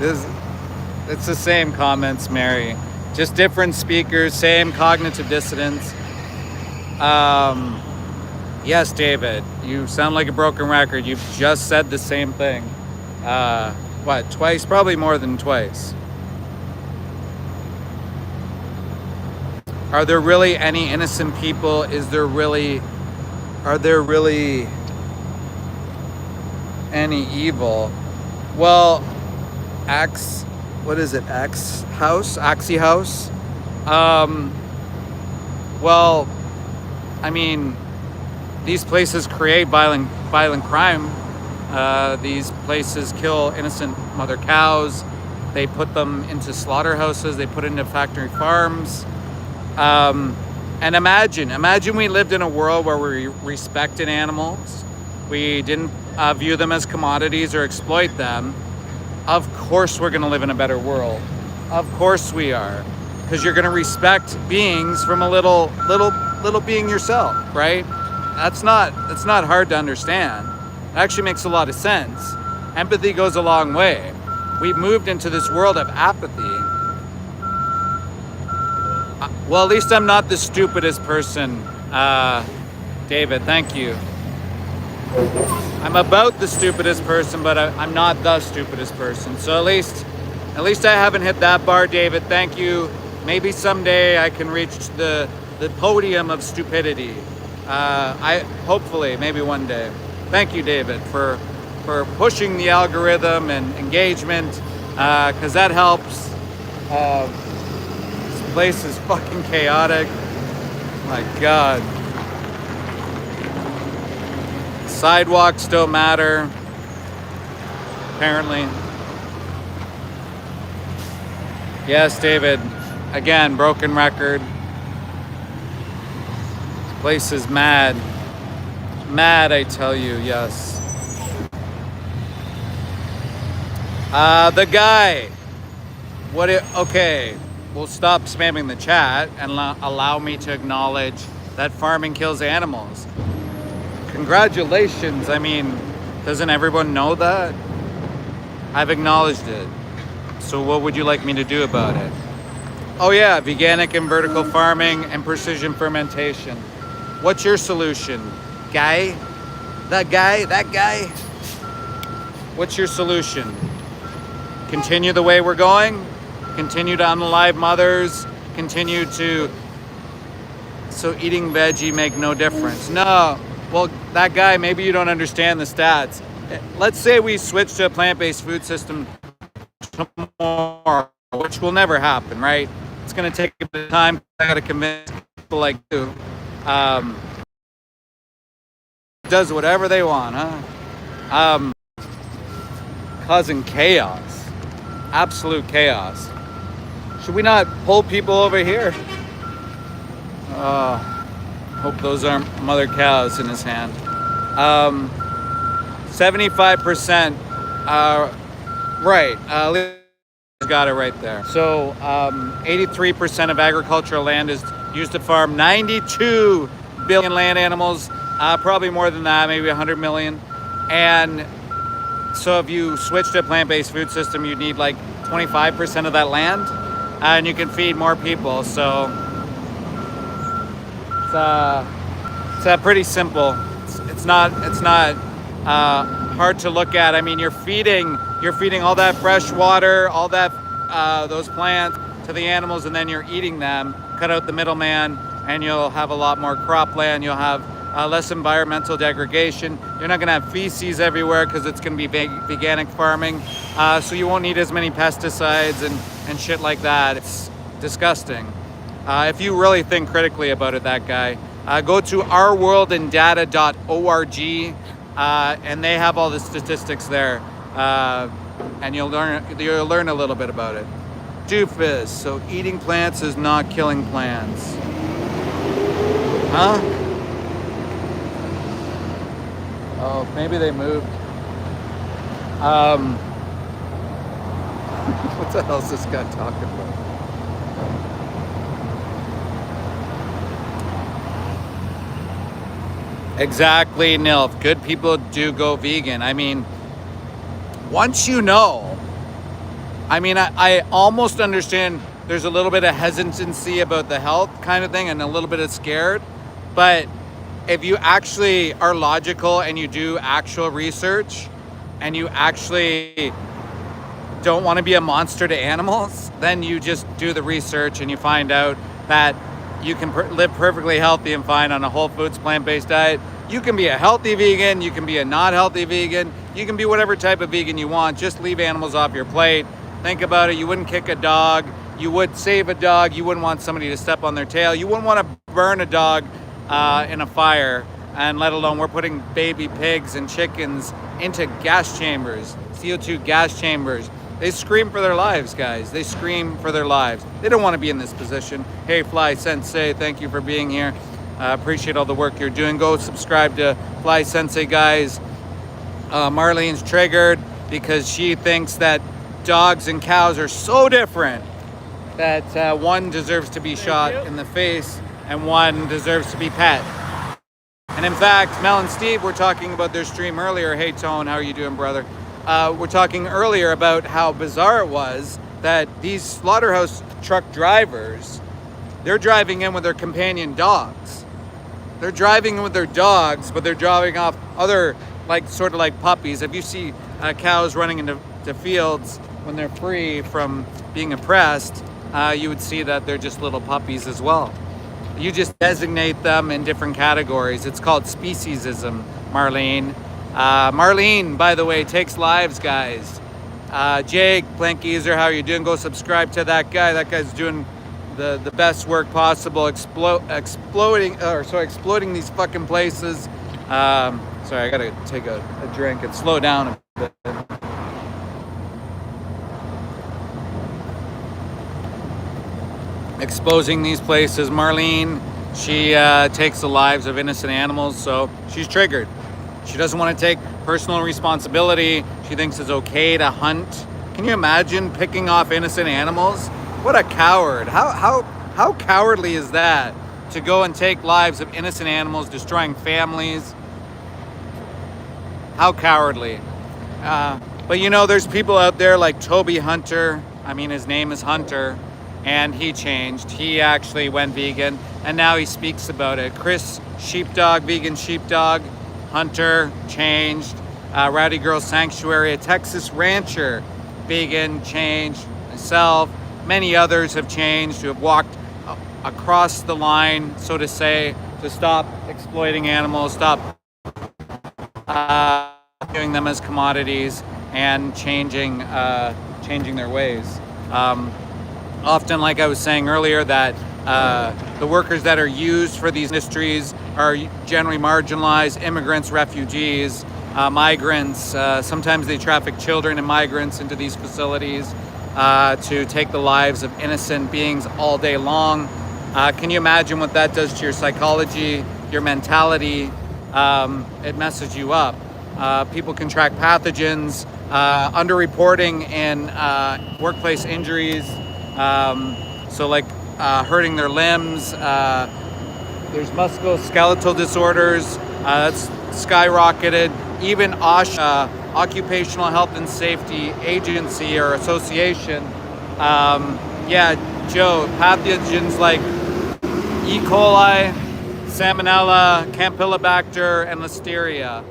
it's the same comments, Mary. Just different speakers, same cognitive dissonance. Yes, David, you sound like a broken record. You've just said the same thing. What, twice? Probably more than twice. Are there really any innocent people? Are there really any evil? Well, Axie House? Well, I mean, these places create violent crime. These places kill innocent mother cows. They put them into slaughterhouses. They put it into factory farms. And imagine we lived in a world where we respected animals. We didn't view them as commodities or exploit them. Of course we're gonna live in a better world. Of course we are. Because you're gonna respect beings from a little being yourself, right? That's not hard to understand. It actually makes a lot of sense. Empathy goes a long way. We've moved into this world of apathy. Well, at least I'm not the stupidest person, David, thank you. I'm about the stupidest person, but I'm not the stupidest person. So at least I haven't hit that bar, David. Thank you. Maybe someday I can reach the podium of stupidity. Hopefully, maybe one day. Thank you, David, for pushing the algorithm and engagement, because that helps. This place is fucking chaotic. My God. Sidewalks don't matter, apparently. Yes, David. Again, broken record. This place is mad. Mad, I tell you, yes. The guy. Okay, we'll stop spamming the chat and allow me to acknowledge that farming kills animals. Congratulations. I mean, doesn't everyone know that? I've acknowledged it. So what would you like me to do about it? Oh yeah, veganic and vertical farming and precision fermentation. What's your solution? Guy? That guy? What's your solution? Continue the way we're going? Continue to unalive mothers? Continue to... So eating veggie make no difference? No. Well, that guy, maybe you don't understand the stats. Let's say we switch to a plant-based food system tomorrow, which will never happen, right? It's going to take a bit of time. I got to convince people like you. Does whatever they want, huh? Causing chaos. Absolute chaos. Should we not pull people over here? Hope those aren't mother cows in his hand. 75%. Right. Got it right there. So 83% of agricultural land is used to farm 92 billion land animals. Probably more than that, maybe 100 million. And so if you switch to a plant-based food system, you need like 25% of that land, and you can feed more people. So it's pretty simple. It's not hard to look at. I mean, you're feeding all that fresh water, all that those plants to the animals, and then you're eating them. Cut out the middleman, and you'll have a lot more cropland. You'll have less environmental degradation. You're not going to have feces everywhere because it's going to be veganic farming. So you won't need as many pesticides and shit like that. It's disgusting. If you really think critically about it, that guy, go to ourworldanddata.org, and they have all the statistics there, and you'll learn a little bit about it. Doofus. So eating plants is not killing plants, huh? Oh, maybe they moved. What the hell's this guy talking about? Exactly, Nilf. Good people do go vegan. I mean, once you know, I mean, I almost understand there's a little bit of hesitancy about the health kind of thing and a little bit of scared, but if you actually are logical and you do actual research and you actually don't want to be a monster to animals, then you just do the research and you find out that you can live perfectly healthy and fine on a whole foods plant-based diet. You can be a healthy vegan, you can be a not healthy vegan, you can be whatever type of vegan you want. Just leave animals off your plate. Think about it. You wouldn't kick a dog. You would save a dog. You wouldn't want somebody to step on their tail. You wouldn't want to burn a dog in a fire. And let alone we're putting baby pigs and chickens into gas chambers, CO2 gas chambers. They scream for their lives, guys. They scream for their lives. They don't want to be in this position. Hey, Fly Sensei, thank you for being here. Appreciate all the work you're doing. Go subscribe to Fly Sensei, guys. Marlene's triggered because she thinks that dogs and cows are so different that one deserves to be shot in the face and one deserves to be pet. And in fact, Mel and Steve were talking about their stream earlier. Hey, Tone, how are you doing, brother? We're talking earlier about how bizarre it was that these slaughterhouse truck drivers, they're driving in with their companion dogs. They're driving in with their dogs, but they're driving off other, sort of like puppies. If you see cows running into fields when they're free from being oppressed, you would see that they're just little puppies as well. You just designate them in different categories. It's called speciesism, Marlene. Marlene, by the way, takes lives, guys. Jake Plankeezer, how are you doing? Go subscribe to that guy. That guy's doing the best work possible, exploiting these fucking places. Sorry, I gotta take a drink and slow down a bit. Exposing these places. Marlene, she takes the lives of innocent animals, so she's triggered. She doesn't want to take personal responsibility. She thinks it's okay to hunt. Can you imagine picking off innocent animals? What a coward. How cowardly is that? To go and take lives of innocent animals, destroying families. How cowardly. But you know, there's people out there like Toby Hunter. I mean, his name is Hunter. And he changed. He actually went vegan. And now he speaks about it. Chris Sheepdog, vegan sheepdog. Hunter changed. Rowdy Girl Sanctuary, a Texas rancher, vegan, changed. Myself, many others have changed, who have walked across the line, so to say, to stop exploiting animals, stop viewing them as commodities, and changing their ways. Often, like I was saying earlier, that the workers that are used for these industries are generally marginalized, immigrants, refugees, migrants. Sometimes they traffic children and migrants into these facilities to take the lives of innocent beings all day long. Can you imagine what that does to your psychology, your mentality? It messes you up. People contract pathogens, underreporting in workplace injuries. So like hurting their limbs. There's musculoskeletal disorders. That's skyrocketed. Even OSHA, Occupational Health and Safety Agency or Association. Joe, pathogens like E. coli, Salmonella, Campylobacter, and Listeria.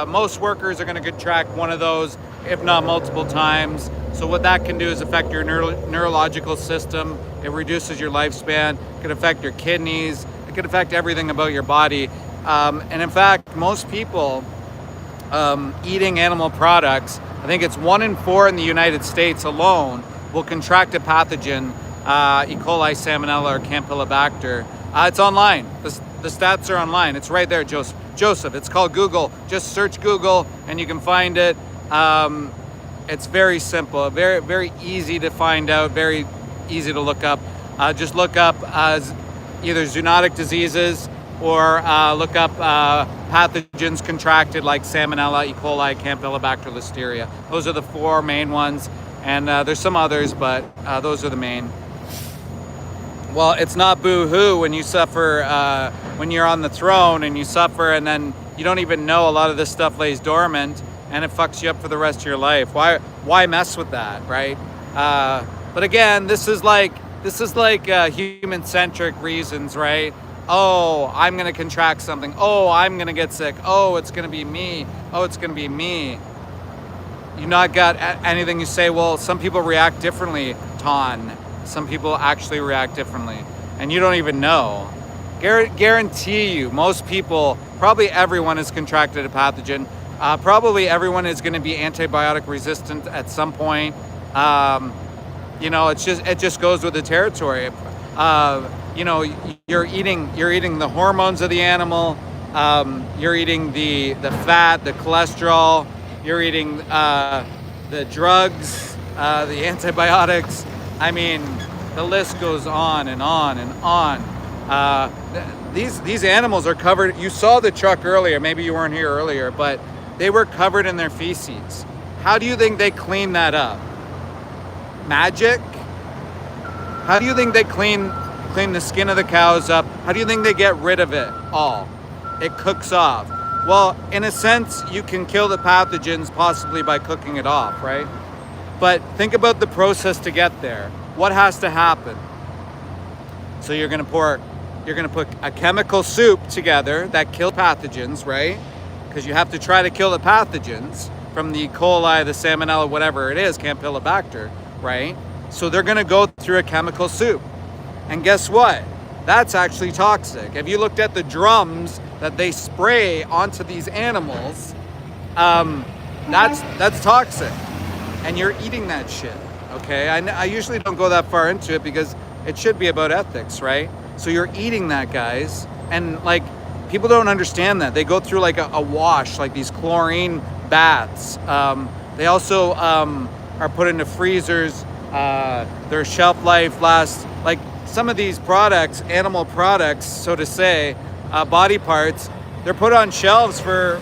Most workers are going to contract one of those, if not multiple times. So what that can do is affect your neurological system. It reduces your lifespan. It can affect your kidneys. It can affect everything about your body. And in fact, most people eating animal products, I think it's 1 in 4 in the United States alone, will contract a pathogen, E. coli, Salmonella, or Campylobacter. It's online. The stats are online. It's right there, Joseph. It's called Google. Just search Google and you can find it. It's very simple, very, very easy to find out, very easy to look up. Just look up either zoonotic diseases or look up pathogens contracted like Salmonella, E. coli, Campylobacter, Listeria. Those are the 4 main ones. And there's some others, but those are the main. Well, it's not boo-hoo when you suffer, when you're on the throne and you suffer and then you don't even know a lot of this stuff lays dormant and it fucks you up for the rest of your life. Why mess with that, right? But again, this is like human-centric reasons, right? Oh, I'm gonna contract something. Oh, I'm gonna get sick. Oh, it's gonna be me. Oh, it's gonna be me. You not got anything you say, well, some people react differently, Ton. Some people actually react differently. and you don't even know. Guarantee you, most people, probably everyone has contracted a pathogen. Probably everyone is going to be antibiotic resistant at some point. You know, it just goes with the territory. You know, you're eating the hormones of the animal. You're eating the fat, the cholesterol. You're eating the drugs, the antibiotics. I mean, the list goes on and on and on. These animals are covered. You saw the truck earlier. Maybe you weren't here earlier, but they were covered in their feces. How do you think they clean that up? Magic? How do you think they clean the skin of the cows up? How do you think they get rid of it all? It cooks off. Well, in a sense, you can kill the pathogens possibly by cooking it off, right? But think about the process to get there. What has to happen? So you're gonna put a chemical soup together that kills pathogens, right? Because you have to try to kill the pathogens from the E. coli, the salmonella, whatever it is, Campylobacter, right? So they're gonna go through a chemical soup. And guess what? That's actually toxic. If you looked at the drums that they spray onto these animals, that's toxic. And you're eating that shit, okay? I usually don't go that far into it because it should be about ethics, right? So you're eating that, guys. And like, people don't understand that. They go through like a wash, like these chlorine baths. They also are put into freezers. Their shelf life lasts, like some of these products, animal products, so to say, body parts, they're put on shelves for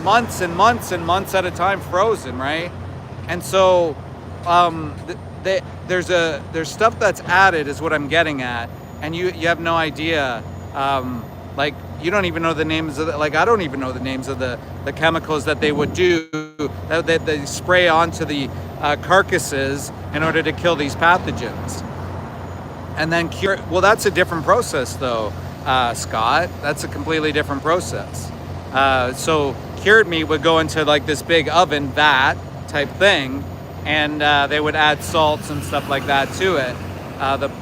months and months and months at a time, frozen, right? And so there's stuff that's added, is what I'm getting at, and you have no idea. Like, you don't even know the names of like I don't even know the names of the chemicals that they would do that they spray onto the carcasses in order to kill these pathogens. And then cure. Well, that's a different process, though, Scott. That's a completely different process. So cured meat would go into like this big oven vat type thing, and they would add salts and stuff like that to it,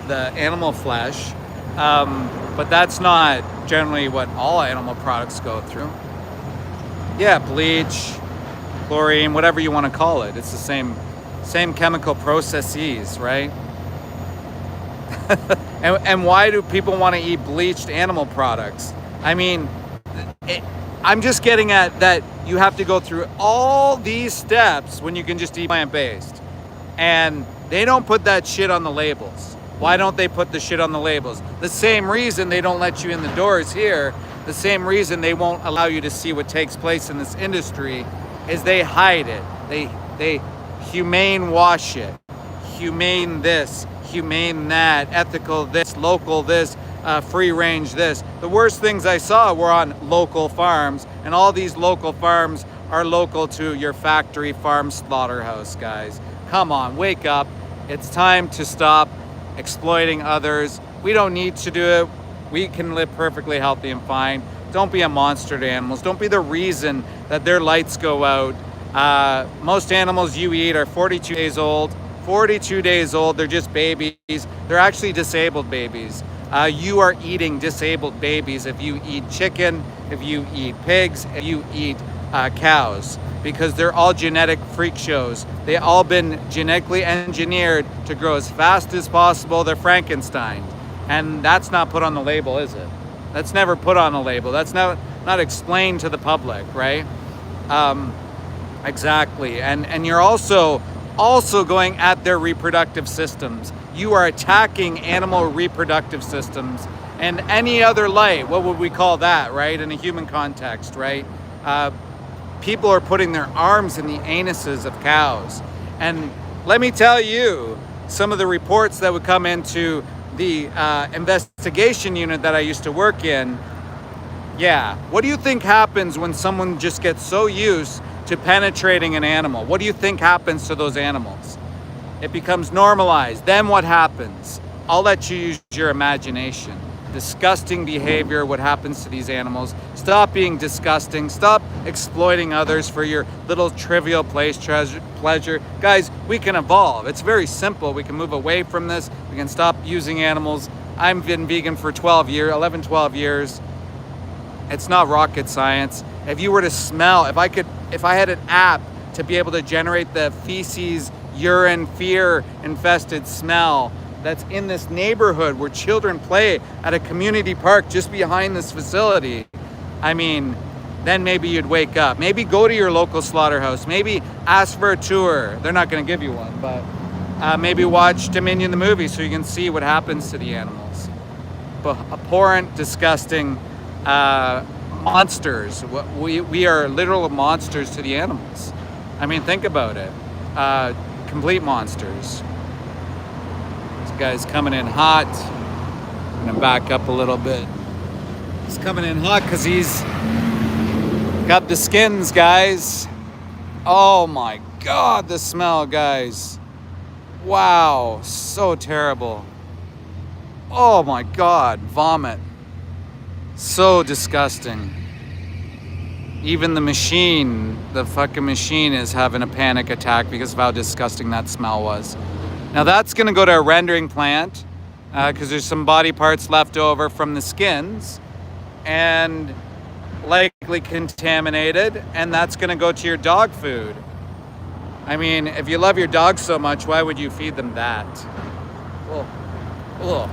the animal flesh. But that's not generally what all animal products go through. Yeah, bleach, chlorine, whatever you want to call it. It's the same chemical processes, right? and why do people want to eat bleached animal products? I mean, I'm just getting at that you have to go through all these steps when you can just eat plant-based. And they don't put that shit on the labels. Why don't they put the shit on the labels? The same reason they don't let you in the doors here, the same reason they won't allow you to see what takes place in this industry, is they hide it. They humane wash it. Humane this, humane that, ethical this, local this, free range this. The worst things I saw were on local farms, and all these local farms are local to your factory farm slaughterhouse, guys. Come on, wake up. It's time to stop exploiting others. We don't need to do it. We can live perfectly healthy and fine. Don't be a monster to animals. Don't be the reason that their lights go out. Most animals you eat are 42 days old. 42 days old. They're just babies. They're actually disabled babies. You are eating disabled babies if you eat chicken, if you eat pigs, if you eat cows, because they're all genetic freak shows. They all been genetically engineered to grow as fast as possible. They're Frankenstein. And that's not put on the label, is it? That's never put on a label. That's not explained to the public, right? Exactly. And you're also going at their reproductive systems. You are attacking animal reproductive systems and any other life. What would we call that, right? In a human context, right? People are putting their arms in the anuses of cows. And let me tell you, some of the reports that would come into the investigation unit that I used to work in, yeah. What do you think happens when someone just gets so used to penetrating an animal? What do you think happens to those animals? It becomes normalized. Then what happens? I'll let you use your imagination. Disgusting behavior, what happens to these animals. Stop being disgusting. Stop exploiting others for your little trivial pleasure. Guys, we can evolve. It's very simple. We can move away from this. We can stop using animals I've been vegan for 11, 12 years. It's not rocket science. If you were to smell, if I had an app to be able to generate the feces, urine, fear-infested smell that's in this neighborhood where children play at a community park just behind this facility, I mean, then maybe you'd wake up. Maybe go to your local slaughterhouse. Maybe ask for a tour. They're not going to give you one, but maybe watch Dominion the movie so you can see what happens to the animals. But abhorrent, disgusting monsters. We are literal monsters to the animals. I mean, think about it. Complete monsters. This guy's coming in hot. I'm gonna back up a little bit. He's coming in hot because he's got the skins, guys. Oh my God, the smell, guys. Wow, so terrible. Oh my God, vomit. So disgusting. Even the fucking machine is having a panic attack because of how disgusting that smell was. Now that's gonna go to a rendering plant because there's some body parts left over from the skins and likely contaminated, and that's gonna go to your dog food. I mean, if you love your dog so much, why would you feed them that? Oh, oh,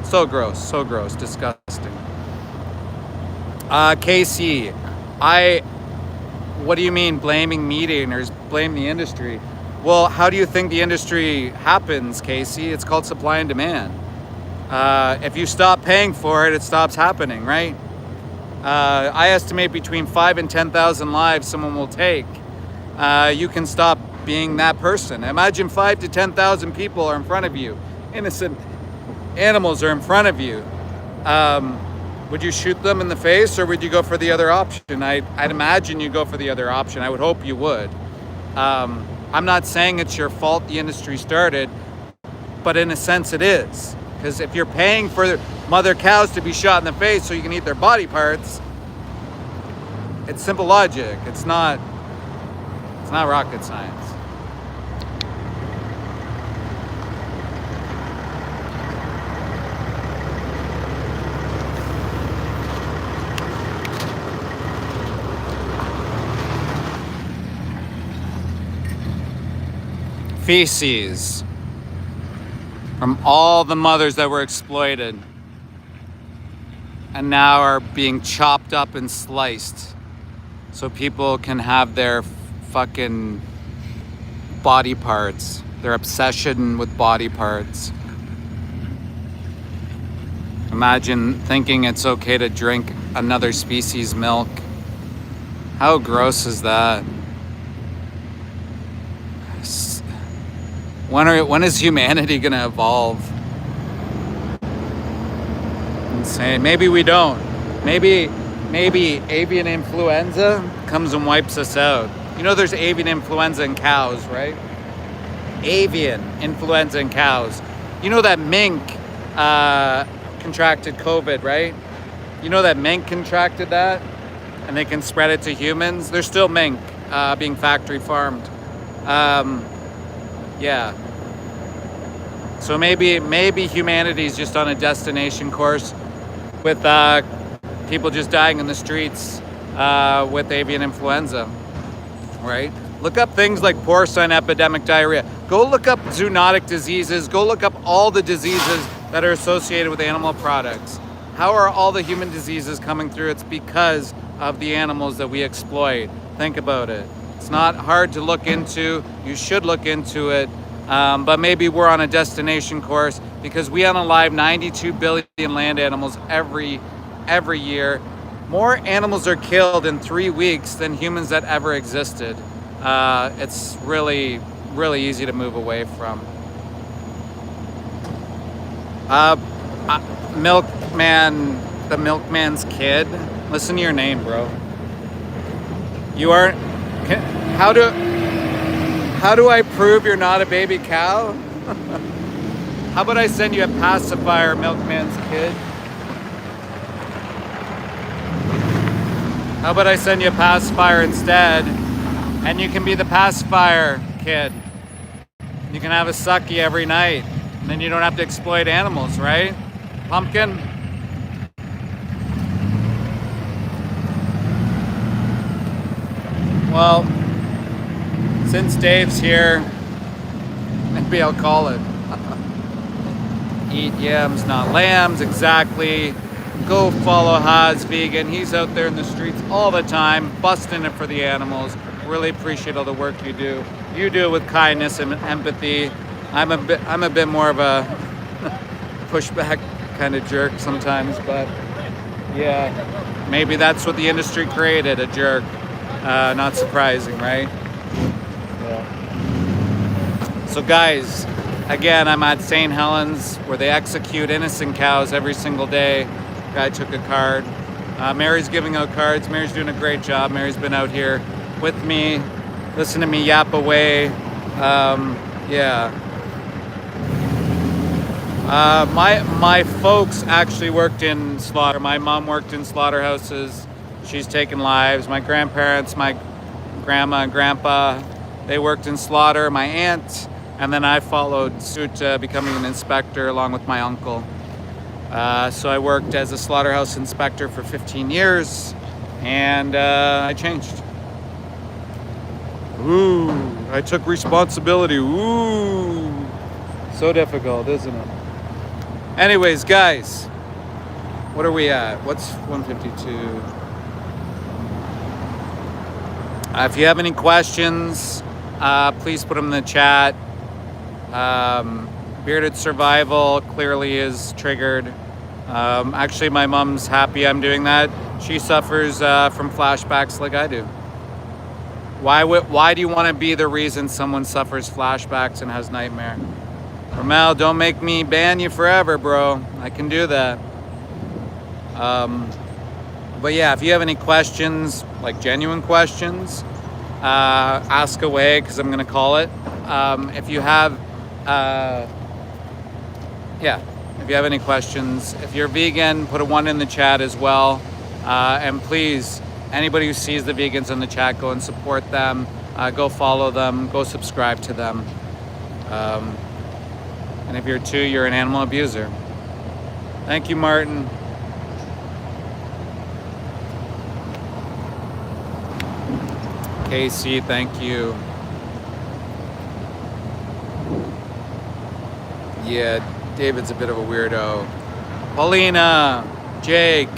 so gross, disgusting. Casey, what do you mean blaming meat eaters, blame the industry? Well, how do you think the industry happens, Casey? It's called supply and demand. If you stop paying for it, it stops happening, right? I estimate between 5,000 and 10,000 lives someone will take. You can stop being that person. Imagine 5,000 to 10,000 people are in front of you. Innocent animals are in front of you. Would you shoot them in the face, or would you go for the other option? I'd imagine you go for the other option. I would hope you would. I'm not saying it's your fault the industry started, but in a sense it is. Because if you're paying for mother cows to be shot in the face so you can eat their body parts, it's simple logic. It's not rocket science. Feces from all the mothers that were exploited and now are being chopped up and sliced so people can have their fucking body parts, their obsession with body parts. Imagine thinking it's okay to drink another species' milk. How gross is that? When is humanity gonna evolve? Insane. Maybe we don't. Maybe avian influenza comes and wipes us out. You know there's avian influenza in cows, right? Avian influenza in cows. You know that mink contracted COVID, right? You know that mink contracted that and they can spread it to humans? There's still mink being factory farmed. Yeah. So maybe humanity's just on a destination course with people just dying in the streets with avian influenza, right? Look up things like porcine epidemic diarrhea. Go look up zoonotic diseases. Go look up all the diseases that are associated with animal products. How are all the human diseases coming through? It's because of the animals that we exploit. Think about it. It's not hard to look into. You should look into it. But maybe we're on a destination course because we unalive 92 billion land animals every year. More animals are killed in 3 weeks than humans that ever existed. It's really, really easy to move away from. Milkman, the milkman's kid. Listen to your name, bro. You aren't. How do I prove you're not a baby cow? How about I send you a pacifier, milkman's kid? How about I send you a pacifier instead, and you can be the pacifier kid. You can have a sucky every night, and then you don't have to exploit animals, right? Pumpkin? Well, since Dave's here, maybe I'll call it. Eat yams, not lambs, exactly. Go follow Haas Vegan. He's out there in the streets all the time, busting it for the animals. Really appreciate all the work you do. You do it with kindness and empathy. I'm a bit more of a pushback kind of jerk sometimes, but yeah, maybe that's what the industry created, a jerk. Not surprising, right? Yeah. So guys, again, I'm at St. Helens where they execute innocent cows every single day. Guy took a card. Mary's giving out cards. Mary's doing a great job. Mary's been out here with me, listen to me yap away. Yeah. My folks actually worked in slaughter. My mom worked in slaughterhouses. She's taken lives. My grandparents, my grandma and grandpa, they worked in slaughter. My aunt, and then I followed suit, becoming an inspector along with my uncle. So I worked as a slaughterhouse inspector for 15 years, and I changed. Ooh, I took responsibility. Ooh, so difficult, isn't it? Anyways, guys, what are we at? What's 152? If you have any questions, please put them in the chat. Bearded survival clearly is triggered. Actually, my mom's happy I'm doing that. She suffers from flashbacks like I do. Why do you want to be the reason someone suffers flashbacks and has nightmare? Ramel, don't make me ban you forever, bro. I can do that. But yeah, if you have any questions, like genuine questions, ask away, because I'm gonna call it. If you have, if you have any questions, if you're vegan, put a 1 in the chat as well. And please, anybody who sees the vegans in the chat, go and support them, go follow them, go subscribe to them. And if you're 2, you're an animal abuser. Thank you, Martin. Casey, thank you. Yeah, David's a bit of a weirdo. Paulina, Jake,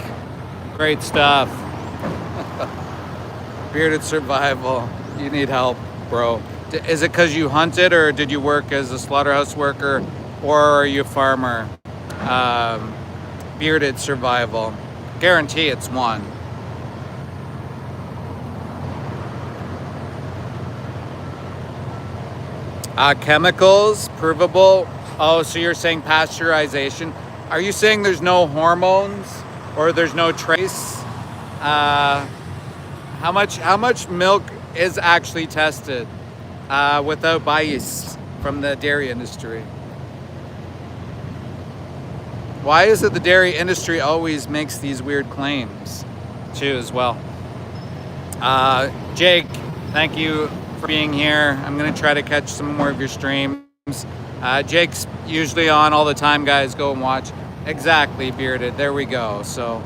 great stuff. Bearded survival. You need help, bro. Is it because you hunted, or did you work as a slaughterhouse worker, or are you a farmer? Bearded survival. Guarantee it's one. Chemicals, provable. Oh, so you're saying pasteurization. Are you saying there's no hormones or there's no trace? How much milk is actually tested without bias from the dairy industry? Why is it the dairy industry always makes these weird claims too as well? Jake, thank you for being here. I'm gonna try to catch some more of your streams. Jake's usually on all the time, guys. Go and watch. Exactly, Bearded. There we go. So,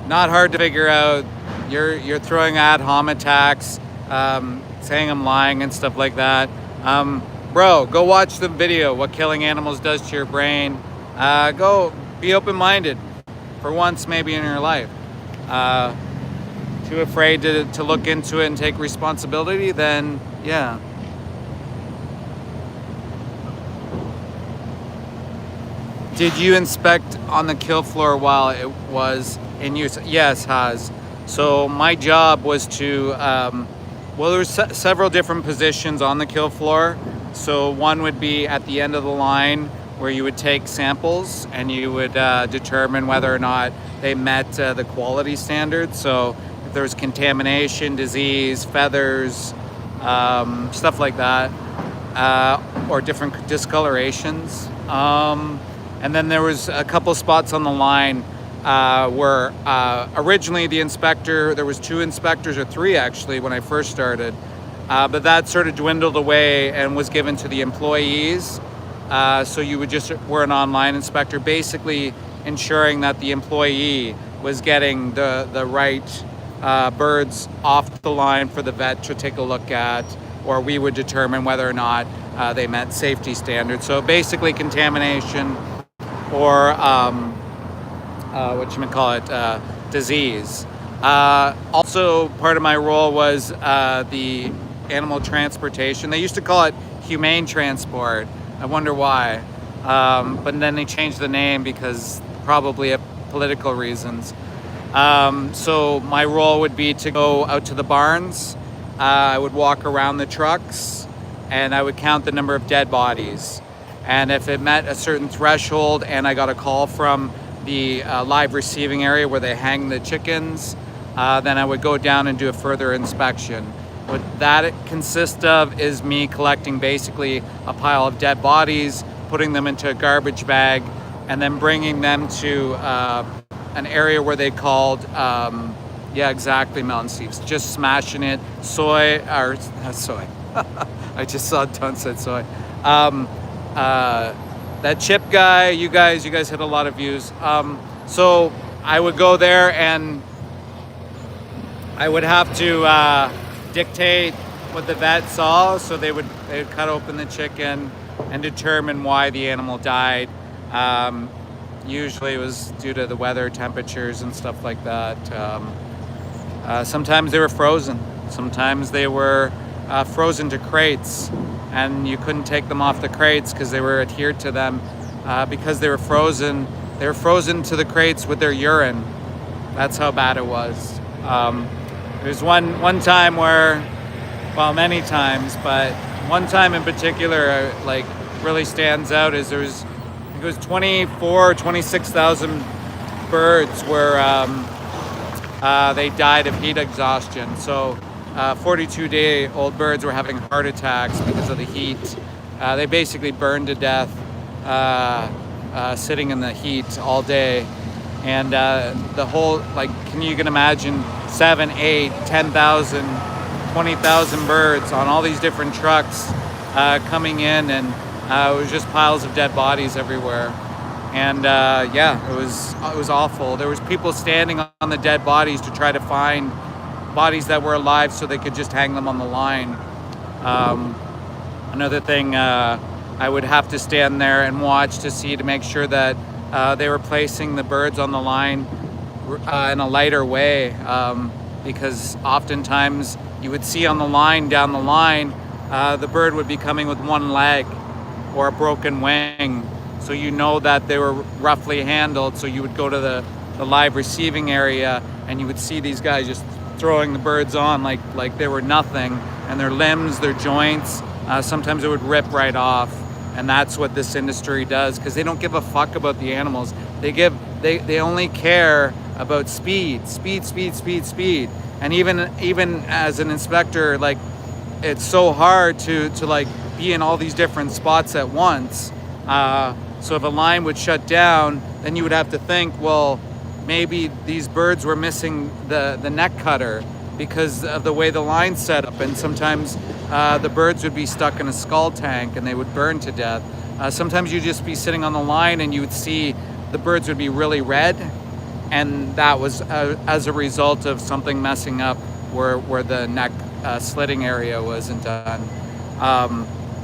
not hard to figure out. You're throwing ad hom attacks, saying I'm lying and stuff like that. Bro, go watch the video. What killing animals does to your brain. Go be open-minded for once, maybe in your life. Too afraid to look into it and take responsibility, then yeah. Did you inspect on the kill floor while it was in use? Yes, Haz. So my job was to, well, there were several different positions on the kill floor. So one would be at the end of the line where you would take samples and you would determine whether or not they met the quality standards. So if there was contamination, disease, feathers, stuff like that, or different discolorations. And then there was a couple spots on the line where originally the inspector, there was 2 inspectors, or 3 actually when I first started, but that sort of dwindled away and was given to the employees. So you would just were an online inspector. Basically, ensuring that the employee was getting the right birds off the line for the vet to take a look at, or we would determine whether or not they met safety standards. So basically contamination or disease. Also, part of my role was the animal transportation. They used to call it humane transport. I wonder why. But then they changed the name because probably of political reasons. So my role would be to go out to the barns. I would walk around the trucks and I would count the number of dead bodies. And if it met a certain threshold and I got a call from the live receiving area where they hang the chickens, then I would go down and do a further inspection. What that consists of is me collecting basically a pile of dead bodies, putting them into a garbage bag, and then bringing them to an area where they called, yeah, exactly, Mountain Steve's, just smashing it, soy. I just saw Don said soy. That chip guy, you guys hit a lot of views. So I would go there and I would have to dictate what the vet saw. So they would cut open the chicken and determine why the animal died. Usually it was due to the weather, temperatures and stuff like that. Sometimes they were frozen. Sometimes they were frozen to crates, and you couldn't take them off the crates because they were adhered to them. Because they were frozen to the crates with their urine. That's how bad it was. There's one time where, well, many times, but one time in particular, like, really stands out is there was, I think it was 26,000 birds where they died of heat exhaustion. So 42-day-old birds were having heart attacks because of the heat. They basically burned to death sitting in the heat all day. And the whole, like, can you imagine 7, 8, 10,000, 20,000 birds on all these different trucks coming in, and it was just piles of dead bodies everywhere. And yeah, it was awful. There was people standing on the dead bodies to try to find bodies that were alive so they could just hang them on the line. Another thing, I would have to stand there and watch to make sure that they were placing the birds on the line in a lighter way, because oftentimes you would see on the line, down the line, the bird would be coming with one leg or a broken wing. So you know that they were roughly handled. So you would go to the live receiving area and you would see these guys just throwing the birds on like they were nothing, and their limbs, their joints, sometimes it would rip right off. And that's what this industry does, because they don't give a fuck about the animals. They only care about speed. And even as an inspector, like, it's so hard to like be in all these different spots at once. So if a line would shut down, then you would have to think, well, maybe these birds were missing the neck cutter because of the way the line's set up. And sometimes the birds would be stuck in a skull tank and they would burn to death. Sometimes you'd just be sitting on the line and you would see the birds would be really red, and that was as a result of something messing up where the neck slitting area wasn't done.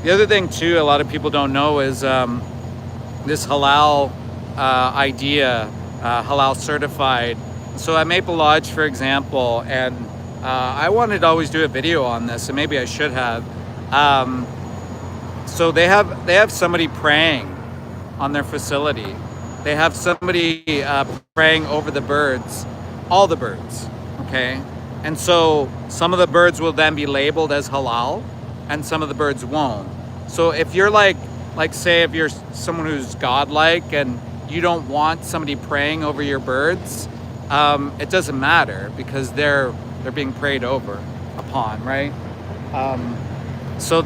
The other thing too, a lot of people don't know is this halal idea, halal certified. So at Maple Lodge, for example, and I wanted to always do a video on this, and maybe I should have. So they have somebody praying on their facility. They have somebody praying over the birds, all the birds, okay? And so some of the birds will then be labeled as halal, and some of the birds won't. So if you're like say if you're someone who's godlike and you don't want somebody praying over your birds, it doesn't matter, because they're being prayed over upon, right? So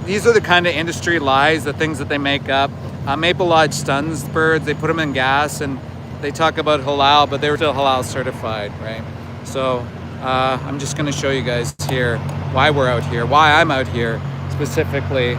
these are the kind of industry lies, the things that they make up. Maple Lodge stuns birds. They put them in gas, and they talk about halal, but they were still halal certified, right? So I'm just going to show you guys here why we're out here, why I'm out here specifically.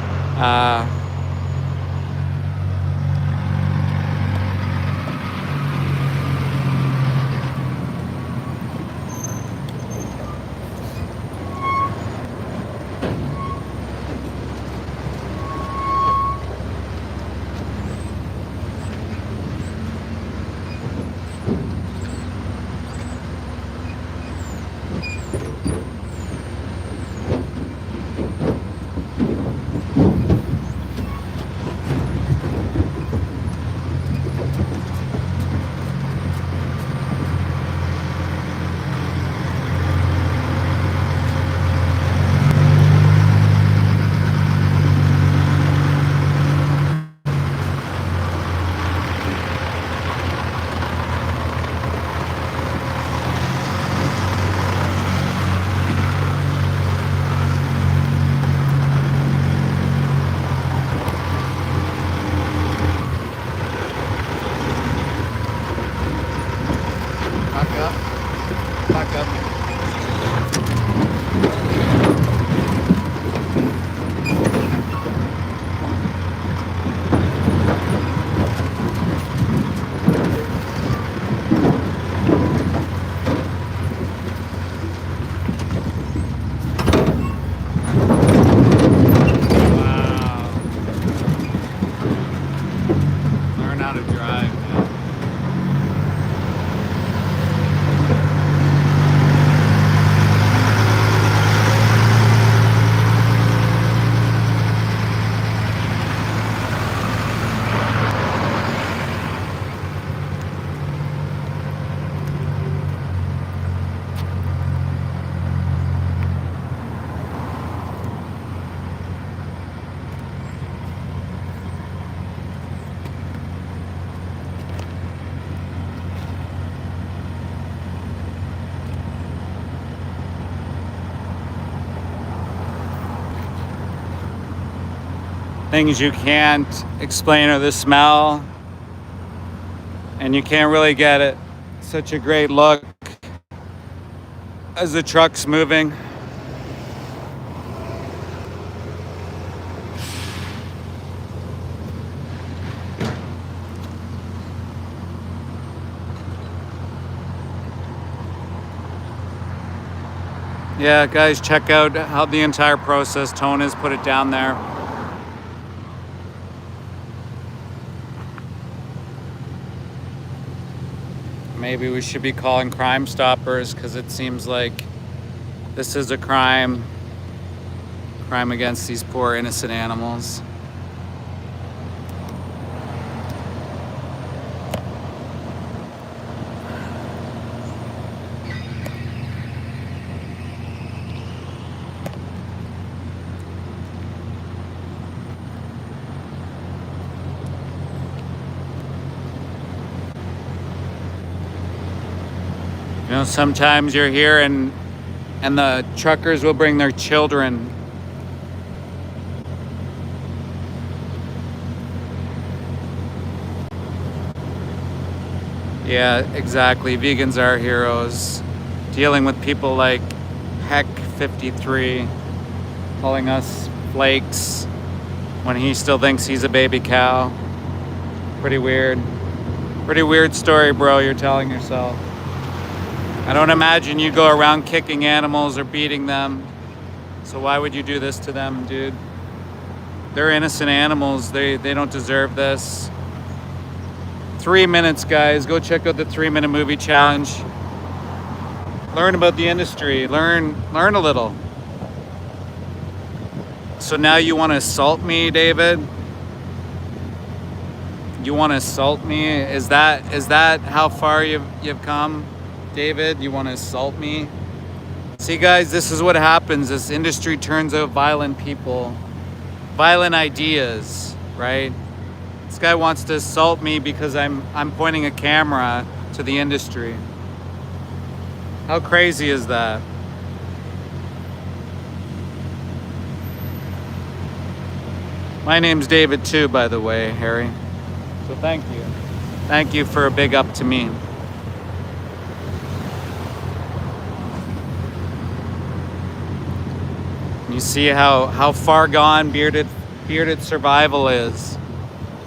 things you can't explain are the smell, and you can't really get it. Such a great look as the truck's moving. Yeah, guys, check out how the entire process. Tone has put it down there. Maybe we should be calling Crime Stoppers, because it seems like this is a crime against these poor innocent animals. You know, sometimes you're here and the truckers will bring their children. Yeah, exactly. Vegans are heroes. Dealing with people like Heck 53 calling us flakes when he still thinks he's a baby cow. Pretty weird. Pretty weird story, bro, you're telling yourself. I don't imagine you go around kicking animals or beating them. So why would you do this to them, dude? They're innocent animals. They don't deserve this. 3 minutes, guys. Go check out the 3-minute movie challenge. Learn about the industry. Learn a little. So now you want to assault me, David? You want to assault me? Is that how far you've come? David, you want to assault me? See, guys, this is what happens. This industry turns out violent people, violent ideas, right? This guy wants to assault me because I'm pointing a camera to the industry. How crazy is that? My name's David too, by the way, Harry. So thank you. Thank you for a big up to me. You see how far gone bearded survival is.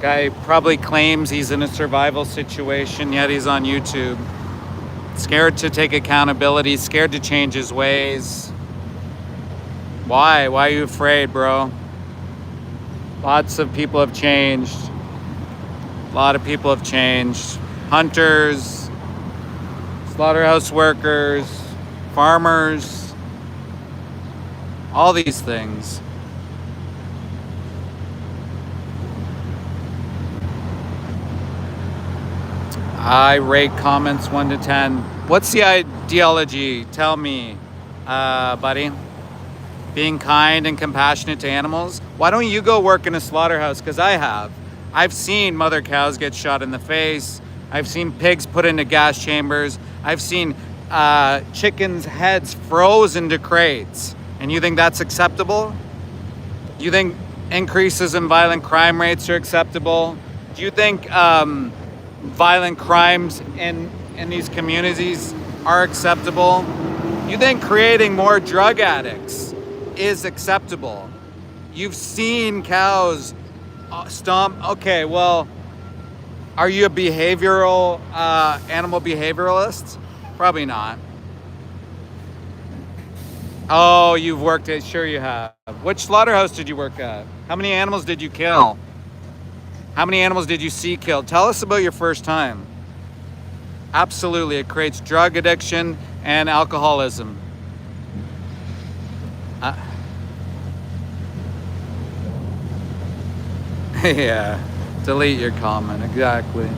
Guy probably claims he's in a survival situation, yet he's on YouTube. Scared to take accountability, scared to change his ways. Why? Why are you afraid, bro? Lots of people have changed. A lot of people have changed. Hunters, slaughterhouse workers, farmers, all these things. I rate comments 1 to 10. What's the ideology? Tell me, buddy. Being kind and compassionate to animals. Why don't you go work in a slaughterhouse? Because I have. I've seen mother cows get shot in the face. I've seen pigs put into gas chambers. I've seen chickens' heads frozen to crates. And you think that's acceptable? You think increases in violent crime rates are acceptable? Do you think violent crimes in these communities are acceptable? You think creating more drug addicts is acceptable? You've seen cows stomp. Okay, well, are you a behavioral, animal behavioralist? Probably not. Oh, you've worked at, sure you have. Which slaughterhouse did you work at? How many animals did you kill? How many animals did you see killed? Tell us about your first time. Absolutely, it creates drug addiction and alcoholism. Yeah, delete your comment, exactly.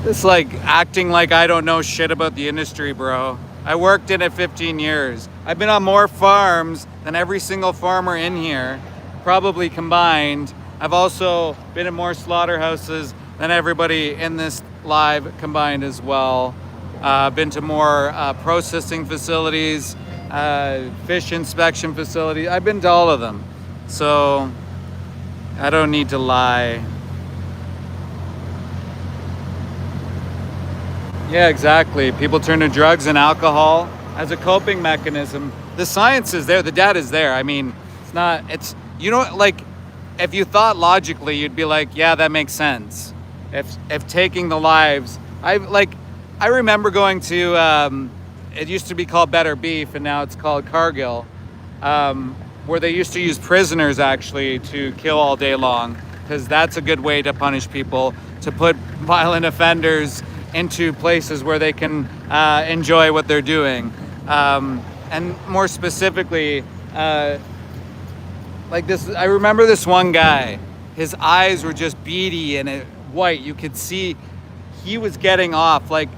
It's like acting like I don't know shit about the industry, bro. I worked in it 15 years. I've been on more farms than every single farmer in here, probably combined. I've also been in more slaughterhouses than everybody in this live combined as well. Been to more processing facilities, fish inspection facilities. I've been to all of them. So I don't need to lie. Yeah, exactly. People turn to drugs and alcohol as a coping mechanism. The science is there, the data is there. I mean, you know, like, if you thought logically, you'd be like, yeah, that makes sense. If taking the lives, I remember going to, it used to be called Better Beef and now it's called Cargill, where they used to use prisoners actually to kill all day long, because that's a good way to punish people, to put violent offenders into places where they can enjoy what they're doing. And more specifically, like this, I remember this one guy, his eyes were just beady and white. You could see he was getting off, on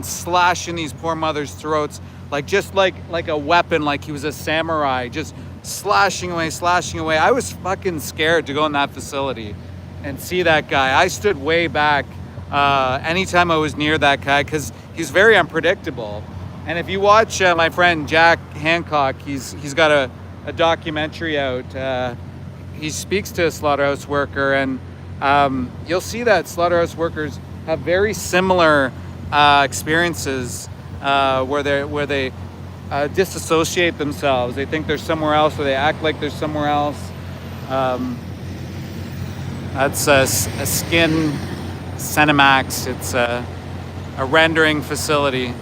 slashing these poor mothers' throats, just like a weapon, like he was a samurai, just slashing away. I was fucking scared to go in that facility and see that guy. I stood way back anytime I was near that guy, because he's very unpredictable. And if you watch my friend Jack Hancock, he's got a documentary out. He speaks to a slaughterhouse worker, and you'll see that slaughterhouse workers have very similar experiences where they disassociate themselves. They think they're somewhere else, or they act like they're somewhere else. That's a skin Cinemax. It's a rendering facility.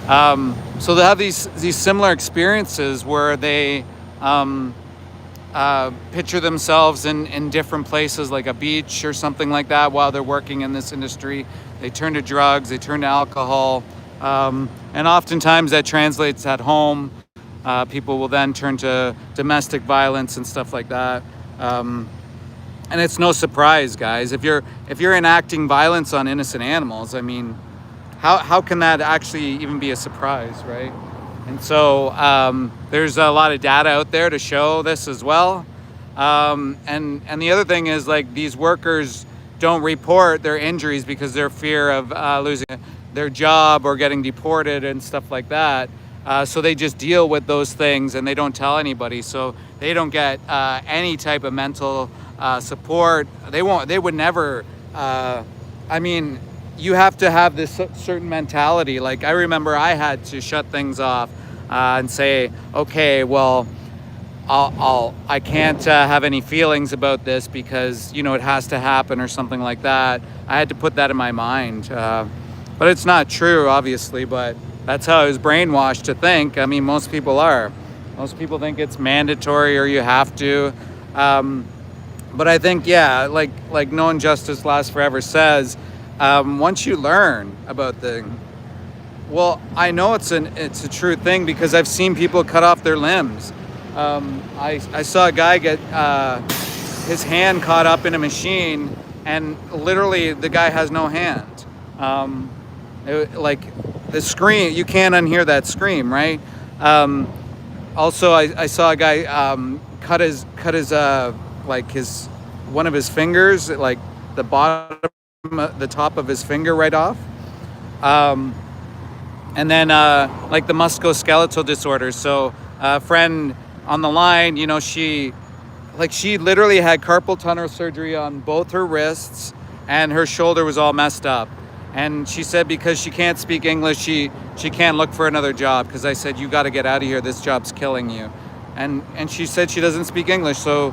So they have these similar experiences where they picture themselves in different places, like a beach or something like that, while they're working in this industry. They turn to drugs, they turn to alcohol, and oftentimes that translates at home. People will then turn to domestic violence and stuff like that. And it's no surprise, guys, if you're enacting violence on innocent animals. I mean, how can that actually even be a surprise, right? And so there's a lot of data out there to show this as well. And the other thing is, like, these workers don't report their injuries because they're fear of losing their job or getting deported and stuff like that. So they just deal with those things and they don't tell anybody. So they don't get any type of mental support. They would never. I mean, you have to have this certain mentality. Like, I remember I had to shut things off and say, okay, well, I can't have any feelings about this because, you know, it has to happen or something like that. I had to put that in my mind. But it's not true, obviously, but that's how I was brainwashed to think. I mean, most people are. Most people think it's mandatory or you have to. But I think, yeah, like no injustice lasts forever says, once you learn about things, well, I know it's a true thing because I've seen people cut off their limbs. I saw a guy get his hand caught up in a machine, and literally the guy has no hand. Like the scream, you can't unhear that scream, right? Also, I saw a guy cut his one of his fingers, like the bottom, the top of his finger right off. And then like the musculoskeletal disorders. So a friend on the line, you know, she literally had carpal tunnel surgery on both her wrists, and her shoulder was all messed up. And she said because she can't speak English, she can't look for another job, because I said, you got to get out of here, this job's killing you. And she said she doesn't speak English, so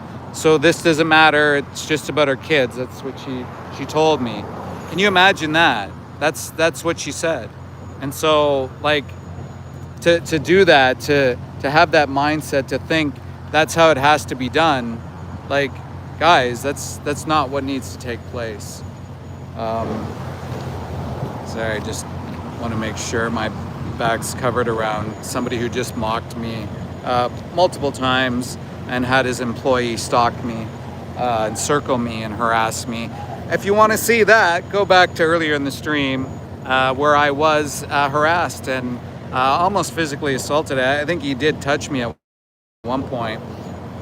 this doesn't matter, it's just about her kids. That's what she told me. Can you imagine that? That's what she said. And so, like, to do that, to have that mindset, to think that's how it has to be done, like, guys, that's not what needs to take place. Sorry, I just want to make sure my back's covered around somebody who just mocked me multiple times and had his employee stalk me and circle me and harass me. If you want to see that, go back to earlier in the stream where I was harassed and almost physically assaulted. I think he did touch me at one point.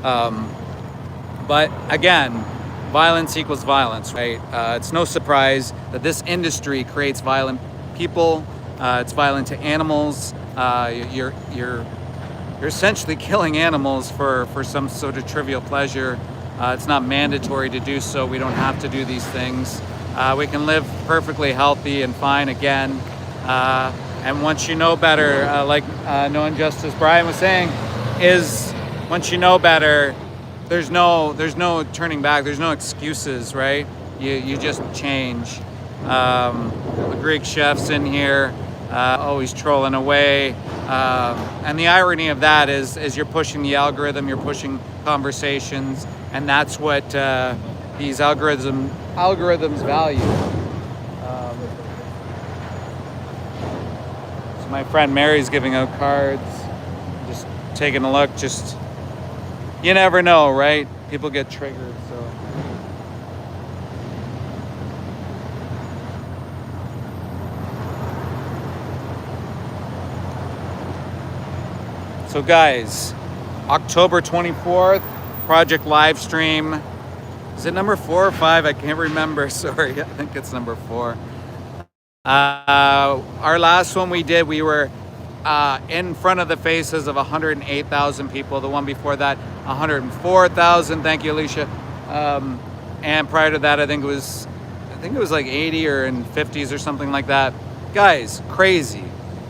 But again, violence equals violence, right? It's no surprise that this industry creates violent people. It's violent to animals. You're you're essentially killing animals for some sort of trivial pleasure. It's not mandatory to do so. We don't have to do these things. We can live perfectly healthy and fine again. And once you know better, like No Injustice Brian was saying, is once you know better, there's no turning back. There's no excuses, right? You just change. The Greek chef's in here, always trolling away. And the irony of that is you're pushing the algorithm, you're pushing conversations, and that's what these algorithms value. So my friend Mary's giving out cards, just taking a look. Just, you never know, right? People get triggered, so. So guys, October 24th, project live stream. Is it number 4 or 5? I can't remember. Sorry, I think it's number 4. Our last one we did, we were in front of the faces of 108,000 people. The one before that, 104,000. Thank you, Alicia. And prior to that, I think it was like 80 or in 50s or something like that. Guys, crazy,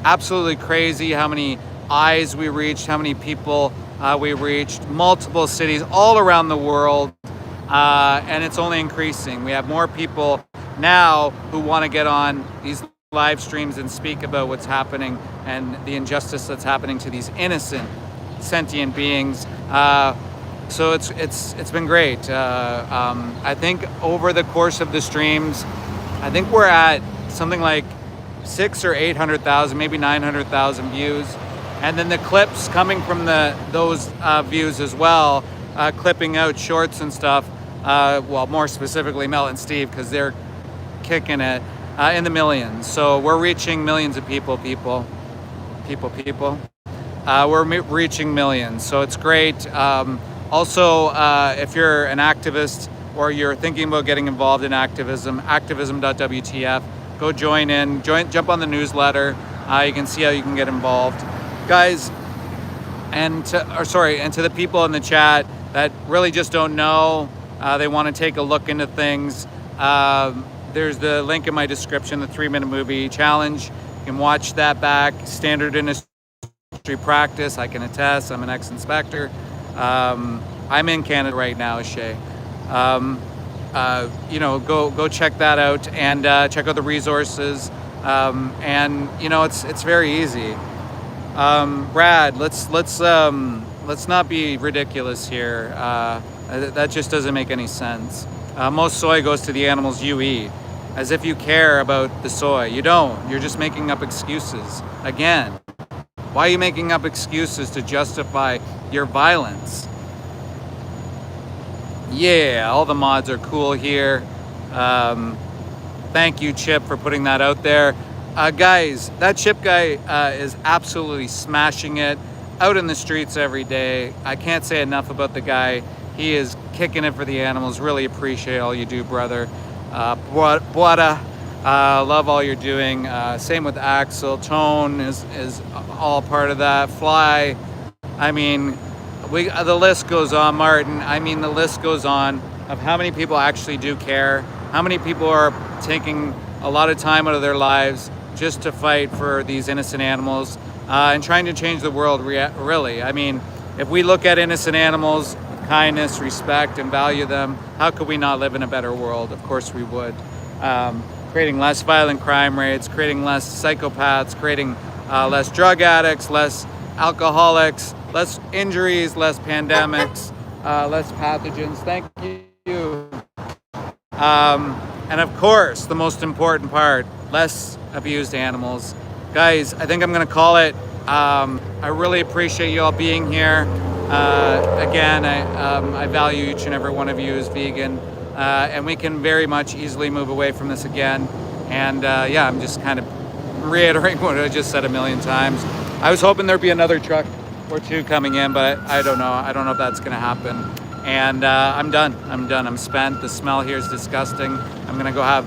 absolutely crazy. How many eyes we reached, how many people we reached, multiple cities all around the world, and it's only increasing. We have more people now who want to get on these live streams and speak about what's happening and the injustice that's happening to these innocent sentient beings. So it's been great. I think over the course of the streams, I think we're at something like 600,000 or 800,000, maybe 900,000 views. And then the clips coming from those views as well, clipping out shorts and stuff, well, more specifically Mel and Steve, because they're kicking it, in the millions. So we're reaching millions of people. We're reaching millions, so it's great. Also, if you're an activist or you're thinking about getting involved in activism, activism.wtf, go jump on the newsletter. You can see how you can get involved. Guys, and to the people in the chat that really just don't know, they want to take a look into things, there's the link in my description, the 3-minute movie challenge. You can watch that back. Standard industry practice, I can attest. I'm an ex-inspector. I'm in Canada right now, Shay. Go check that out and check out the resources. And it's very easy. Brad, let's not be ridiculous here. That just doesn't make any sense. Most soy goes to the animals you eat, as if you care about the soy. You don't. You're just making up excuses. Again, why are you making up excuses to justify your violence? Yeah, all the mods are cool here. Thank you, Chip, for putting that out there. Guys, that Chip guy is absolutely smashing it out in the streets every day. I can't say enough about the guy. He is kicking it for the animals. Really appreciate all you do, brother. Buada, love all you're doing. Same with Axel. Tone is all part of that. Fly, I mean, the list goes on. Martin, I mean, the list goes on of how many people actually do care. How many people are taking a lot of time out of their lives just to fight for these innocent animals and trying to change the world, really. I mean, if we look at innocent animals with kindness, respect, and value them, how could we not live in a better world? Of course we would. Creating less violent crime rates, creating less psychopaths, creating less drug addicts, less alcoholics, less injuries, less pandemics, less pathogens. Thank you. And of course, the most important part, less abused animals. Guys, I think I'm gonna call it. I really appreciate you all being here. Again, I value each and every one of you as vegan, and we can very much easily move away from this again. And yeah, I'm just kind of reiterating what I just said a million times. I was hoping there'd be another truck or two coming in, but I don't know. I don't know if that's gonna happen. And I'm done. I'm spent. The smell here is disgusting. I'm gonna go have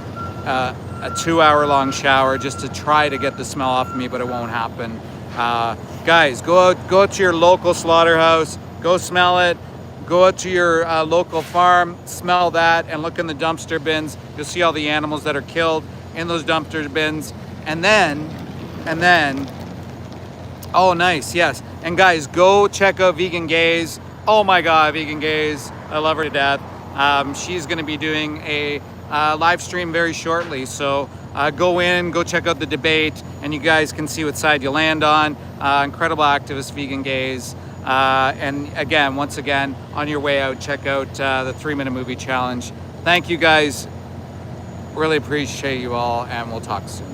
a 2-hour long shower just to try to get the smell off of me, but it won't happen. Guys, go out to your local slaughterhouse, go smell it. Go out to your local farm, smell that, and look in the dumpster bins. You'll see all the animals that are killed in those dumpster bins. And then, oh, nice, yes. And guys, go check out Vegan Gaze. Oh my God, Vegan Gaze. I love her to death. She's gonna be doing a live stream very shortly. So go in, go check out the debate, and you guys can see what side you land on. Incredible activist, Vegan Gaze. And again, once again, on your way out, check out the 3-minute movie challenge. Thank you guys. Really appreciate you all, and we'll talk soon.